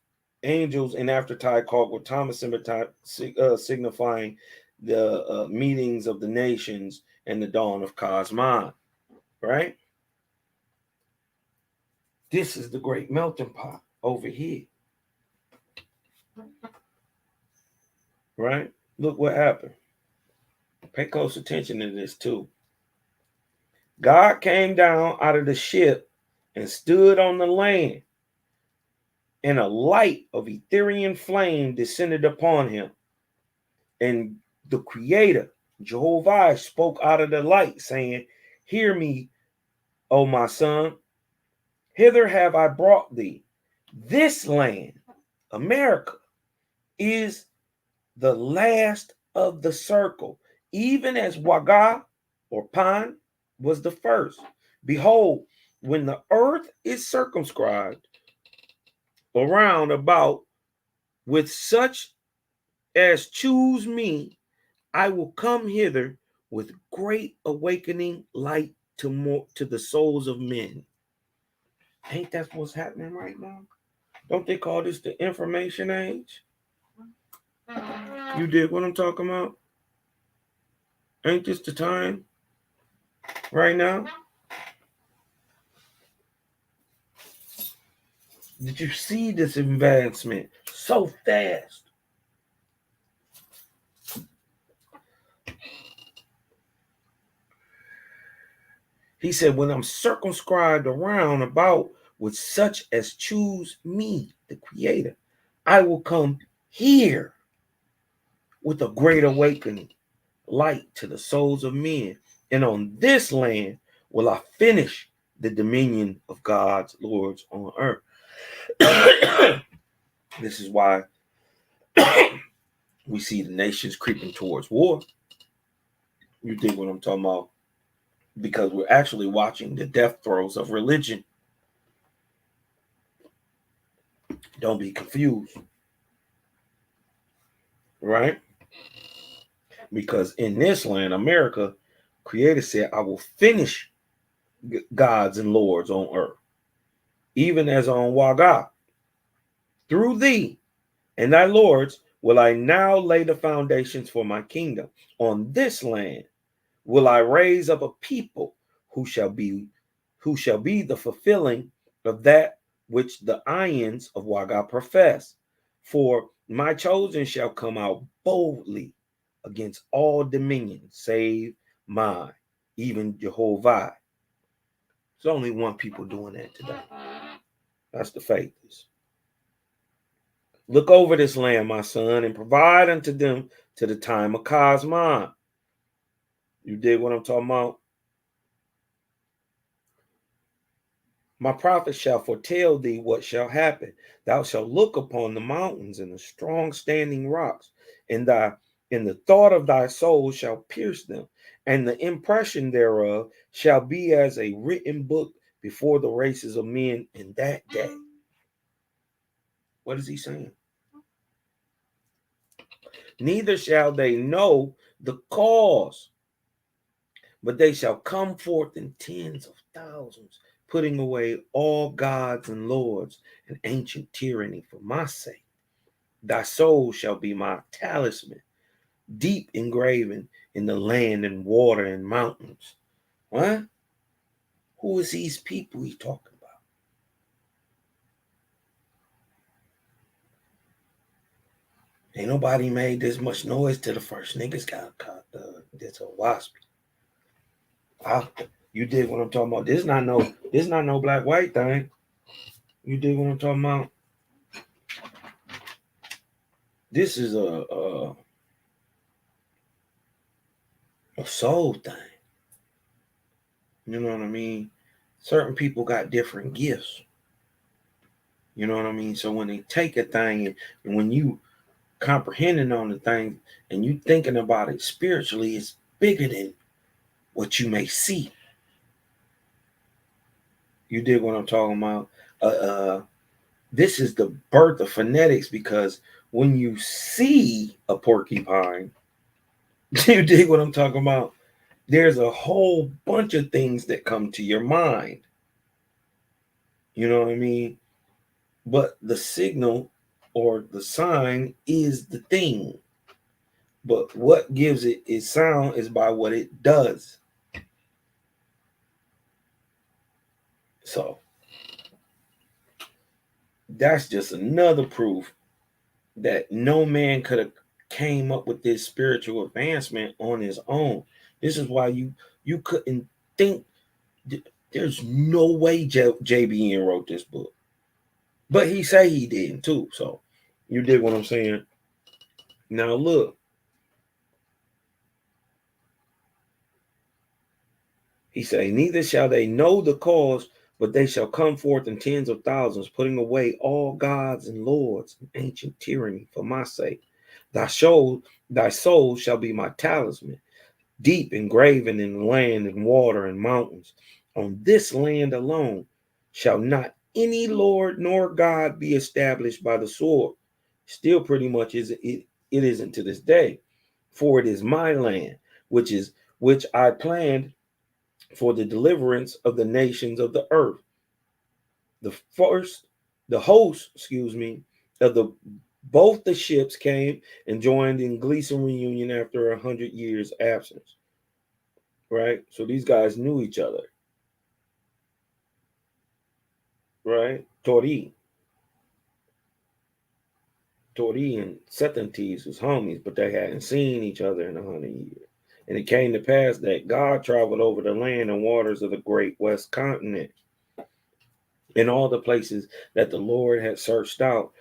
angels and aftertide called with Thomas signifying the meetings of the nations and the dawn of Cosmon, right? This is the great melting pot over here, right? Look what happened. Pay close attention to this too. God came down out of the ship and stood on the land, and a light of Ethereal flame descended upon him. And the Creator, Jehovih, spoke out of the light, saying, Hear me, O my son. Hither have I brought thee. This land, America, is the last of the circle, even as Waga or Pan was the first. Behold, when the earth is circumscribed around about with such as choose me, I will come hither with great awakening light to the souls of men. Ain't that what's happening right now? Don't they call this the information age? You dig what I'm talking about? Ain't this the time right now? Did you see this advancement so fast? He said, when I'm circumscribed around about with such as choose me, the Creator, I will come here with a great awakening light to the souls of men. And on this land will I finish the dominion of God's lords on earth. This is why we see the nations creeping towards war. You dig what I'm talking about? Because we're actually watching the death throes of religion. Don't be confused. Right? Because in this land, America, Creator said, I will finish gods and lords on earth, even as on Waga. Through thee and thy lords will I now lay the foundations for my kingdom. On this land will I raise up a people who shall be the fulfilling of that which the Ions of Waga profess. For my chosen shall come out boldly against all dominion, save mine, even Jehovah. There's only one people doing that today. That's the faiths. Look over this land, my son, and provide unto them to the time of Cosmon. You dig what I'm talking about? My prophet shall foretell thee what shall happen. Thou shalt look upon the mountains and the strong standing rocks, and the thought of thy soul shall pierce them, and the impression thereof shall be as a written book before the races of men in that day. What is he saying? Neither shall they know the cause, but they shall come forth in tens of thousands, putting away all gods and lords and ancient tyranny for my sake. Thy soul shall be my talisman, deep engraven in the land and water and mountains. What? Who is these people he talking about? Ain't nobody made this much noise till the first niggas got caught. This a wasp. You dig what I'm talking about? This not no black white thing. You dig what I'm talking about? This is a soul thing. You know what I mean? Certain people got different gifts. You know what I mean? So when they take a thing and when you comprehending on the thing and you thinking about it spiritually, it's bigger than what you may see. You dig what I'm talking about? This is the birth of phonetics, because when you see a porcupine, you dig what I'm talking about? There's a whole bunch of things that come to your mind. You know what I mean? But the signal or the sign is the thing. But what gives it its sound is by what it does. So that's just another proof that no man could have came up with this spiritual advancement on his own. This is why you couldn't think. There's no way JBN wrote this book, but he say he didn't too. So you dig what I'm saying? Now look, he say, neither shall they know the cause, but they shall come forth in tens of thousands, putting away all gods and lords and ancient tyranny for my sake. Thy soul shall be my talisman, deep engraven in the land and water and mountains. On this land alone shall not any Lord nor God be established by the sword. Still pretty much it isn't to this day. For it is my land, which I planned for the deliverance of the nations of the earth. The host, of both the ships came and joined in Gleason reunion after 100 years absence. Right? So these guys knew each other. Right? Tori and Sethantes was homies, but they hadn't seen each other in 100 years. And it came to pass that God traveled over the land and waters of the great west continent. In all the places that the Lord had searched out,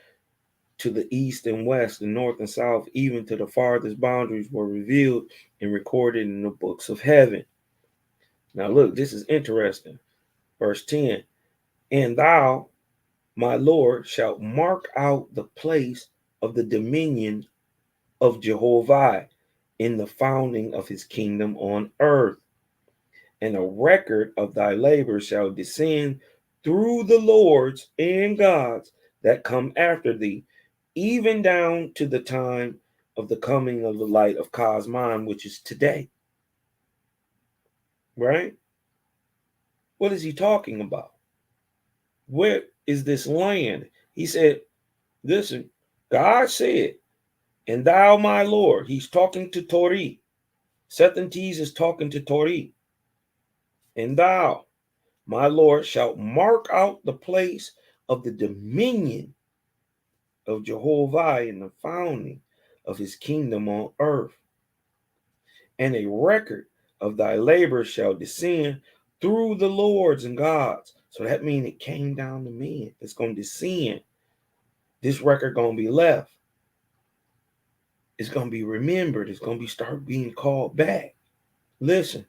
to the east and west, and north and south, even to the farthest boundaries, were revealed and recorded in the books of heaven. Now look, this is interesting. Verse 10, and thou, my Lord, shalt mark out the place of the dominion of Jehovih in the founding of his kingdom on earth. And a record of thy labor shall descend through the lords and gods that come after thee, even down to the time of the coming of the light of Cosmon, which is today. Right? What is he talking about? Where is this land? He said, listen, God said, and thou, my Lord, he's talking to Tori. Sethantes is talking to Tori. And thou, my Lord, shalt mark out the place of the dominion of Jehovah in the founding of his kingdom on earth. And a record of thy labor shall descend through the lords and gods. So that means it came down to men. It's going to descend. This record going to be left. It's going to be remembered. It's going to start being called back. Listen.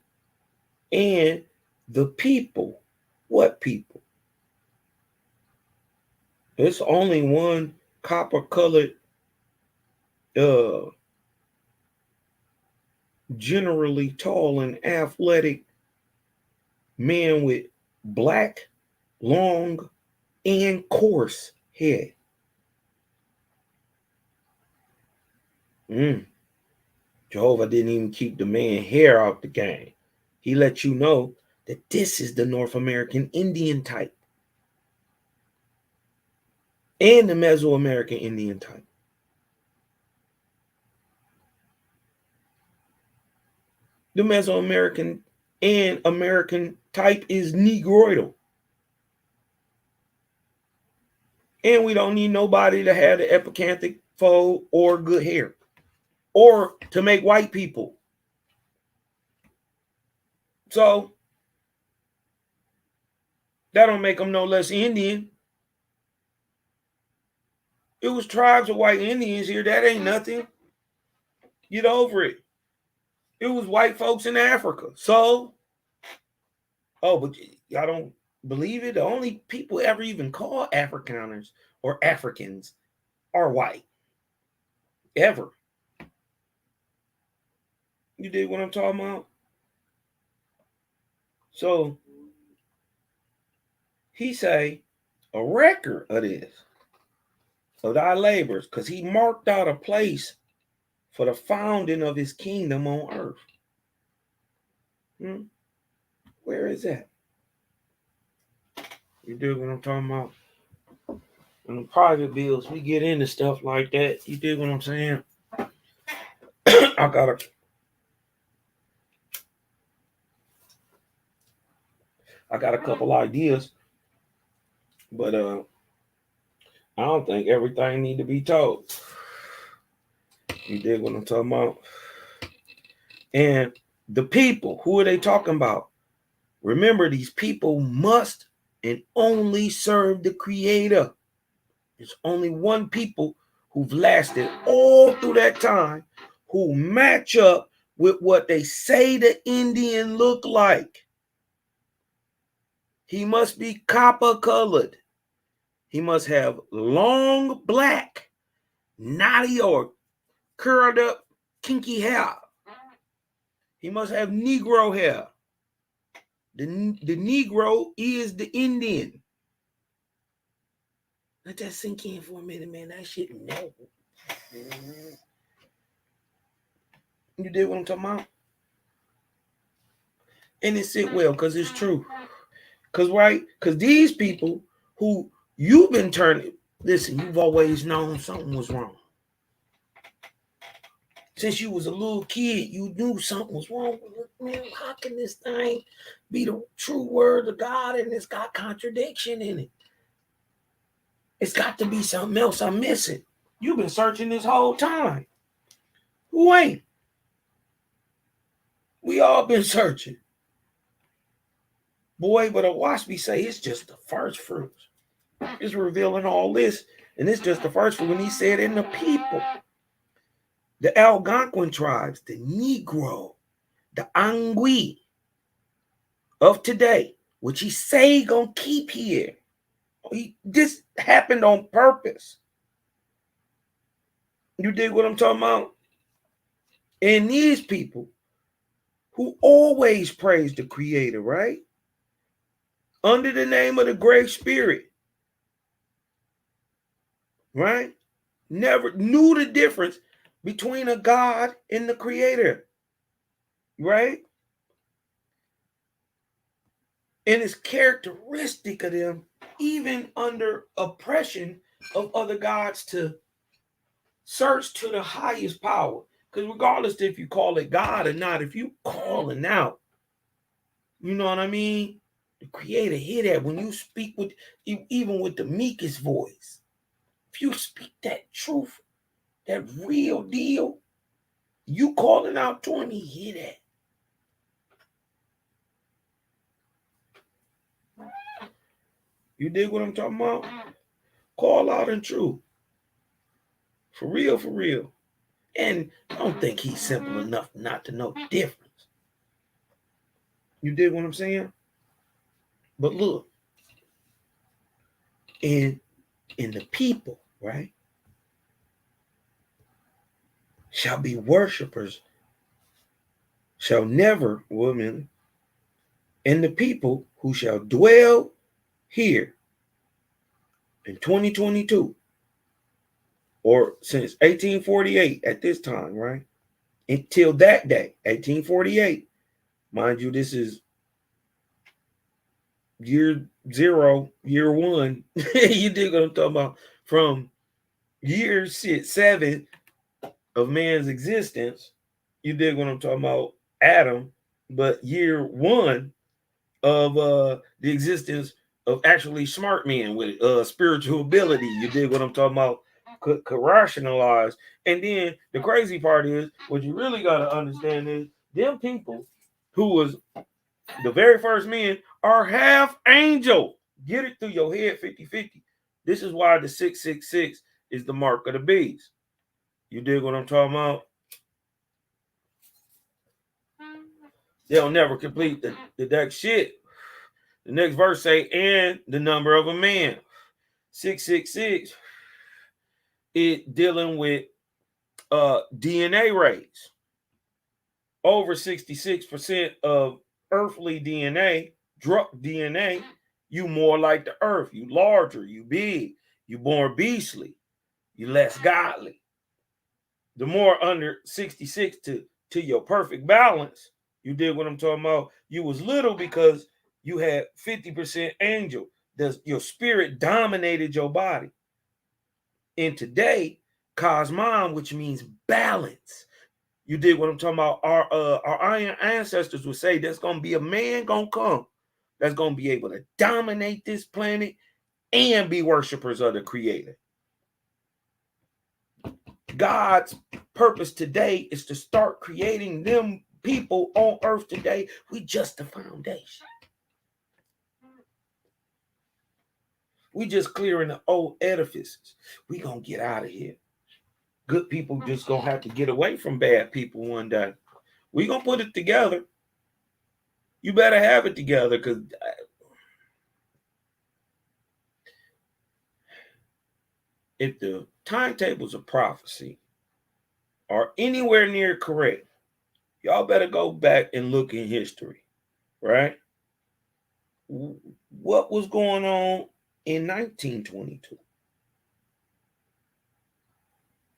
And the people. What people? There's only one copper-colored, generally tall and athletic man with black, long, and coarse hair. Jehovah didn't even keep the man hair out the game. He let you know that this is the North American Indian type and the Mesoamerican Indian type. The Mesoamerican and American type is negroidal. And we don't need nobody to have the epicanthic fold or good hair or to make white people. So that don't make them no less Indian. It was tribes of white Indians here. That ain't nothing. Get over it. It was white folks in Africa. So, but y'all don't believe it? The only people ever even called Afrikaners or Africans are white. Ever. You dig what I'm talking about? So, he say, a record of this, of thy labors, because he marked out a place for the founding of his kingdom on earth. Where is that? You dig what I'm talking about? In the private bills, we get into stuff like that. You dig what I'm saying? I got a couple ideas, but I don't think everything need to be told. You dig what I'm talking about? And the people, who are they talking about? Remember, these people must and only serve the Creator. There's only one people who've lasted all through that time who match up with what they say the Indian look like. He must be copper colored. He must have long black, knotty or curled up, kinky hair. He must have Negro hair. The Negro is the Indian. Let that sink in for a minute, man. That shit, no. You dig what I'm talking about? And it sit well, because it's true. Because these people who you've been turning, listen, you've always known something was wrong. Since you was a little kid, you knew something was wrong. Man, how can this thing be the true word of God and it's got contradiction in it? It's got to be something else I'm missing. You've been searching this whole time. Who ain't? We all been searching. Boy, but a Waspi say it's just the first fruits. It's revealing all this, and it's just the first fruit. When he said in the people, the Algonquin tribes, the Negro, the Angui of today, which he say he gonna keep here. This happened on purpose. You dig what I'm talking about? And these people who always praise the Creator, right? Under the name of the Great Spirit, right? Never knew the difference between a God and the Creator, right? And it's characteristic of them, even under oppression of other gods, to search to the highest power. Because regardless if you call it God or not, if you calling out, you know what I mean? The Creator hear that when you speak with, even with the meekest voice. If you speak that truth, that real deal, you calling out to him, he hear that. You dig what I'm talking about? Call out in truth. For real, for real. And I don't think he's simple enough not to know the difference. You dig what I'm saying? But look, in the people, right, shall be worshipers, shall never, women, and the people who shall dwell here in 2022, or since 1848 at this time, right, until that day, 1848, mind you, this is year zero, year one. You dig what I'm talking about? From year 7 of man's existence, you dig what I'm talking about? Adam, but year one of the existence of actually smart men with spiritual ability. You dig what I'm talking about? Could rationalize. And then the crazy part is, what you really got to understand is, them people who was the very first men are half angel. Get it through your head 50-50. This is why the 666 is the mark of the beast. You dig what I'm talking about? They'll never complete the next shit. The next verse say, and the number of a man. 666 is dealing with DNA rates. Over 66% of earthly DNA, drop DNA, you more like the earth. You larger, you big, you more beastly, you less godly. The more under 66 to your perfect balance, you did what I'm talking about. You was little because you had 50% angel. Your spirit dominated your body. And today, cosmon, which means balance. You did what I'm talking about. Our ancestors would say there's going to be a man going to come that's going to be able to dominate this planet and be worshipers of the creator. God's purpose today is to start creating them people on earth today. We just the foundation. We just clearing the old edifices. We gonna get out of here. Good people just gonna have to get away from bad people one day. We gonna put it together. You better have it together, because if the timetables of prophecy are anywhere near correct, y'all better go back and look in history, right? What was going on in 1922?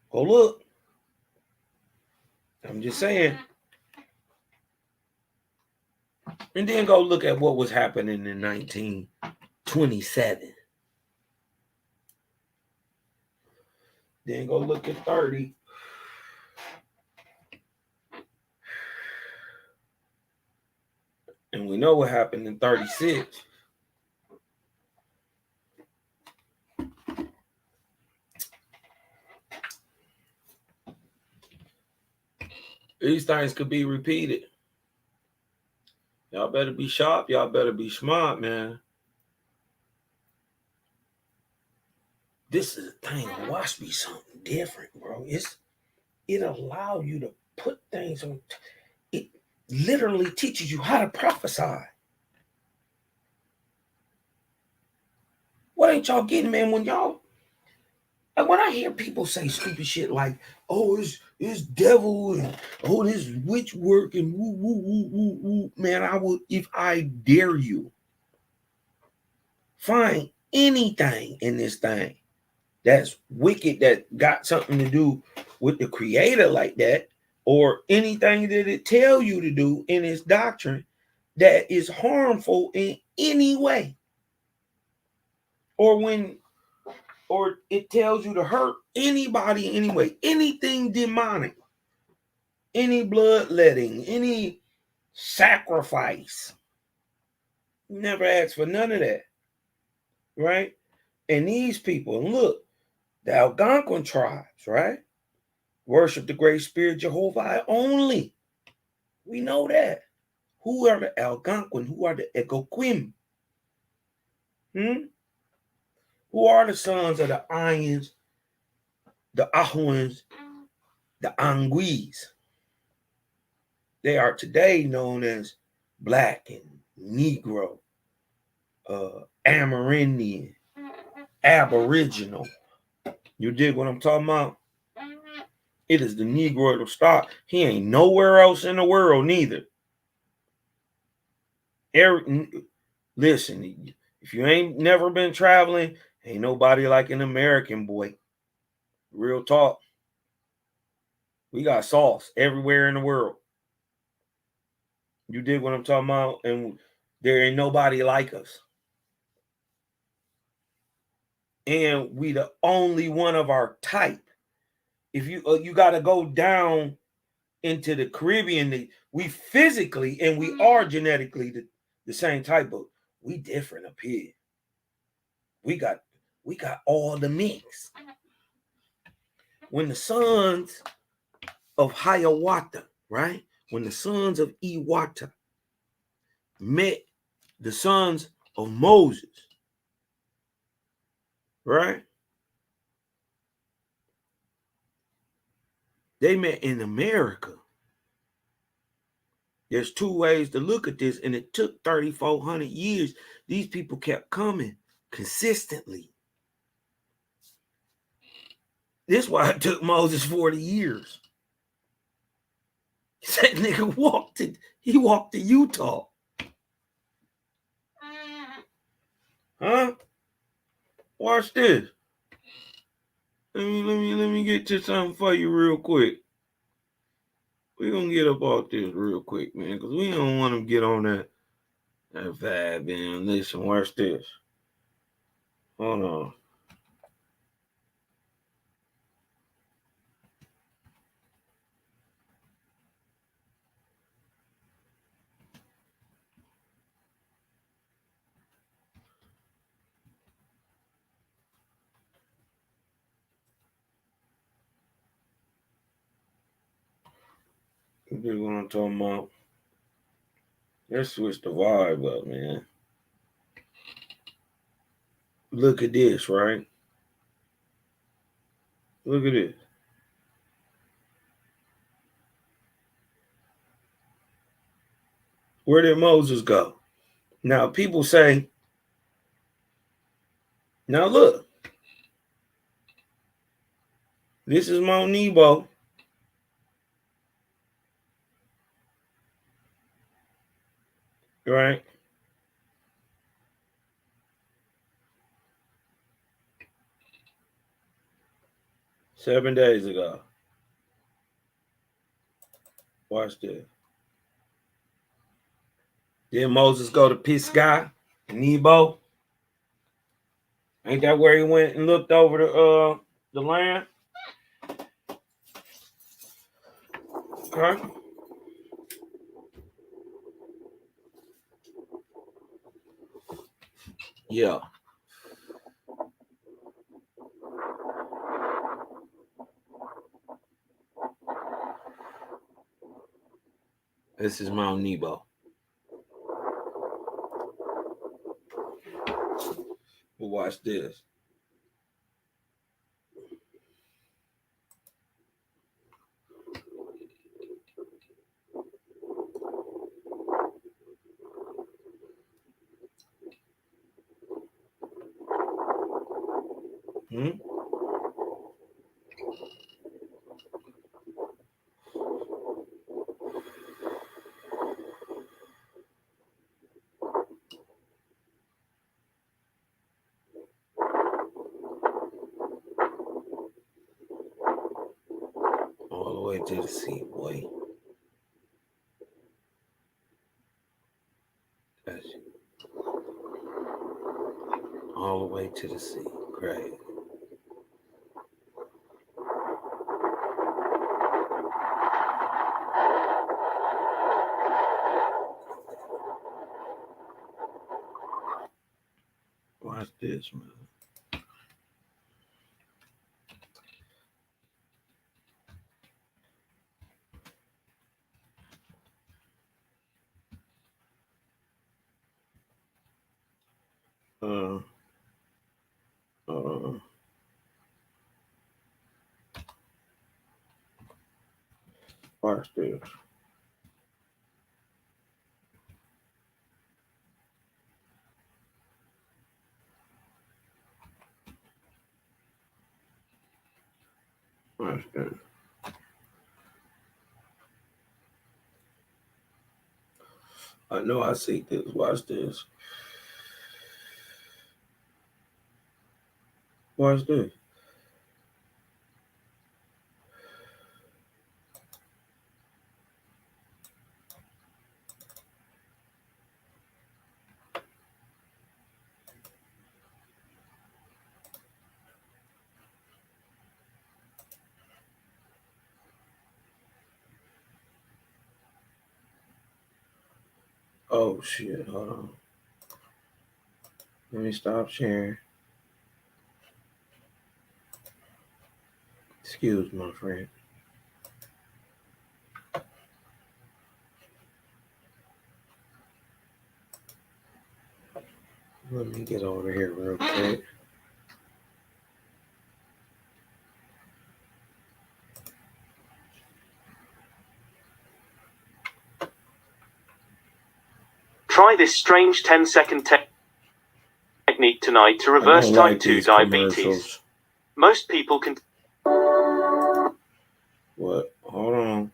Go look. I'm just saying. And then go look at what was happening in 1927. Then go look at 30. And we know what happened in 36. These things could be repeated. Y'all better be sharp. Y'all better be smart, man. This is a thing. Watch me something different, bro. It allows you to put things on. It literally teaches you how to prophesy. What ain't y'all getting, man? When I hear people say stupid shit like, "Oh, it's devil," and "Oh, this witch work," and woo woo woo woo woo, man, I would, if I dare you, find anything in this thing that's wicked, that got something to do with the creator like that, or anything that it tell you to do in its doctrine that is harmful in any way, or it tells you to hurt anybody anyway, anything demonic, any bloodletting, any sacrifice. Never asked for none of that, right? And these people, and look, the Algonquin tribes, right, worship the Great Spirit Jehovih only. We know that. Who are the Algonquin? Who are the Ecoquim? Who are the sons of the Ions, the Ahuans, the Anguis? They are today known as Black and Negro, Amerindian, Aboriginal. You dig what I'm talking about? It is the Negro of the stock. He ain't nowhere else in the world neither. Listen, if you ain't never been traveling, ain't nobody like an American boy. Real talk. We got sauce everywhere in the world. You dig what I'm talking about? And there ain't nobody like us. And we the only one of our type. If you got to go down into the Caribbean, we physically and we are genetically the same type, but we different up here. We got all the mix. When the sons of Hiawatha, right? When the sons of Iwata met the sons of Moses, right? They met in America. There's two ways to look at this, and it took 3,400 years. These people kept coming consistently. This is why it took Moses 40 years. That nigga walked to Utah. Huh? Watch this. Let me get to something for you real quick. We're gonna get up off this real quick, man, because we don't want to get on that vibe, man. Listen, watch this. Hold on. This is what I'm talking about. Let's switch the vibe up, man. Look at this, right? Look at this. Where did Moses go? Now, people say, now look, this is Mount Nebo. Right? Seven days ago. Watch this. Did Moses go to Pisgah, Nebo? Ain't that where he went and looked over the land? Okay. Yeah. This is Mount Nebo. But watch this. All the way to the sea, boy. That's all the way to the sea. Great. Watch this, man. Watch this. Watch this. I know I see this. Watch this. Watch this. Oh shit, hold on. Let me stop sharing. Excuse my friend. Let me get over here real quick. Try this strange 10-second technique tonight to reverse type 2 diabetes. Most people can... What? Hold on.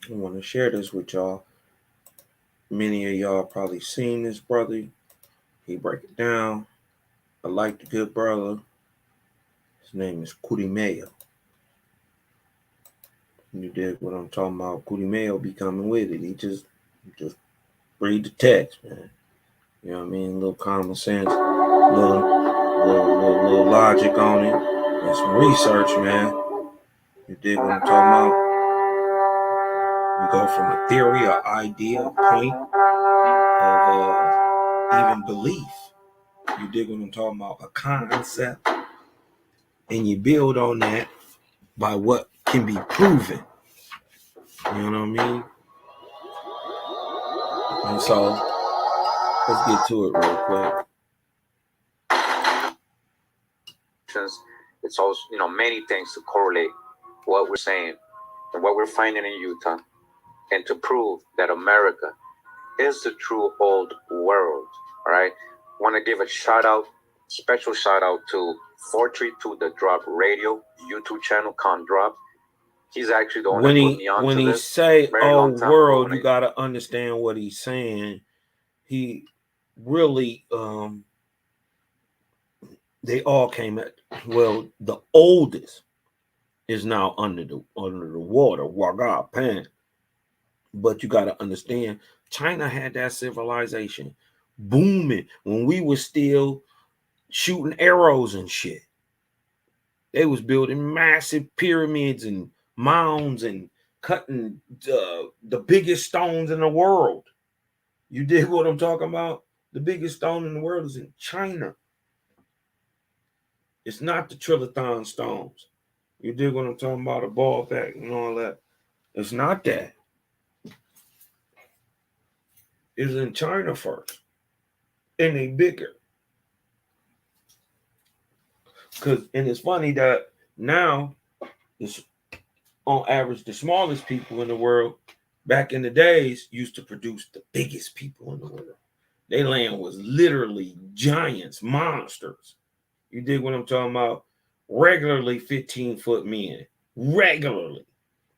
I want to share this with y'all. Many of y'all probably seen this brother. He break it down. I like the good brother. His name is Mayo. You dig what I'm talking about? Mayo be coming with it. He just read the text, man. You know what I mean? A little common sense, little logic on it, and some research, man. You dig what I'm talking about? We go from a theory, an idea, a point of even belief. You dig what I'm talking about? A concept, and you build on that by what can be proven. You know what I mean? And so let's get to it real quick. It's also, many things to correlate what we're saying and what we're finding in Utah, and to prove that America is the true old world. All right. Want to give a special shout out to 432 The Drop Radio YouTube channel, Con Drop. He's actually the one that put me on when to he this. say old world, you got to understand what he's saying. He really, they all came at, well, the oldest is now under the water, Waga Pan. But you got to understand, China had that civilization booming when we were still shooting arrows and shit. They was building massive pyramids and mounds and cutting the biggest stones in the world. You dig what I'm talking about? The biggest stone in the world is in China. It's not the Trilithon stones. You dig what I'm talking about? A ball back and all that. It's not that. It's in China first. And they bigger. And it's funny that now, on average, the smallest people in the world back in the days used to produce the biggest people in the world. Their land was literally giants, monsters. You dig what I'm talking about? Regularly 15-foot men. Regularly.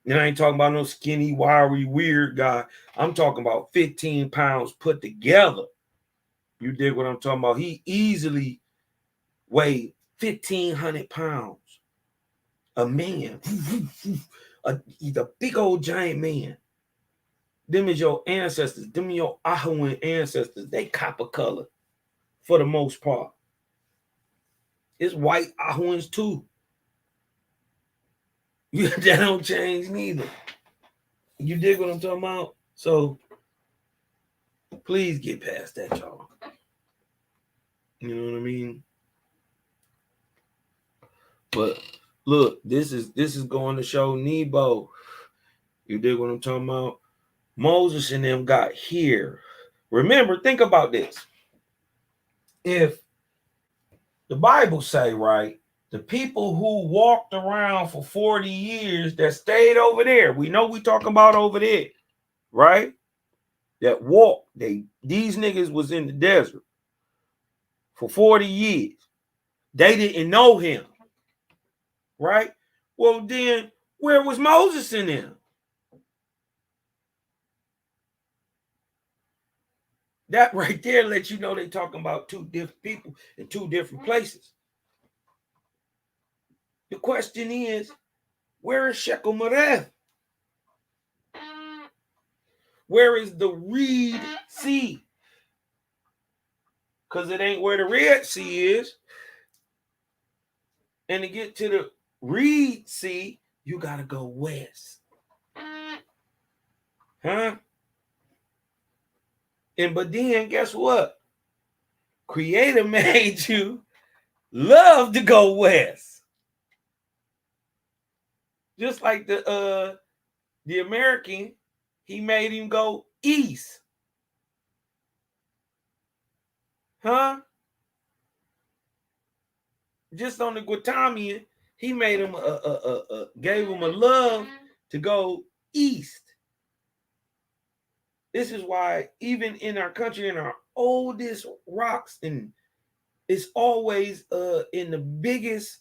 And I ain't talking about no skinny, wiry, weird guy. I'm talking about 15 pounds put together. You dig what I'm talking about? He easily weighed 1,500 pounds. A man. He's a big old giant man. Them is your ancestors. Them are your Ahuan ancestors. They copper color for the most part. It's white Ahuans too. That don't change neither. You dig what I'm talking about? So please get past that, y'all. You know what I mean? But look, this is going to show Nebo. You dig what I'm talking about? Moses and them got here. Remember, think about this. If the Bible say, right, the people who walked around for 40 years that stayed over there, we know we talking about over there, right? That walked, these niggas was in the desert for 40 years. They didn't know him, right? Well, then where was Moses in them? That right there lets you know they talking about two different people in two different places. The question is, where is Shekel Mareth? Where is the Reed Sea? Because it ain't where the Red Sea is. And to get to the Reed Sea, you got to go west. Huh? But then guess what? Creator made you love to go west. Just like the American, he made him go east. Huh? Just on the Guatamian, he made him gave him a love to go east. This is why even in our country, in our oldest rocks, and it's always in the biggest,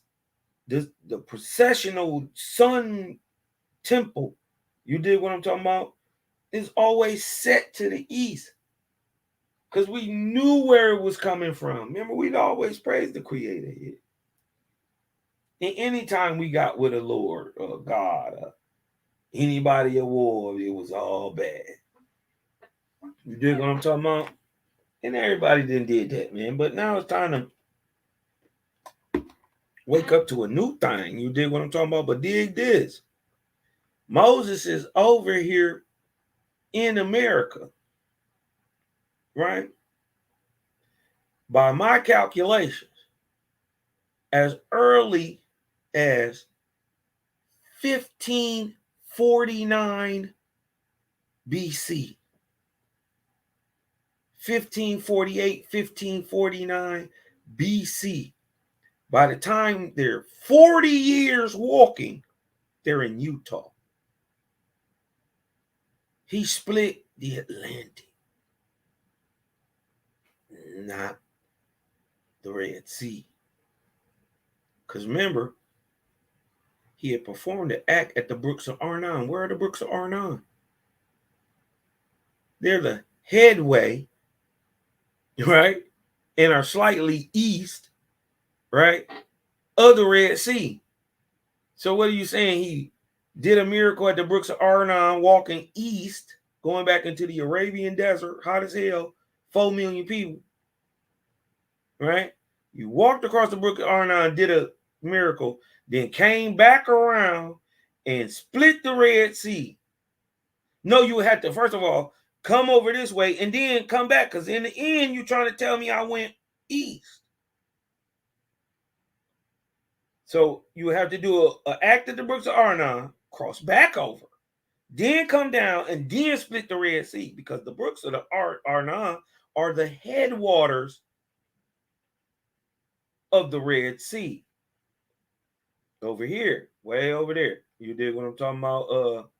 the processional sun temple. You dig what I'm talking about? It's always set to the east. Because we knew where it was coming from. Remember, we'd always praise the Creator here. And anytime we got with a Lord or God or anybody at war, it was all bad. You dig what I'm talking about? And everybody didn't did that, man. But now it's time to wake up to a new thing. You dig what I'm talking about? But dig this. Moses is over here in America, right? By my calculations, as early as 1549 BC. 1548, 1549 BC. By the time they're 40 years walking, they're in Utah. He split the Atlantic, not the Red Sea. Because remember, he had performed an act at the Brooks of Arnon. Where are the Brooks of Arnon? They're the headway, right? And are slightly east, right, of the Red Sea. So what are you saying? He did a miracle at the Brooks of Arnon, walking east, going back into the Arabian desert, hot as hell, 4 million people, right? You walked across the Brook of Arnon, did a miracle, then came back around and split the Red Sea. No, you had to, first of all, come over this way and then come back, because in the end, you're trying to tell me I went east. So you have to do an act at the Brooks of Arnon, cross back over, then come down and then split the Red Sea, because the Brooks of the Arnon are the headwaters of the Red Sea. Over here, way over there. You dig what I'm talking about?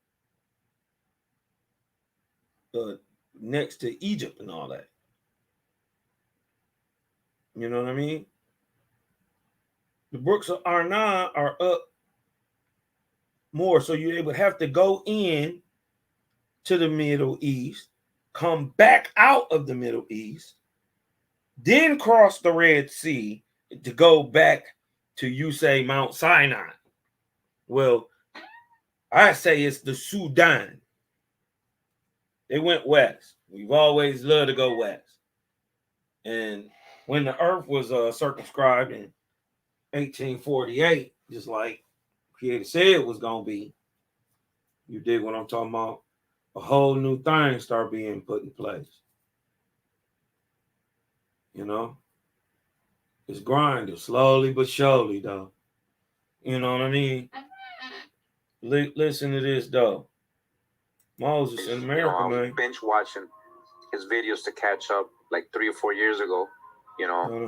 Next to Egypt and all that. You know what I mean? The Brooks of Arnon are up more, so you would have to go in to the Middle East, come back out of the Middle East, then cross the Red Sea to go back to, you say, Mount Sinai. Well, I say it's the Sudan. They went west. We've always loved to go west. And when the earth was circumscribed in 1848, just like Creator said it was going to be, you dig what I'm talking about? A whole new thing start being put in place. You know? It's grinding slowly but surely, though. You know what I mean? Listen to this, though. Moses in America, I was man. binge watching his videos to catch up like 3 or 4 years ago.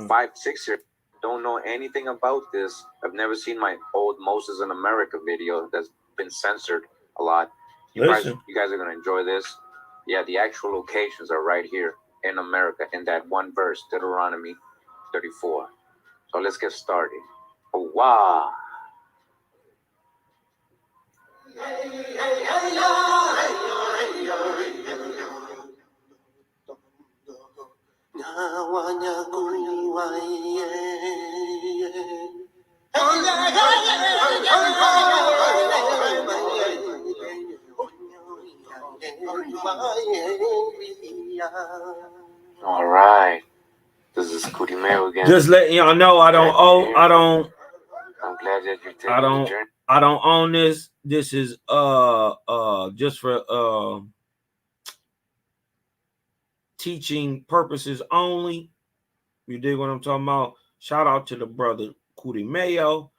5, 6 years. Don't know anything about this. I've never seen my old Moses in America video that's been censored a lot. You guys are going to enjoy this. Yeah, the actual locations are right here in America in that one verse, Deuteronomy 34. So let's get started. Oh, wow. All right. This is Kudimeo again. Just letting y'all know I'm glad that you're taking the journey. I don't own this. This is just for teaching purposes only. You dig what I'm talking about? Shout out to the brother Kuti Mayo.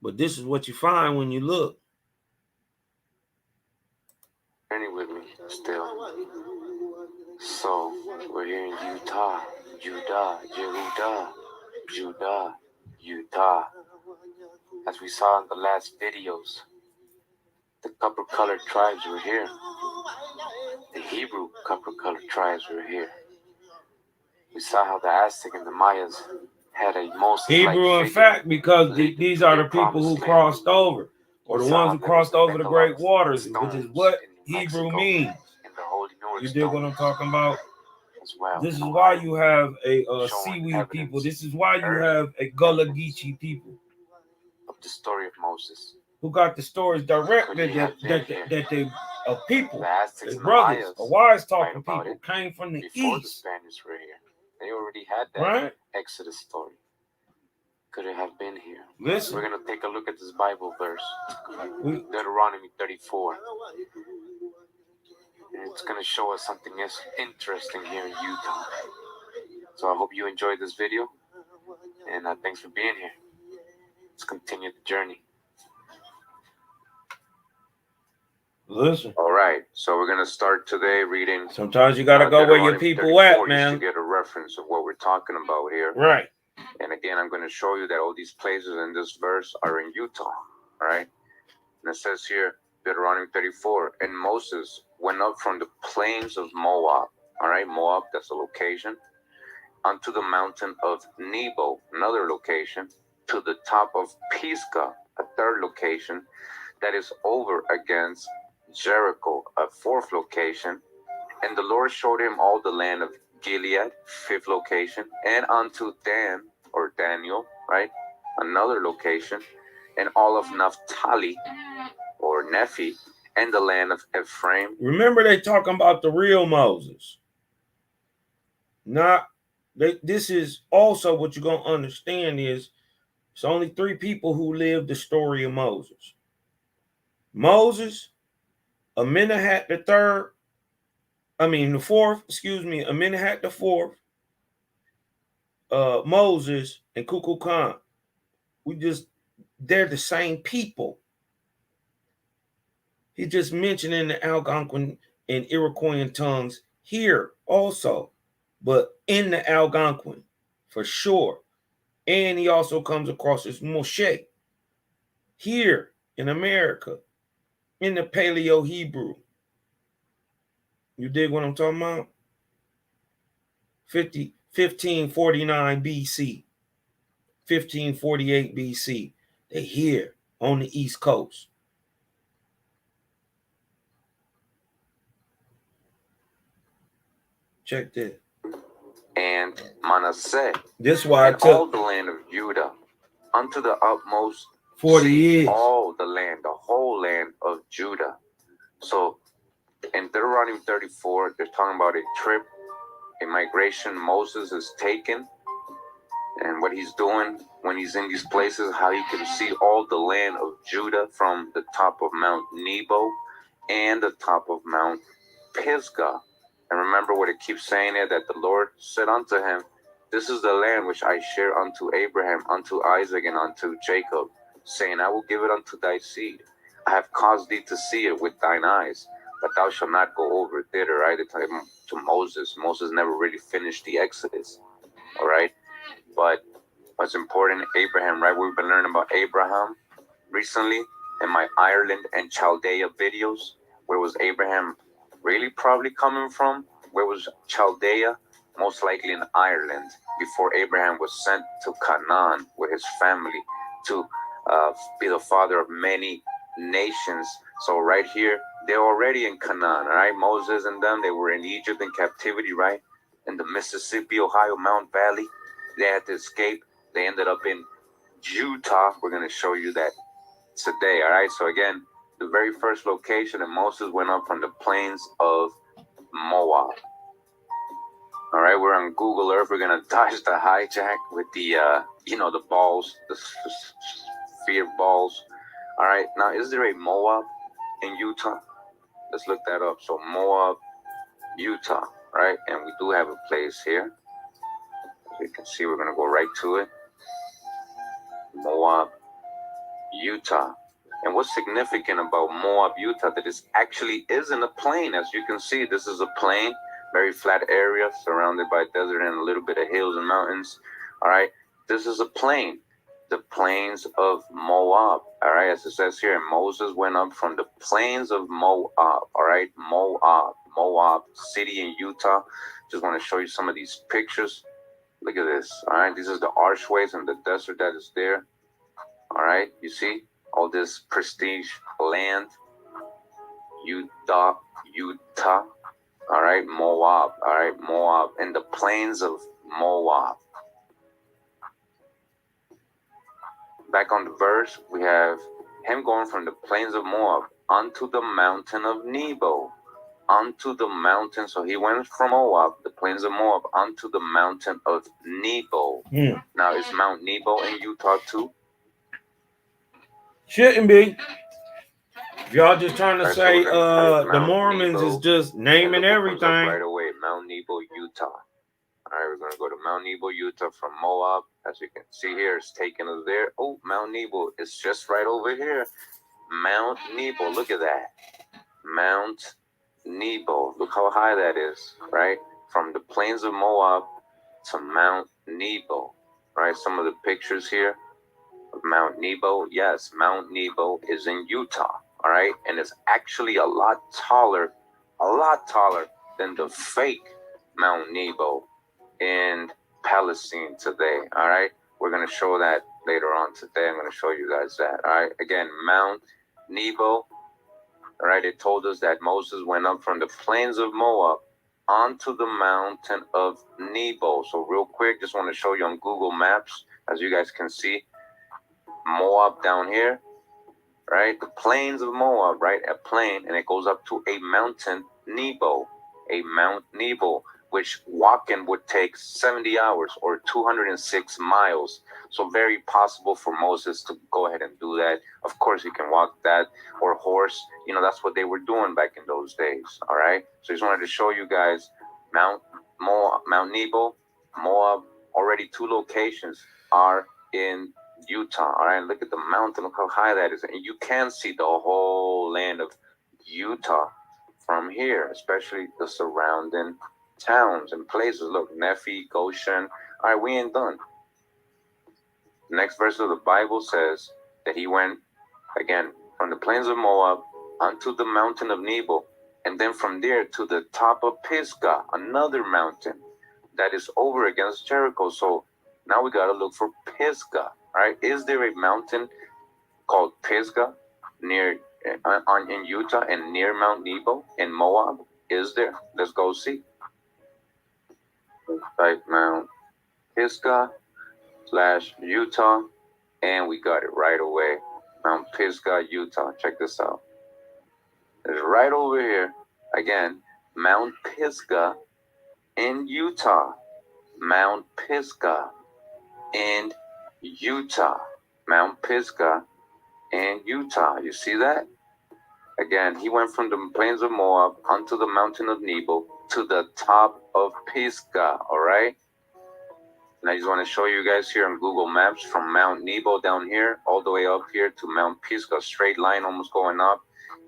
But this is what you find when you look. Journey with me still. So we're here in Utah, Judah, Utah. As we saw in the last videos, the copper-colored tribes were here. The Hebrew copper-colored tribes were here. We saw how the Aztec and the Mayas had a most Hebrew, in fact, because these are the people who crossed over, or the ones who crossed over the great waters, which is what Hebrew means. You dig what I'm talking about? This is why you have a Seaweed people. This is why you have a Gullah Geechee people. Of the story of Moses. Who got the stories directed that they people, their brothers, a wise talking people came from the before east. The Spaniards were here. They already had that right? Exodus story. Could it have been here? Listen. We're going to take a look at this Bible verse. Deuteronomy 34. And it's going to show us something interesting here in Utah. So I hope you enjoyed this video. And thanks for being here. Let's continue the journey. Listen. All right, so we're gonna start today reading. Sometimes you gotta go where your people at, man. To get a reference of what we're talking about here. Right. And again, I'm gonna show you that all these places in this verse are in Utah. All right. And it says here, Deuteronomy 34, and Moses went up from the plains of Moab. All right, Moab, that's a location, onto the mountain of Nebo, another location, to the top of Pisgah, a third location, that is over against Jericho, a fourth location. And the Lord showed him all the land of Gilead, fifth location, and unto Dan, or Daniel, right, another location, and all of Naphtali, or Nephi, and the land of Ephraim. Remember, they talking about the real Moses. This is also what you're going to understand is it's only three people who lived the story of Moses. Moses, Amenemhat the third, Amenemhat the fourth, Moses, and Kukulkan. They're the same people. He just mentioned in the Algonquin and Iroquoian tongues here also, but in the Algonquin for sure. And he also comes across as Moshe here in America in the Paleo Hebrew. You dig what I'm talking about? 1549 BC, 1548 BC. They here on the East Coast. Check this. And Manasseh. This is why I took all the land of Judah unto the utmost 40 years. All the land, the whole land of Judah. So in Deuteronomy 34, they're talking about a trip, a migration Moses is taken, and what he's doing when he's in these places, how he can see all the land of Judah from the top of Mount Nebo and the top of Mount Pisgah. And remember what it keeps saying there, that the Lord said unto him, this is the land which I share unto Abraham, unto Isaac, and unto Jacob, saying, I will give it unto thy seed. I have caused thee to see it with thine eyes, but thou shalt not go over thither. Right? They talking to Moses. Moses never really finished the Exodus. All right. But what's important, Abraham, right? We've been learning about Abraham recently in my Ireland and Chaldea videos. Where was Abraham really probably coming from? Where was Chaldea? Most likely in Ireland, before Abraham was sent to Canaan with his family to be the father of many nations. So right here, they're already in Canaan, right? Moses and them, they were in Egypt in captivity, right? In the Mississippi, Ohio, Mount Valley. They had to escape. They ended up in Utah. We're going to show you that today, all right? So again, the very first location, and Moses went up from the plains of Moab. All right, we're on Google Earth. We're going to dodge the hijack with the, the balls, the sphere balls. All right, now, is there a Moab in Utah? Let's look that up. So Moab, Utah, right? And we do have a place here. As you can see, we're going to go right to it. Moab, Utah. And what's significant about Moab, Utah, that it actually isn't a plain. As you can see, this is a plain, very flat area surrounded by desert and a little bit of hills and mountains. All right, this is a plain, the plains of Moab. All right, as it says here, Moses went up from the plains of Moab. All right, Moab city in Utah. Just want to show you some of these pictures. Look at this. All right, these are the archways and the desert that is there. All right, you see all this prestige land. Utah. All right, Moab. All right, Moab, in the plains of Moab. Back on the verse, we have him going from the plains of Moab onto the mountain of Nebo. Onto the mountain. So he went from Moab, the plains of Moab, onto the mountain of Nebo. Now, is Mount Nebo in Utah too? Shouldn't be. If y'all just trying to say the Mormons is just naming everything. Right away, Mount Nebo, Utah. All right, we're going to go to Mount Nebo, Utah from Moab. As you can see here, it's taking us there. Oh, Mount Nebo is just right over here. Mount Nebo, look at that. Mount Nebo, look how high that is, right? From the plains of Moab to Mount Nebo, right? Some of the pictures here of Mount Nebo. Yes, Mount Nebo is in Utah, all right? And it's actually a lot taller than the fake Mount Nebo in Palestine today, all right? We're going to show that later on today. I'm going to show you guys that, all right? Again, Mount Nebo, all right? It told us that Moses went up from the plains of Moab onto the mountain of Nebo. So real quick, just want to show you on Google Maps, as you guys can see, Moab down here, right? The plains of Moab, right? A plain, and it goes up to a mountain, Nebo, a Mount Nebo, which walking would take 70 hours or 206 miles. So very possible for Moses to go ahead and do that. Of course, he can walk that or horse. You know, that's what they were doing back in those days. All right. So just wanted to show you guys Mount Nebo, Moab. Already 2 locations are in Utah. All right. Look at the mountain. Look how high that is. And you can see the whole land of Utah from here, especially the surrounding towns and places. Look, Nephi, Goshen. All right, we ain't done. The next verse of the Bible says that he went again from the plains of Moab onto the mountain of Nebo, and then from there to the top of Pisgah, another mountain that is over against Jericho. So now we got to look for Pisgah. All right, is there a mountain called Pisgah near in Utah and near Mount Nebo in Moab? Is there? Let's go see. Type Mount Pisgah / Utah, and we got it right away. Mount Pisgah, Utah. Check this out. It's right over here. Again, Mount Pisgah in Utah. Mount Pisgah in Utah. Mount Pisgah in Utah. You see that? Again, he went from the plains of Moab onto the mountain of Nebo to the top of Pisgah, all right? And I just want to show you guys here on Google Maps from Mount Nebo down here all the way up here to Mount Pisgah, straight line almost going up.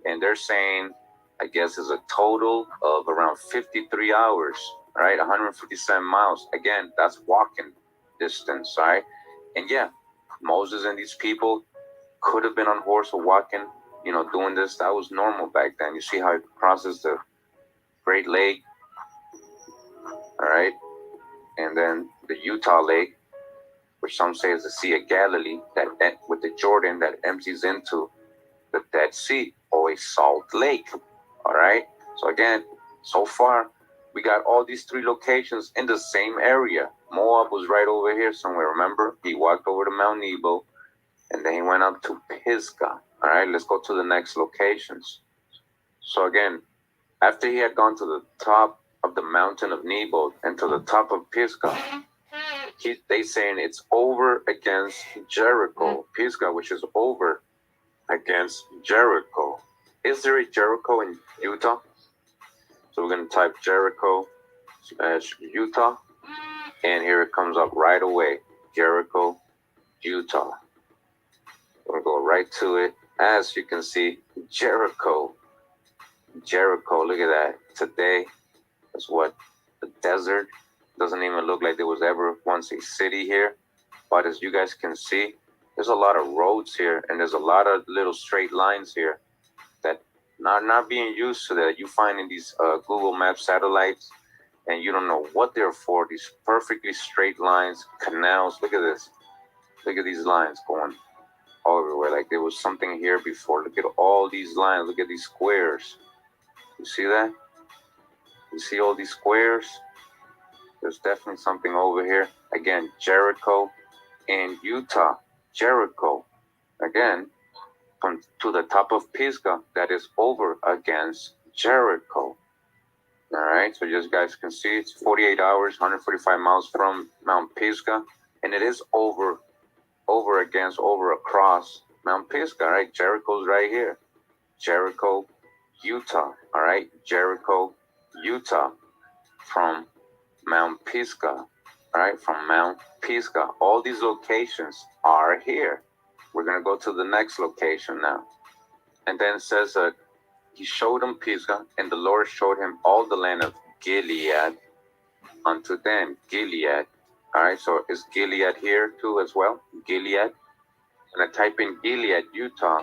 And they're saying, I guess, is a total of around 53 hours, all right? 157 miles. Again, that's walking distance, all right? And yeah, Moses and these people could have been on horse or walking, you know, doing this. That was normal back then. You see how it crosses the Great Lake, all right? And then the Utah Lake, which some say is the Sea of Galilee, that with the Jordan that empties into the Dead Sea or a salt lake, all right? So again, so far, we got all these 3 locations in the same area. Moab was right over here somewhere, remember? He walked over to Mount Nebo, and then he went up to Pisgah. All right, let's go to the next locations. So again, after he had gone to the top of the mountain of Nebo and to the top of Pisgah, they saying it's over against Jericho. Pisgah, which is over against Jericho. Is there a Jericho in Utah? So we're going to type Jericho / Utah, and here it comes up right away. Jericho, Utah. We're going to go right to it. As you can see, Jericho. Jericho, look at that. Today is what? The desert. Doesn't even look like there was ever once a city here. But as you guys can see, there's a lot of roads here, and there's a lot of little straight lines here that not being used to that you find in these Google Maps satellites, and you don't know what they're for. These perfectly straight lines, canals. Look at this. Look at these lines going all everywhere. Like there was something here before. Look at all these lines. Look at these squares. You see that? You see all these squares? There's definitely something over here. Again, Jericho and Utah. Jericho. Again, to the top of Pisgah, that is over against Jericho. All right, so you guys can see it's 48 hours, 145 miles from Mount Pisgah, and it is over across Mount Pisgah. All right, Jericho's right here. Jericho, Utah. All right, Jericho, Utah, from Mount Pisgah. All right, from Mount Pisgah. All these locations are here. We're going to go to the next location now. And then it says, he showed him Pisgah, and the Lord showed him all the land of Gilead unto them. Gilead. All right, so is Gilead here too as well? Gilead. And I type in Gilead, Utah,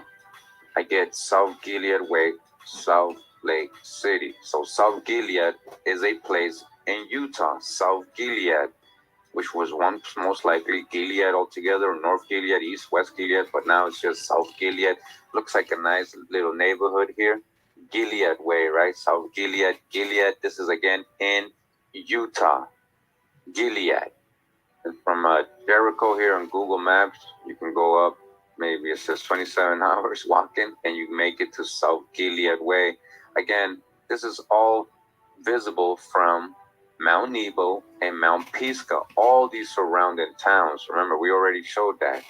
I get South Gilead Way, South Lake City. So South Gilead is a place in Utah, South Gilead, which was once most likely Gilead altogether, or North Gilead, East, West Gilead, but now it's just South Gilead. Looks like a nice little neighborhood here. Gilead Way, right? South Gilead, Gilead. This is again in Utah, Gilead. And from Jericho here on Google Maps, you can go up, maybe it says 27 hours walking, and you make it to South Gilead Way. Again, this is all visible from Mount Nebo and Mount Pisgah, all these surrounding towns. Remember, we already showed that.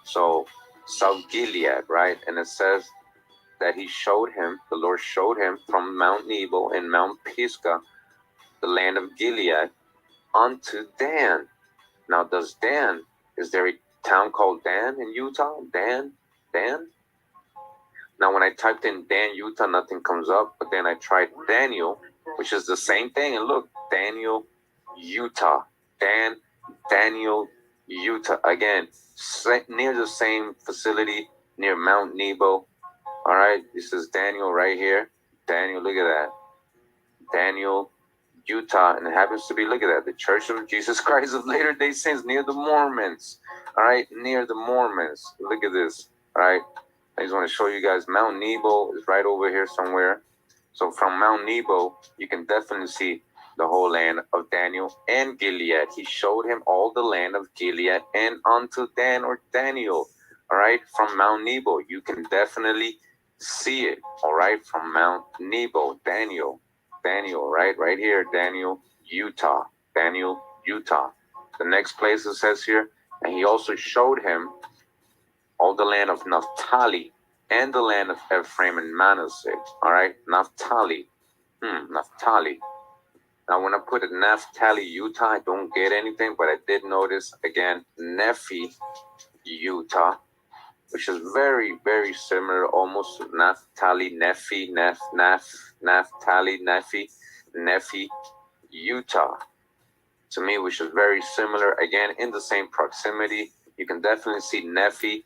So South Gilead, right? And it says that he showed him, the Lord showed him from Mount Nebo and Mount Pisgah, the land of Gilead, unto Dan. Now, does Dan, is there a town called Dan in Utah? Dan? Now, when I typed in Dan, Utah, nothing comes up. But then I tried Daniel, which is the same thing. And look, Daniel, Utah. Daniel, Utah. Again, near the same facility, near Mount Nebo. All right, this is Daniel right here. Daniel, look at that. Daniel, Utah. And it happens to be, look at that, the Church of Jesus Christ of Latter-day Saints, near the Mormons. All right, near the Mormons. Look at this. All right. I just want to show you guys Mount Nebo is right over here somewhere. So from Mount Nebo, you can definitely see the whole land of Daniel and Gilead. He showed him all the land of Gilead and unto Dan or Daniel. All right, from Mount Nebo, you can definitely see it. All right, from Mount Nebo, Daniel, right here, Daniel, Utah. The next place it says here, and he also showed him all the land of Naphtali and the land of Ephraim and Manasseh. All right, Naphtali. Naphtali. Now, when I put it Naphtali, Utah, I don't get anything, but I did notice again Nephi, Utah, which is very, very similar, almost to Naphtali, Nephi, Naphtali, Nephi, Utah. To me, which is very similar, again, in the same proximity. You can definitely see Nephi.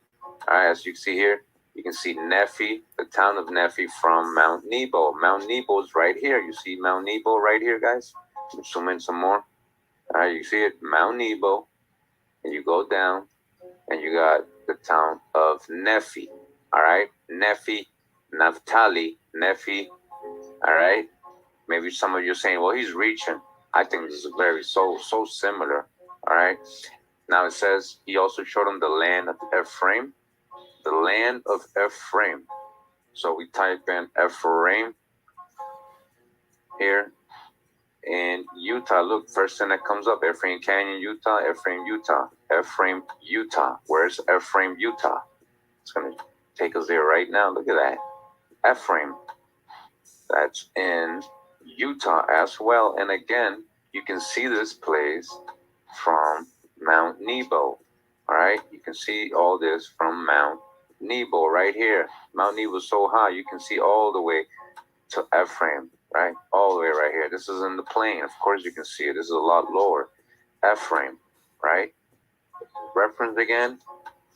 All right, as you see here, you can see Nephi, the town of Nephi, from Mount Nebo. Mount Nebo is right here. You see Mount Nebo right here, guys? Zoom in some more. All right, you see it, Mount Nebo, and you go down, and you got the town of Nephi. All right, Nephi, Naphtali, Nephi. All right, maybe some of you are saying, well, he's reaching. I think this is very so similar. All right, now it says he also showed him the land of Ephraim. The land of Ephraim. So we type in Ephraim here in Utah. Look, first thing that comes up, Ephraim Canyon, Utah, Ephraim, Utah, Ephraim, Utah. Where's Ephraim, Utah? It's going to take us there right now. Look at that. Ephraim. That's in Utah as well. And again, you can see this place from Mount Nebo. All right, you can see all this from Mount Nebo right here. Mount Nebo is so high, you can see all the way to Ephraim, right? All the way right here. This is in the plain. Of course, you can see it. This is a lot lower. Ephraim, right? Reference again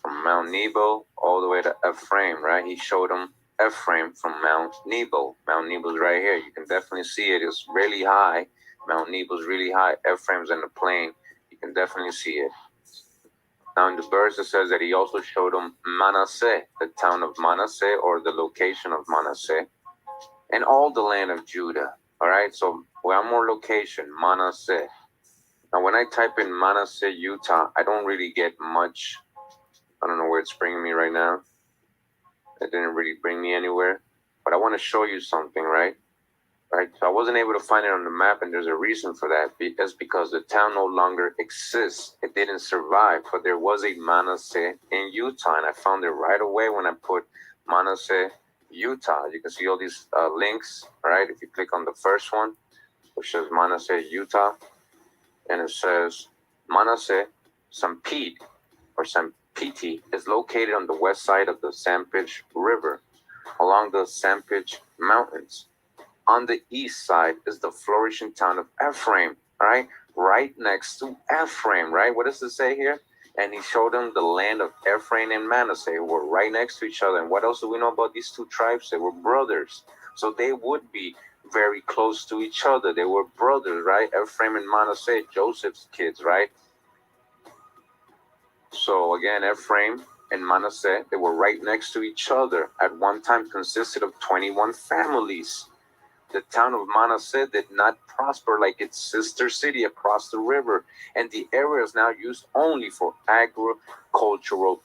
from Mount Nebo all the way to Ephraim, right? He showed them Ephraim from Mount Nebo. Mount Nebo's right here. You can definitely see it. It's really high. Mount Nebo's really high. Ephraim's in the plain. You can definitely see it. Now in the verse it says that he also showed them Manasseh, the town of Manasseh, or the location of Manasseh, and all the land of Judah. All right, so one more location, Manasseh. Now when I type in Manasseh, Utah, I don't really get much. I don't know where it's bringing me right now. It didn't really bring me anywhere. But I want to show you something, right? Right. So I wasn't able to find it on the map, and there's a reason for that. That's because the town no longer exists. It didn't survive, but there was a Manasseh in Utah, and I found it right away when I put Manasseh, Utah. You can see all these links, right? If you click on the first one, which says Manasseh, Utah, and it says Manasseh, Sanpete, or Sanpete, is located on the west side of the Sanpete River, along the Sanpete Mountains. On the east side is the flourishing town of Ephraim, right? Right next to Ephraim, right? What does it say here? And he showed them the land of Ephraim and Manasseh, who were right next to each other. And what else do we know about these two tribes? They were brothers. So they would be very close to each other. They were brothers, right? Ephraim and Manasseh, Joseph's kids, right? So again, Ephraim and Manasseh, they were right next to each other. At one time consisted of 21 families. The town of Manasseh did not prosper like its sister city across the river, and the area is now used only for agricultural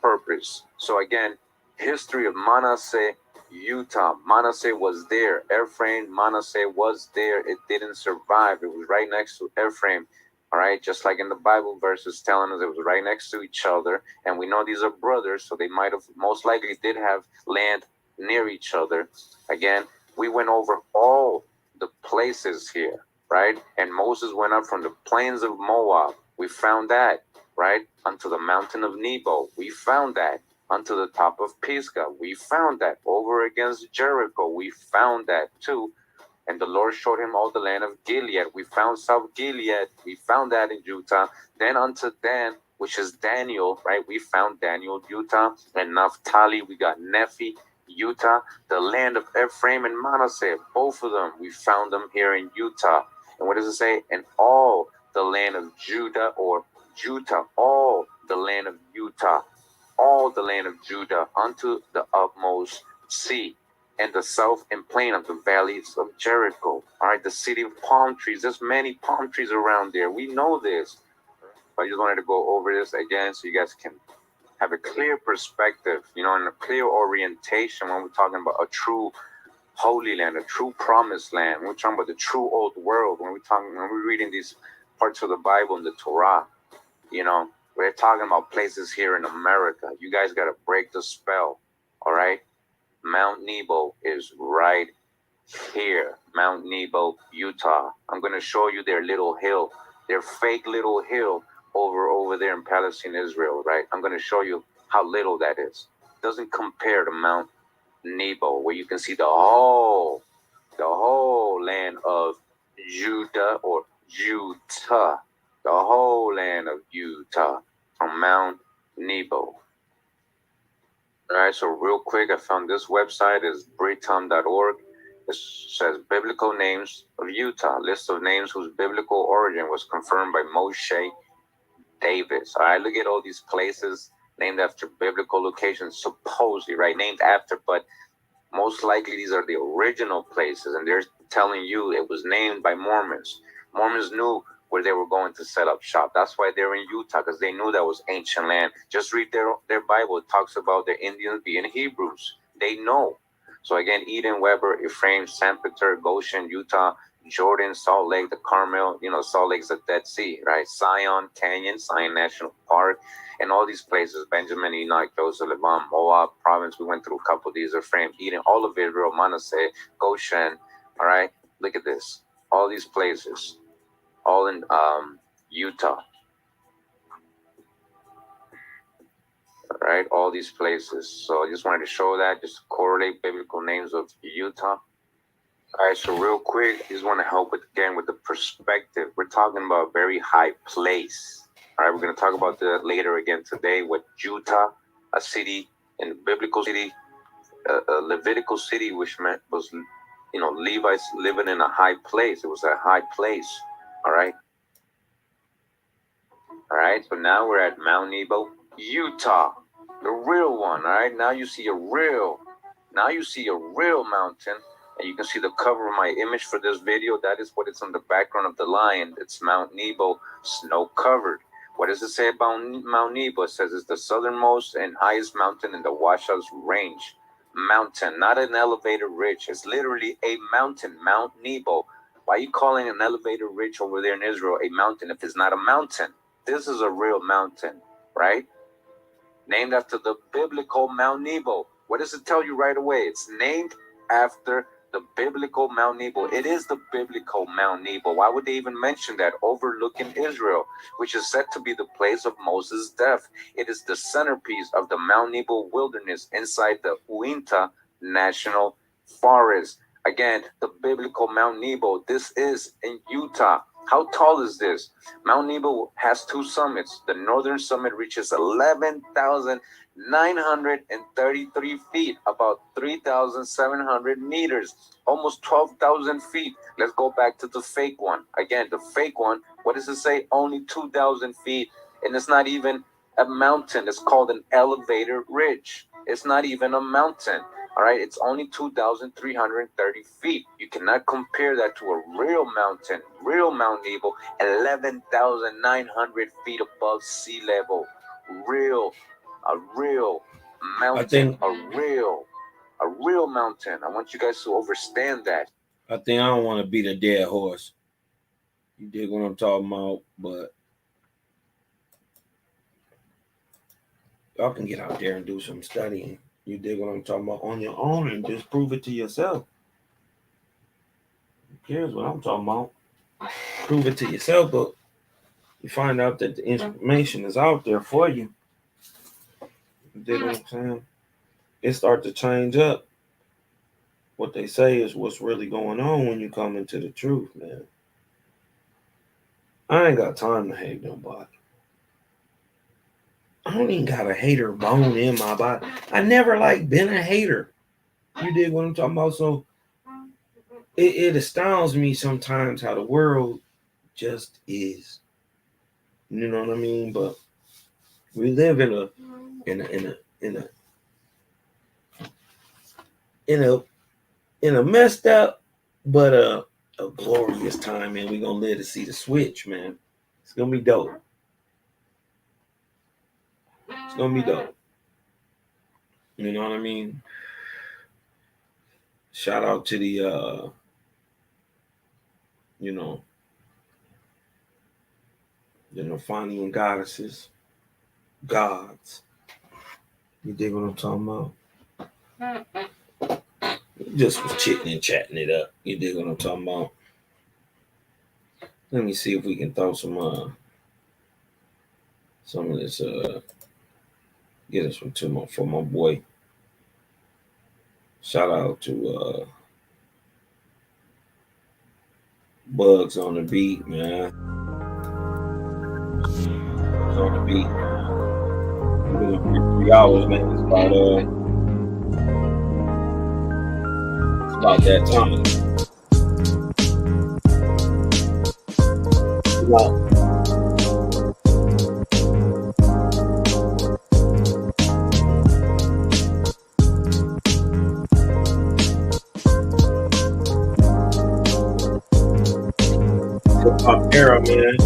purpose. So again, history of Manasseh, Utah. Manasseh was there. Ephraim, Manasseh was there. It didn't survive. It was right next to Ephraim. All right, just like in the Bible verses telling us it was right next to each other, and we know these are brothers, so they might have most likely did have land near each other. Again, we went over all the places here, right? And Moses went up from the plains of Moab. We found that, right? Unto the mountain of Nebo. We found that. Unto the top of Pisgah. We found that. Over against Jericho. We found that too. And the Lord showed him all the land of Gilead. We found South Gilead. We found that in Utah. Then unto Dan, which is Daniel, right? We found Daniel, Utah. And Naphtali, we got Nephi, Utah. The land of Ephraim and Manasseh, both of them, we found them here in Utah. And what does it say? And all the land of Judah, or Judah, all the land of Utah, all the land of Judah, unto the utmost sea, and the south and plain of the valleys of Jericho. All right, the city of palm trees. There's many palm trees around there. We know this. But I just wanted to go over this again so you guys can have a clear perspective, you know, and a clear orientation when we're talking about a true holy land, a true promised land. When we're talking about the true old world, when we're reading these parts of the Bible and the Torah, you know, we're talking about places here in America. You guys got to break the spell, all right? Mount Nebo is right here. Mount Nebo, Utah. I'm going to show you their little hill, their fake little hill over there in Palestine, Israel, right? I'm going to show you how little that is. It doesn't compare to Mount Nebo, where you can see the whole land of Judah, or Utah, the whole land of Utah from Mount Nebo. All right, so real quick, I found this website is britam.org. It says biblical names of Utah, list of names whose biblical origin was confirmed by Moshe Davis. All right, look at all these places named after biblical locations, supposedly, right? Named after, but most likely these are the original places, and they're telling you it was named by Mormons. Mormons knew where they were going to set up shop. That's why they're in Utah, because they knew that was ancient land. Just read their Bible. It talks about the Indians being Hebrews. They know. So again, Eden, Weber, Ephraim, San Peter, Goshen, Utah, Jordan, Salt Lake, the Carmel, you know, Salt Lake's the Dead Sea, right? Zion Canyon, Zion National Park, and all these places, Benjamin, Enoch, Joseph, Lebanon, Moab province. We went through a couple of these, Ephraim, Eden, all of Israel, Manasseh, Goshen, all right? Look at this. All these places, all in Utah. All right, all these places. So I just wanted to show that, just to correlate biblical names of Utah. All right, so real quick, I just want to help with the perspective. We're talking about a very high place. All right, we're going to talk about that later again today with Utah, a city in the biblical city, a Levitical city, which meant was, Levites living in a high place. It was a high place. All right. All right, so now we're at Mount Nebo, Utah, the real one. All right, now you see a real mountain. And you can see the cover of my image for this video. That is what it's on the background of the lion. It's Mount Nebo, snow covered. What does it say about Mount Nebo? It says it's the southernmost and highest mountain in the Wasatch Range. Mountain, not an elevated ridge. It's literally a mountain, Mount Nebo. Why are you calling an elevated ridge over there in Israel a mountain if it's not a mountain? This is a real mountain, right? Named after the biblical Mount Nebo. What does it tell you right away? It's named after the biblical Mount Nebo. It is the biblical Mount Nebo. Why would they even mention that? Overlooking Israel, which is said to be the place of Moses' death. It is the centerpiece of the Mount Nebo wilderness inside the Uinta National Forest. Again, the biblical Mount Nebo. This is in Utah. How tall is this? Mount Nebo has two summits. The northern summit reaches 11,933 feet, about 3,700 meters, almost 12,000 feet. Let's go back to the fake one. Again, the fake one, what does it say? Only 2,000 feet. And it's not even a mountain. It's called an elevated ridge. It's not even a mountain. All right, it's only 2,330 feet. You cannot compare that to a real mountain, real Mount Nebo, 11,900 feet above sea level. A real mountain, a real mountain. I want you guys to understand that. I think I don't want to beat a dead horse. You dig what I'm talking about? But y'all can get out there and do some studying. You dig what I'm talking about on your own and just prove it to yourself. Who cares what I'm talking about? Prove it to yourself, but you find out that the information is out there for you. You dig what I'm saying? It starts to change up. What they say is what's really going on when you come into the truth, man. I ain't got time to hate nobody. I don't even got a hater bone in my body. I never been a hater. You dig what I'm talking about? So it astounds me sometimes how the world just is. You know what I mean? But we live in a messed up but a glorious time, man. We're gonna live to see the switch, man. It's gonna be dope. It's gonna be dope. You know what I mean? Shout out to the the Nafanian goddesses, gods. You dig what I'm talking about? Just was chitting and chatting it up. You dig what I'm talking about? Let me see if we can throw some of this get us from for my boy. Shout out to Bugs on the beat, man. Bugs on the beat. We're gonna be 3 hours, man. It's about that time. Hip-hop era, man.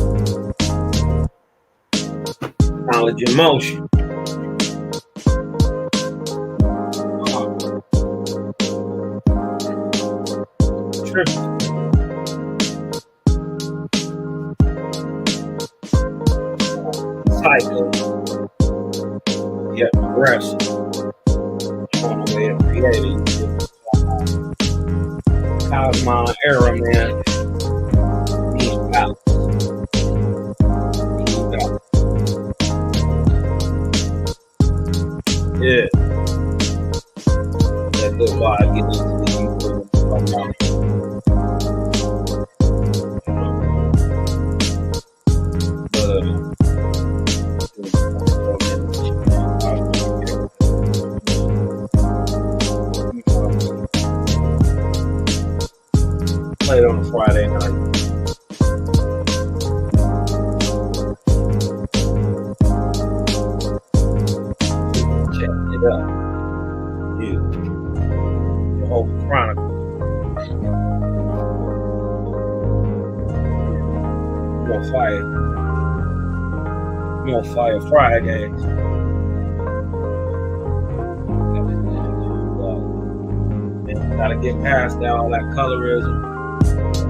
Knowledge and motion. Cycle. Yeah, progressive. On the way of creating. Cosmon era, man. He's out. He's out. Yeah. That's good why I get into the played on a Friday night. Check it out. Yeah. Jehovih Chronicles. You on fire Fridays. Gotta get past all that colorism.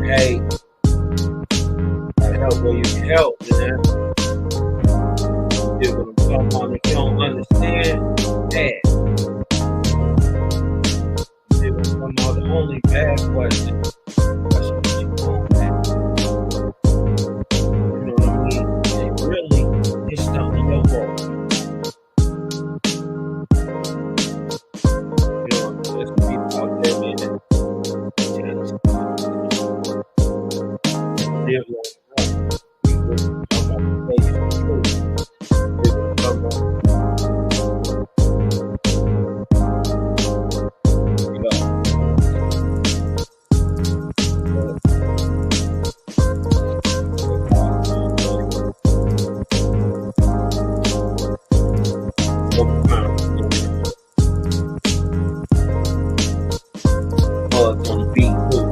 Hey, gotta help where you can help, man. You know what I'm talking about? If you don't understand, hey. You know what I'm talking about? The only bad question what you want, man. You know what I mean? And really, it's something your role. You know, there's people out there, man. Live long enough. People talk about the face of the truth. People talk about, you know. Bugs on the beat, too.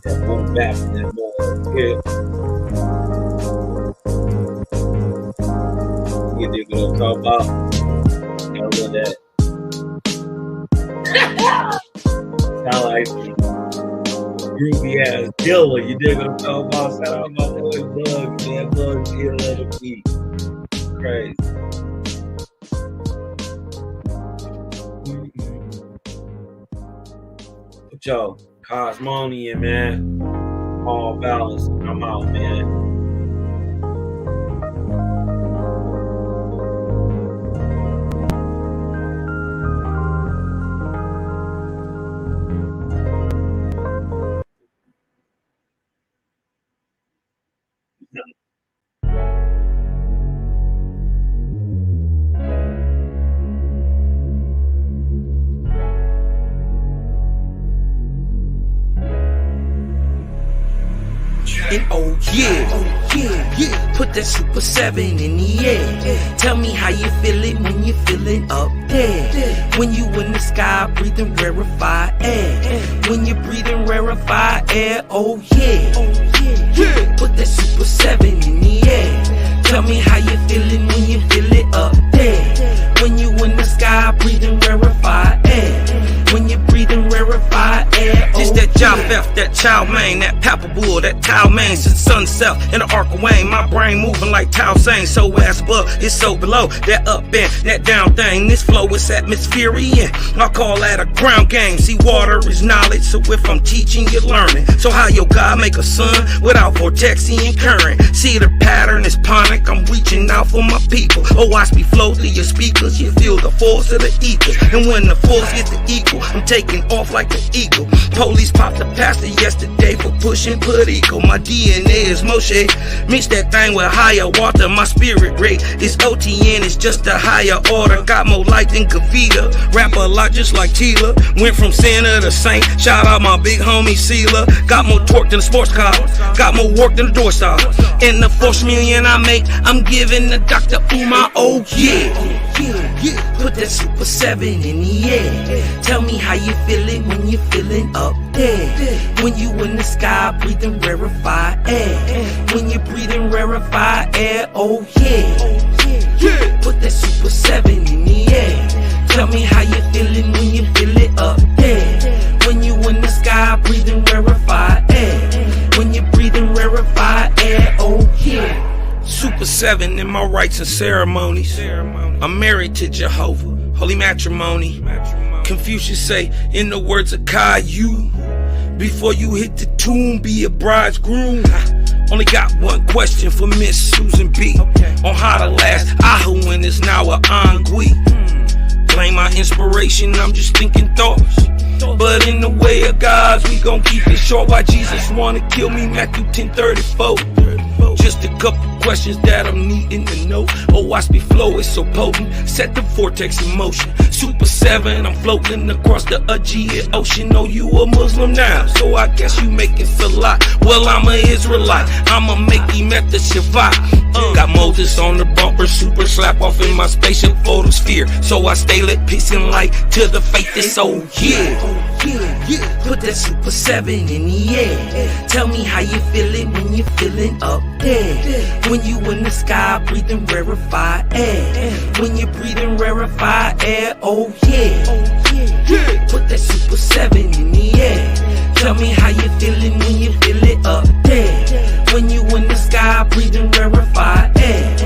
That more back, that more here. You dig what I'm talking about? Gotta run that. Sound like groovy ass Dilla. You dig what I'm talking about? Shout out my boy Bugs, man. Bugs here on the beat. Crazy. But yo, Cosmonian, man. All balance. I'm out, man. And oh yeah, put that Super 7 in the air. Tell me how you feeling when you're feeling up there. When you in the sky breathing rarefied air. When you're breathing rarefied air, oh yeah. Put that Super 7 in the air. Tell me how you feeling when you feel it up there. When you in the sky breathing rarefied air. When you're breathing rarefied air, oh, it's that Jehovih, that chow mein, that palpable, that towel main. Since sunset in the arc of Wayne, my brain moving like Tao Sane. So as above, it's so below. That up and that down thing. This flow is atmospheric. I call that a ground game. See, water is knowledge, so if I'm teaching, you're learning. So how your God make a sun without vortexing and current? See the pattern is ponic. I'm reaching out for my people. Oh, watch me flow through your speakers. You feel the force of the ether, and when the force gets the equal, I'm taking off like an eagle. Police popped the pastor yesterday for pushing put ego. My DNA is Moshe. Mix that thing with higher water. My spirit rate is OTN. It's just a higher order. Got more light than Kavita. Rap a lot just like Tila. Went from sinner to saint. Shout out my big homie Sealer. Got more torque than a sports car. Got more work than a door star. In the 4 million I make, I'm giving the Dr. Umar. Oh yeah. Put that Super 7 in the air. Tell me how you feeling when you're feeling up there. When you in the sky breathing rarefied air. When you're breathing rarefied air, oh yeah. Put that Super 7 in the air. Tell me how you feeling when you feel it up there. When you in the sky breathing rarefied air. When you're breathing rarefied air, oh yeah. Super 7 in my rites and ceremonies. I'm married to Jehovah, holy matrimony. Confucius say, in the words of Caillou, before you hit the tomb, be a bridegroom. Only got one question for Miss Susan B. On how to last Ahuin is now a Angui. Claim my inspiration, I'm just thinking thoughts. But in the way of God's, we gon' keep it short. Why Jesus wanna kill me, Matthew 10:34. Just a couple questions that I'm needing to know. Oh, watch me flow, it's so potent. Set the vortex in motion. Super 7, I'm floating across the Aegean Ocean. Oh, you a Muslim now, so I guess you make it feel like. Well, I'm an Israelite, I'ma make him at the Shabbat. Got Moses on the bumper, super slap off in my spaceship photosphere. So I stay lit, peace and light to the faithless. Oh yeah, put that super 7 in the air. Tell me how you feeling when you're feeling up there. When you in the sky breathing rarefied air. When you're breathing rarefied air, oh yeah. Put that super 7 in the air. Tell me how you feeling when you feel it up there. When you in the sky breathing rarefied air.